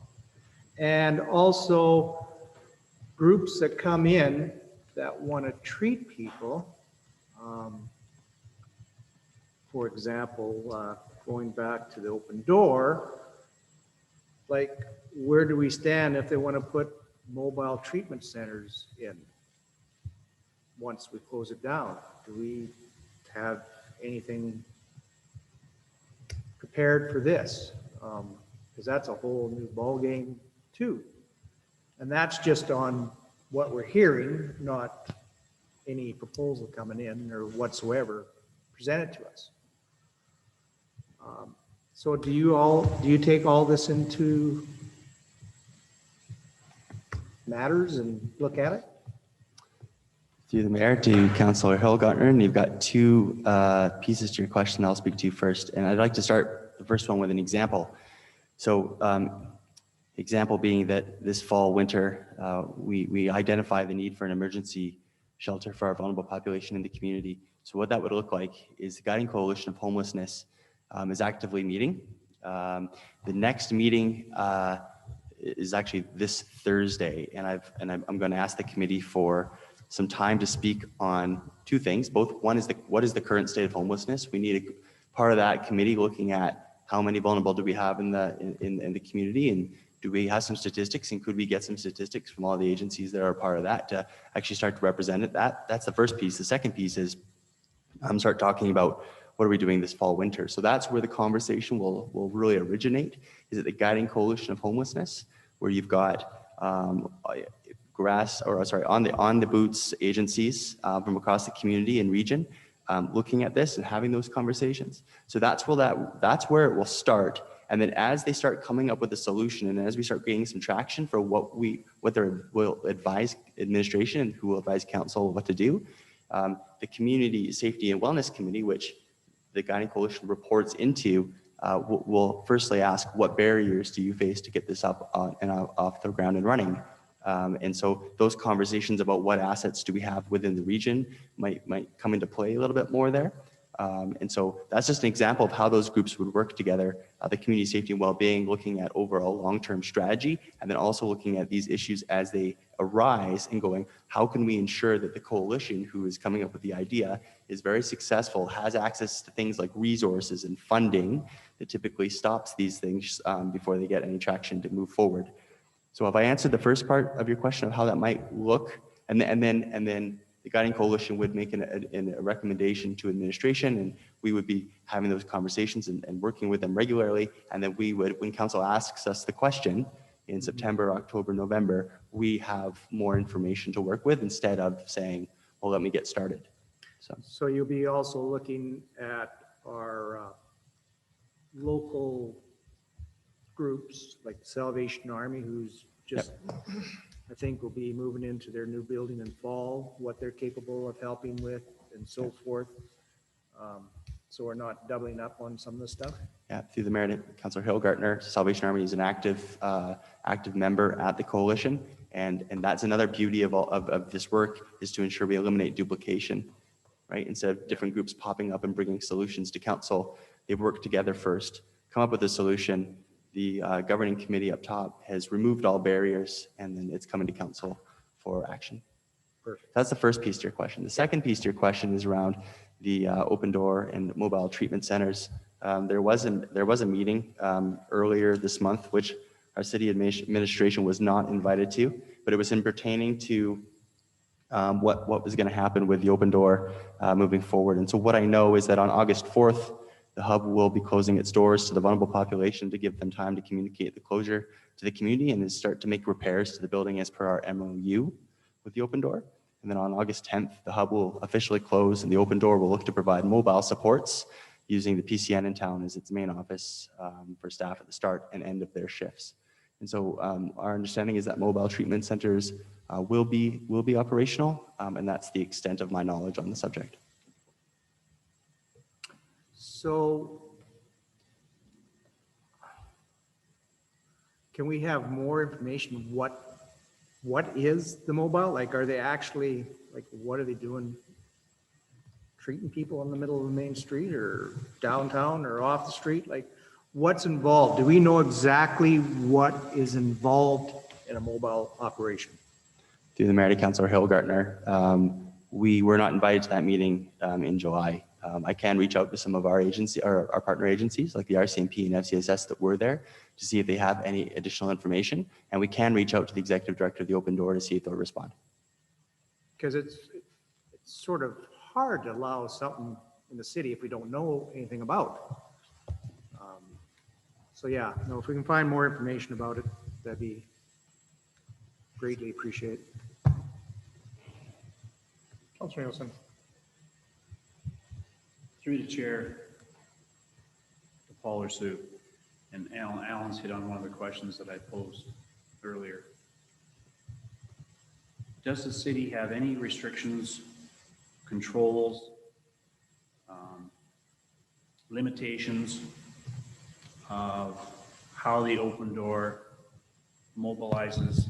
And also groups that come in that want to treat people, for example, going back to the open door, like where do we stand if they want to put mobile treatment centers in once we close it down? Do we have anything prepared for this? Because that's a whole new ballgame too. And that's just on what we're hearing, not any proposal coming in or whatsoever presented to us. So do you take all this into matters and look at it?
Through the mayor to Councillor Hillgartner, and you've got two pieces to your question I'll speak to first. And I'd like to start the first one with an example. So example being that this fall, winter, we identify the need for an emergency shelter for our vulnerable population in the community. So what that would look like is the Guiding Coalition of Homelessness is actively meeting. The next meeting is actually this Thursday, and I'm going to ask the committee for some time to speak on two things. Both, one is what is the current state of homelessness? We need a part of that committee looking at how many vulnerable do we have in the community, and do we have some statistics, and could we get some statistics from all the agencies that are a part of that to actually start to represent it? That's the first piece. The second piece is start talking about what are we doing this fall, winter. So that's where the conversation will really originate, is at the Guiding Coalition of Homelessness, where you've got on the boots agencies from across the community and region looking at this and having those conversations. So that's where it will start. And then as they start coming up with a solution, and as we start gaining some traction for what they will advise administration and who will advise council what to do, the Community Safety and Wellness Committee, which the Guiding Coalition reports into, will firstly ask, what barriers do you face to get this up and off the ground and running? And so those conversations about what assets do we have within the region might come into play a little bit more there. And so that's just an example of how those groups would work together. The community safety and well-being, looking at overall long-term strategy, and then also looking at these issues as they arise and going, how can we ensure that the coalition who is coming up with the idea is very successful, has access to things like resources and funding that typically stops these things before they get any traction to move forward. So have I answered the first part of your question of how that might look? And then the Guiding Coalition would make a recommendation to administration, and we would be having those conversations and working with them regularly. And then we would, when council asks us the question in September, October, November, we have more information to work with instead of saying, well, let me get started.
So you'll be also looking at our local groups like the Salvation Army, who's just, I think, will be moving into their new building in fall, what they're capable of helping with and so forth. So we're not doubling up on some of the stuff?
Yeah, through the mayor to Councillor Hillgartner, Salvation Army is an active member at the coalition. And that's another beauty of this work, is to ensure we eliminate duplication, right? Instead of different groups popping up and bringing solutions to council, they work together first, come up with a solution. The governing committee up top has removed all barriers, and then it's coming to council for action.
Perfect.
That's the first piece to your question. The second piece to your question is around the open door and mobile treatment centers. There was a meeting earlier this month, which our city administration was not invited to, but it was in pertaining to what was going to happen with the open door moving forward. And so what I know is that on August 4th, the hub will be closing its doors to the vulnerable population to give them time to communicate the closure to the community and then start to make repairs to the building as per our MOU with the open door. And then on August 10th, the hub will officially close and the open door will look to provide mobile supports using the PCN in town as its main office for staff at the start and end of their shifts. And so our understanding is that mobile treatment centers will be operational, and that's the extent of my knowledge on the subject.
So can we have more information? What is the mobile? Like, are they actually, like, what are they doing? Treating people in the middle of the main street or downtown or off the street? Like, what's involved? Do we know exactly what is involved in a mobile operation?
Through the mayor to Councillor Hillgartner, we were not invited to that meeting in July. I can reach out to some of our partner agencies like the RCMP and FCSS that were there to see if they have any additional information. And we can reach out to the executive director of the open door to see if they'll respond.
Because it's sort of hard to allow something in the city if we don't know anything about. So yeah, no, if we can find more information about it, that'd be greatly appreciated.
Councillor Nielsen.
Through the chair, to Paul or Sue, and Alan's hit on one of the questions that I posed earlier. Does the city have any restrictions, controls, limitations of how the open door mobilizes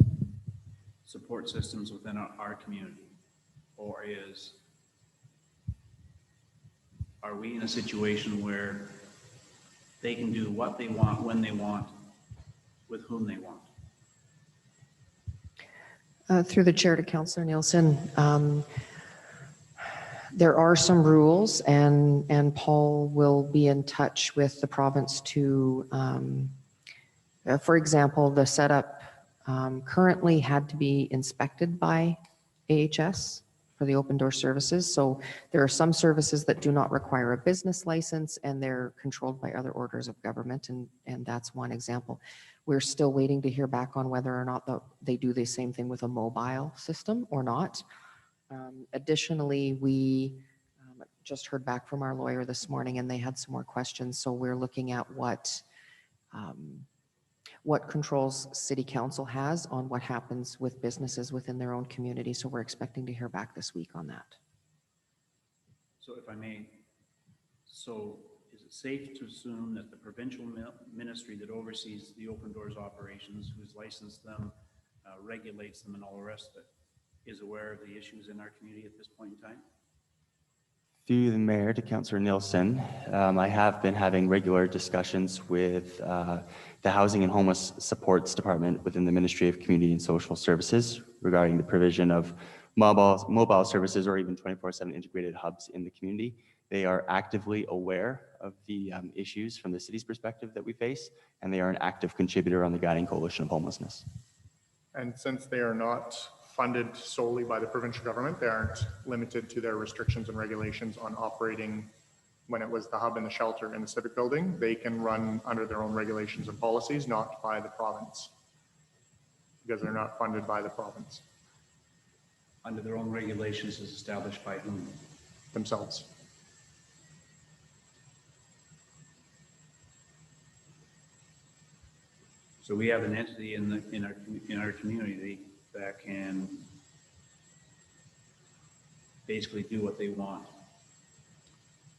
support systems within our community? Or are we in a situation where they can do what they want, when they want, with whom they want?
Through the chair to Councillor Nielsen, there are some rules and Paul will be in touch with the province to, for example, the setup currently had to be inspected by AHS for the open door services. So there are some services that do not require a business license and they're controlled by other orders of government. And that's one example. We're still waiting to hear back on whether or not they do the same thing with a mobile system or not. Additionally, we just heard back from our lawyer this morning and they had some more questions. So we're looking at what controls city council has on what happens with businesses within their own community. So we're expecting to hear back this week on that.
So if I may, so is it safe to assume that the provincial ministry that oversees the open doors operations, who's licensed them, regulates them and all the rest of it, is aware of the issues in our community at this point in time?
Through the mayor to Councillor Nielsen, I have been having regular discussions with the Housing and Homeless Supports Department within the Ministry of Community and Social Services regarding the provision of mobile services or even 24/7 integrated hubs in the community. They are actively aware of the issues from the city's perspective that we face, and they are an active contributor on the guiding coalition of homelessness.
And since they are not funded solely by the provincial government, they aren't limited to their restrictions and regulations on operating. When it was the hub and the shelter in the Civic building, they can run under their own regulations and policies, not by the province, because they're not funded by the province.
Under their own regulations is established by whom?
Themselves.
So we have an entity in our community that can basically do what they want.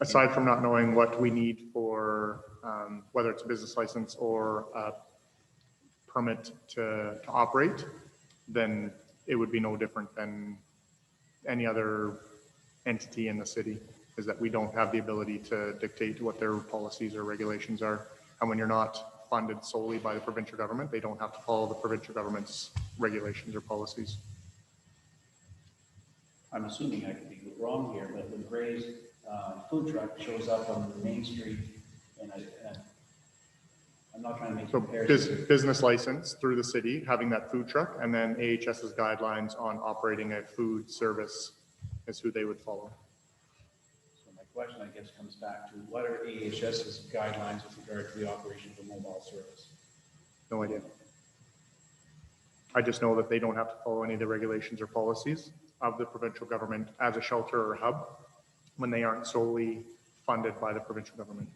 Aside from not knowing what we need for, whether it's a business license or a permit to operate, then it would be no different than any other entity in the city, is that we don't have the ability to dictate what their policies or regulations are. And when you're not funded solely by the provincial government, they don't have to follow the provincial government's regulations or policies.
I'm assuming I could be wrong here, but when Gray's food truck shows up on the main street, and I'm not trying to make
So
comparisons.
business license through the city, having that food truck, and then AHS's guidelines on operating a food service is who they would follow.
So my question, I guess, comes back to what are AHS's guidelines with regard to the operation of a mobile service?
No idea. I just know that they don't have to follow any of the regulations or policies of the provincial government as a shelter or hub when they aren't solely funded by the provincial government.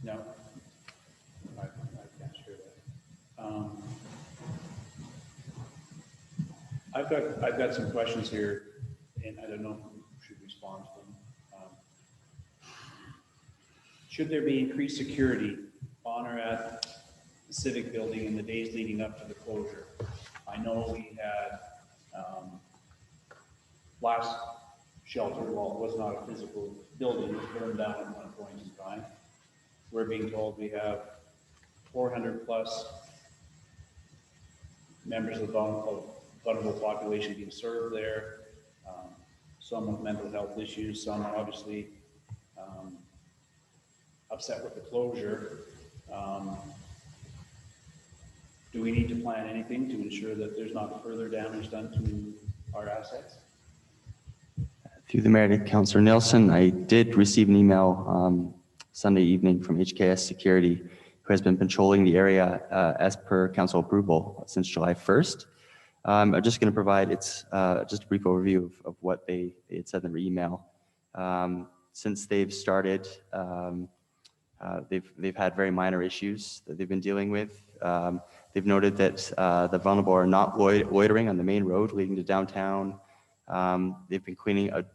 No, I can't share that. I've got some questions here, and I don't know who should respond to them. Should there be increased security on or at the Civic building in the days leading up to the closure? I know we had last shelter, while it was not a physical building, it was burned down at one point in time. We're being told we have 400 plus members of the vulnerable population being served there, some with mental health issues, some obviously upset with the closure. Do we need to plan anything to ensure that there's not further damage done to our assets?
Through the mayor to Councillor Nelson, I did receive an email Sunday evening from HKS Security, who has been patrolling the area as per council approval since July 1st. I'm just going to provide just a brief overview of what they had said in their email. Since they've started, they've had very minor issues that they've been dealing with. They've noted that the vulnerable are not loitering on the main road leading to downtown. They've been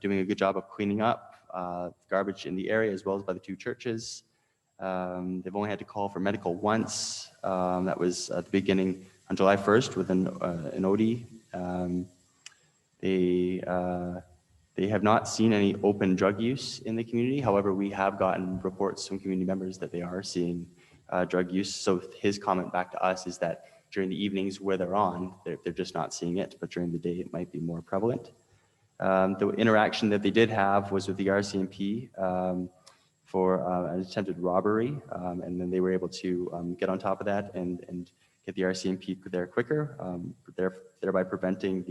doing a good job of cleaning up garbage in the area as well as by the two churches. They've only had to call for medical once. That was at the beginning on July 1st with an OD. They have not seen any open drug use in the community. However, we have gotten reports from community members that they are seeing drug use. So his comment back to us is that during the evenings where they're on, they're just not seeing it, but during the day it might be more prevalent. The interaction that they did have was with the RCMP for an attempted robbery, and then they were able to get on top of that and get the RCMP there quicker, thereby preventing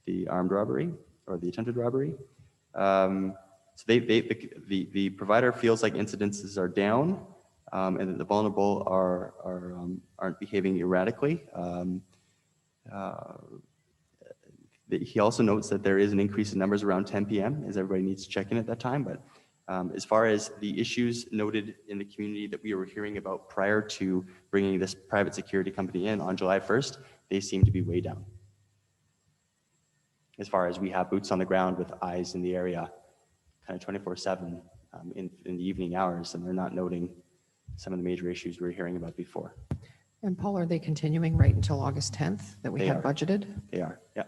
the armed robbery or the attempted robbery. So the provider feels like incidences are down, and that the vulnerable aren't behaving erratically. He also notes that there is an increase in numbers around 10 p.m. as everybody needs to check in at that time. But as far as the issues noted in the community that we were hearing about prior to bringing this private security company in on July 1st, they seem to be way down. As far as we have boots on the ground with eyes in the area, kind of 24/7 in the evening hours, and they're not noting some of the major issues we were hearing about before.
And Paul, are they continuing right until August 10th that we
They
had
are.
budgeted?
They are, yeah.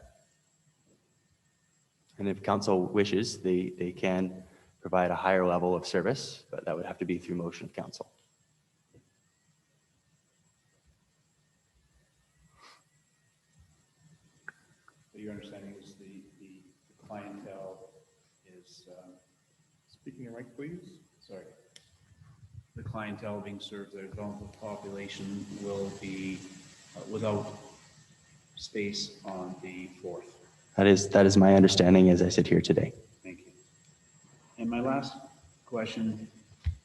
And if council wishes, they can provide a higher level of service, but that would have to be through motion of council.
So your understanding is the clientele is,
Speaking your mic, please.
sorry, the clientele being served, the vulnerable population will be without space on the 4th.
That is my understanding as I sit here today.
Thank you. And my last question,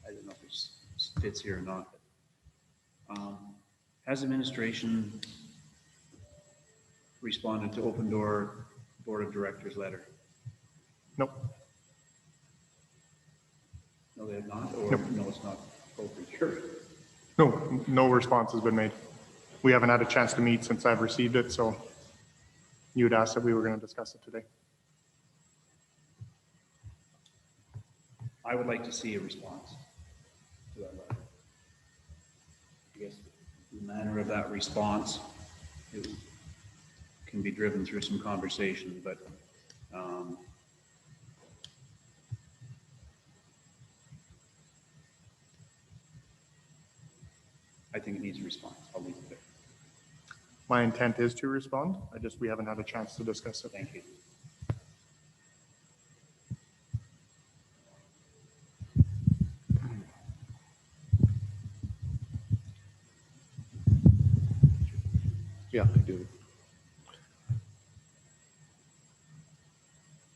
I don't know if this fits here or not, but, has administration responded to Open Door Board of Directors letter?
Nope.
No, they have not, or
Nope.
no, it's not open here.
No response has been made. we haven't had a chance to meet since I've received it, so you had asked that we were going to discuss it today.
I would like to see a response to that letter. I guess the manner of that response can be driven through some conversation, but I think it needs a response. I'll leave it there.
My intent is to respond. We haven't had a chance to discuss it.
Thank you.
Yeah, I do.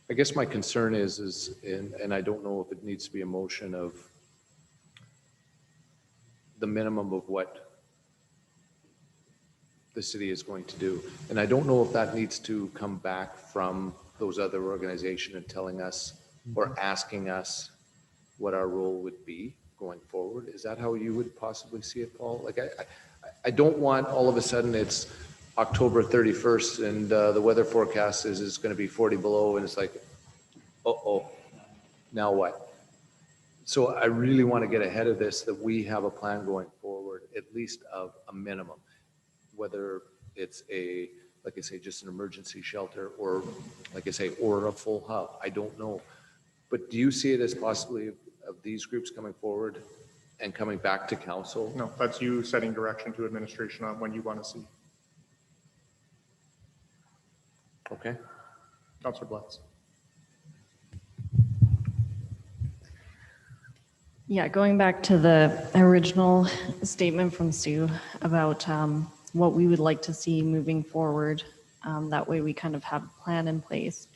I guess my concern is, and I don't know if it needs to be a motion of the minimum of what the city is going to do. And I don't know if that needs to come back from those other organizations and telling us or asking us what our role would be going forward. Is that how you would possibly see it, Paul? Like, I don't want all of a sudden it's October 31st and the weather forecast is it's going to be 40 below and it's like, uh-oh, now what? So I really want to get ahead of this, that we have a plan going forward, at least of a minimum, whether it's a, like I say, just an emergency shelter or, like I say, or a full hub. I don't know. But do you see it as possibly of these groups coming forward and coming back to council?
No, that's you setting direction to administration on when you want to see.
Okay.
Councillor Blatz.
Yeah, going back to the original statement from Sue about what we would like to see moving forward. That way we kind of have a plan in place.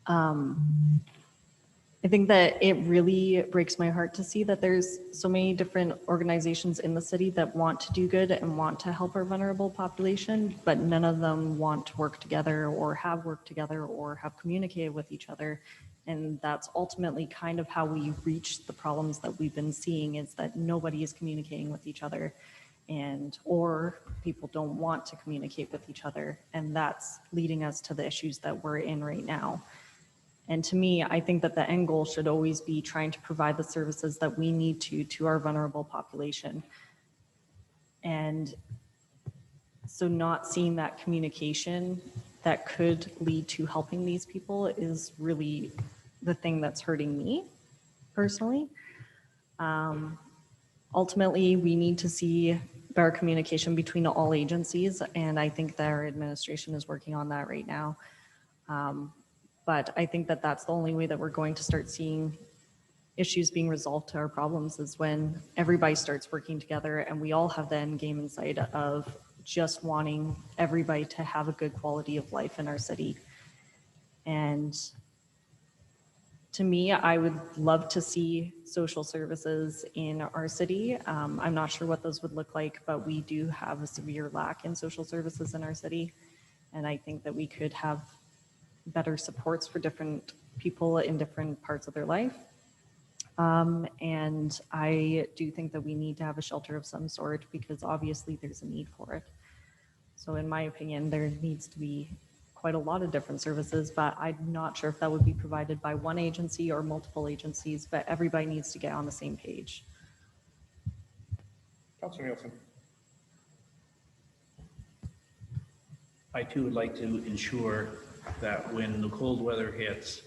I think that it really breaks my heart to see that there's so many different organizations in the city that want to do good and want to help our vulnerable population, but none of them want to work together or have worked together or have communicated with each other. And that's ultimately kind of how we reach the problems that we've been seeing, is that nobody is communicating with each other, or people don't want to communicate with each other. And that's leading us to the issues that we're in right now. And to me, I think that the end goal should always be trying to provide the services that we need to our vulnerable population. And so not seeing that communication that could lead to helping these people is really the thing that's hurting me personally. Ultimately, we need to see better communication between all agencies, and I think that our administration is working on that right now. But I think that that's the only way that we're going to start seeing issues being resolved to our problems, is when everybody starts working together and we all have the end game in sight of just wanting everybody to have a good quality of life in our city. And to me, I would love to see social services in our city. I'm not sure what those would look like, but we do have a severe lack in social services in our city. And I think that we could have better supports for different people in different parts of their life. And I do think that we need to have a shelter of some sort, because obviously there's a need for it. So in my opinion, there needs to be quite a lot of different services, but I'm not sure if that would be provided by one agency or multiple agencies, but everybody needs to get on the same page.
Councillor Nielsen.
I too would like to ensure that when the cold weather hits,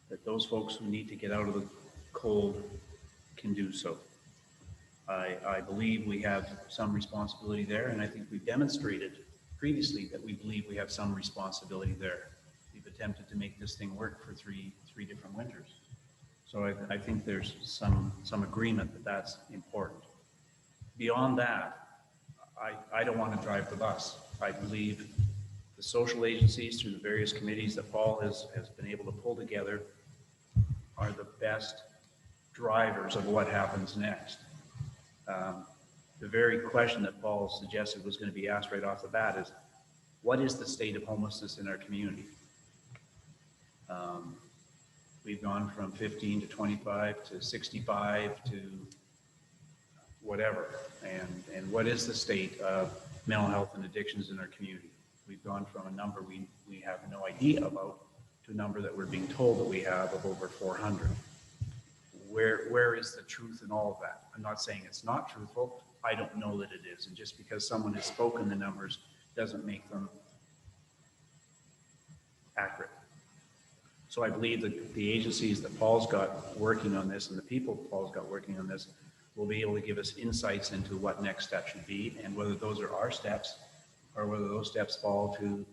that those folks who need to get out of the cold can do so. I believe we have some responsibility there, and I think we've demonstrated previously that we believe we have some responsibility there. We've attempted to make this thing work for three different winters. So I think there's some agreement that that's important. Beyond that, I don't want to drive the bus. I believe the social agencies, through the various committees that Paul has been able to pull together, are the best drivers of what happens next. The very question that Paul suggested was going to be asked right off the bat is, what is the state of homelessness in our community? We've gone from 15 to 25 to 65 to
whatever. And what is the state of mental health and addictions in our community? We've gone from a number we have no idea about to a number that we're being told that we have of over 400. Where is the truth in all of that? I'm not saying it's not truthful. I don't know that it is. And just because someone has spoken the numbers doesn't make them accurate. So I believe that the agencies that Paul's got working on this and the people Paul's got working on this will be able to give us insights into what next step should be and whether those are our steps or whether those steps fall to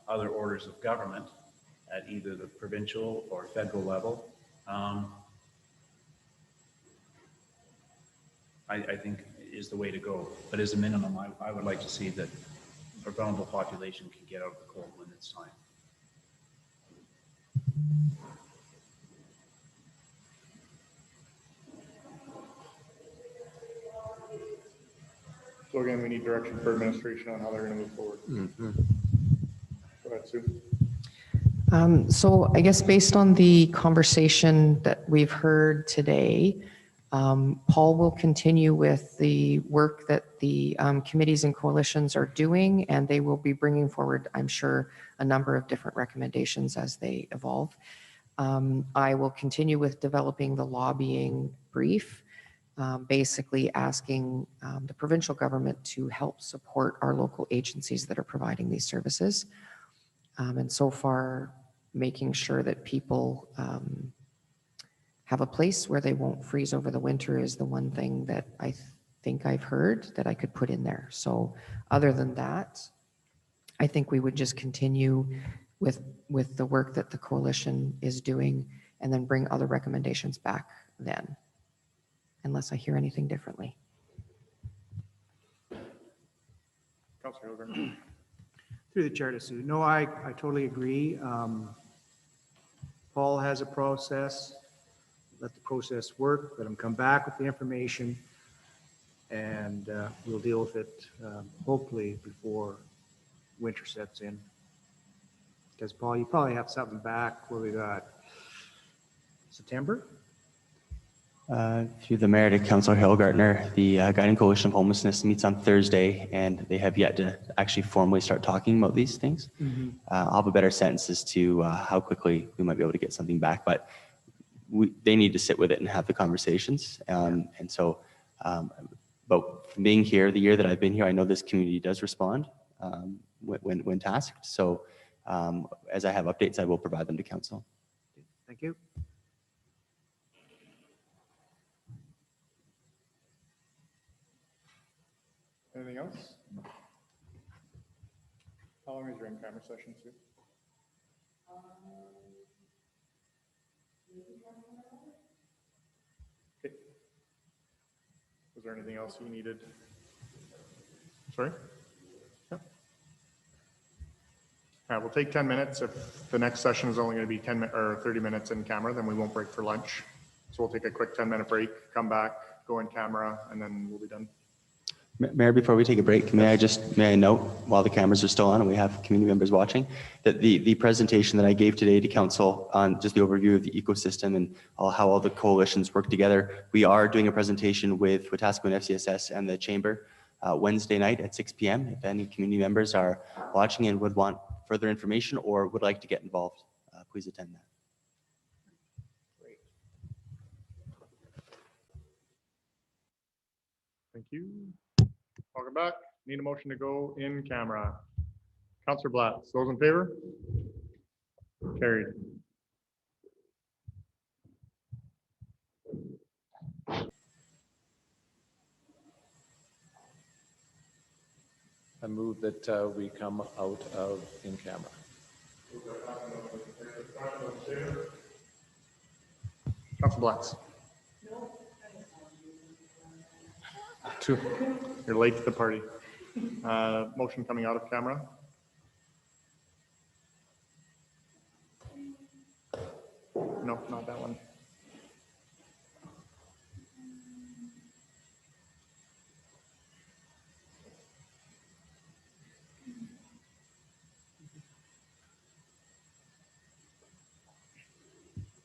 other orders of government at either the provincial or federal level. I think is the way to go. But as a minimum, I would like to see that our vulnerable population can get out of the cold when it's time.
So again, we need direction for administration on how they're going to move forward. Go ahead, Sue.
So I guess based on the conversation that we've heard today, Paul will continue with the work that the committees and coalitions are doing, and they will be bringing forward, I'm sure, a number of different recommendations as they evolve. I will continue with developing the lobbying brief, basically asking the provincial government to help support our local agencies that are providing these services. And so far, making sure that people have a place where they won't freeze over the winter is the one thing that I think I've heard that I could put in there. So other than that, I think we would just continue with the work that the coalition is doing and then bring other recommendations back then, unless I hear anything differently.
Councillor Hilgren.
Through the chair to Sue. No, I totally agree. Paul has a process. Let the process work. Let him come back with the information, and we'll deal with it hopefully before winter sets in. Because Paul, you probably have something back where we got September.
Through the mayor to Councillor Hillgartner, the Guiding Coalition of Homelessness meets on Thursday, and they have yet to actually formally start talking about these things. I'll have a better sense as to how quickly we might be able to get something back, but they need to sit with it and have the conversations. And so, but from being here, the year that I've been here, I know this community does respond when tasked. So as I have updates, I will provide them to council.
Thank you.
Anything else? How long is your in-camera session, Sue? Okay. Was there anything else you needed? Sorry? Yeah. All right, we'll take 10 minutes. If the next session is only going to be 10 or 30 minutes in camera, then we won't break for lunch. So we'll take a quick 10-minute break, come back, go in camera, and then we'll be done.
Mayor, before we take a break, may I note, while the cameras are still on and we have community members watching, that the presentation that I gave today to council on just the overview of the ecosystem and how all the coalitions work together, we are doing a presentation with Wetaskiwin FCSS and the Chamber Wednesday night at 6 p.m. If any community members are watching and would want further information or would like to get involved, please attend that.
Thank you. Welcome back. Need a motion to go in camera. Councillor Blatz, those in favor? Carried.
I move that we come out of in camera.
Councillor Blatz. You're late to the party. Motion coming out of camera. No, not that one.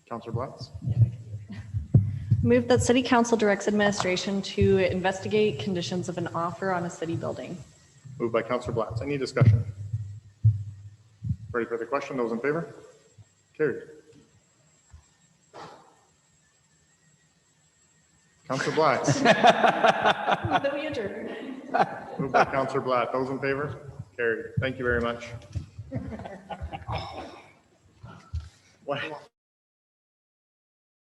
Councillor Blatz.
Move that city council directs administration to investigate conditions of an offer on a city building.
Moved by Councillor Blatz. Any discussion? Ready for the question? Those in favor? Carried. Councillor Blatz.
Move that we adjourn.
Moved by Councillor Blatt. Those in favor? Carried. Thank you very much. What?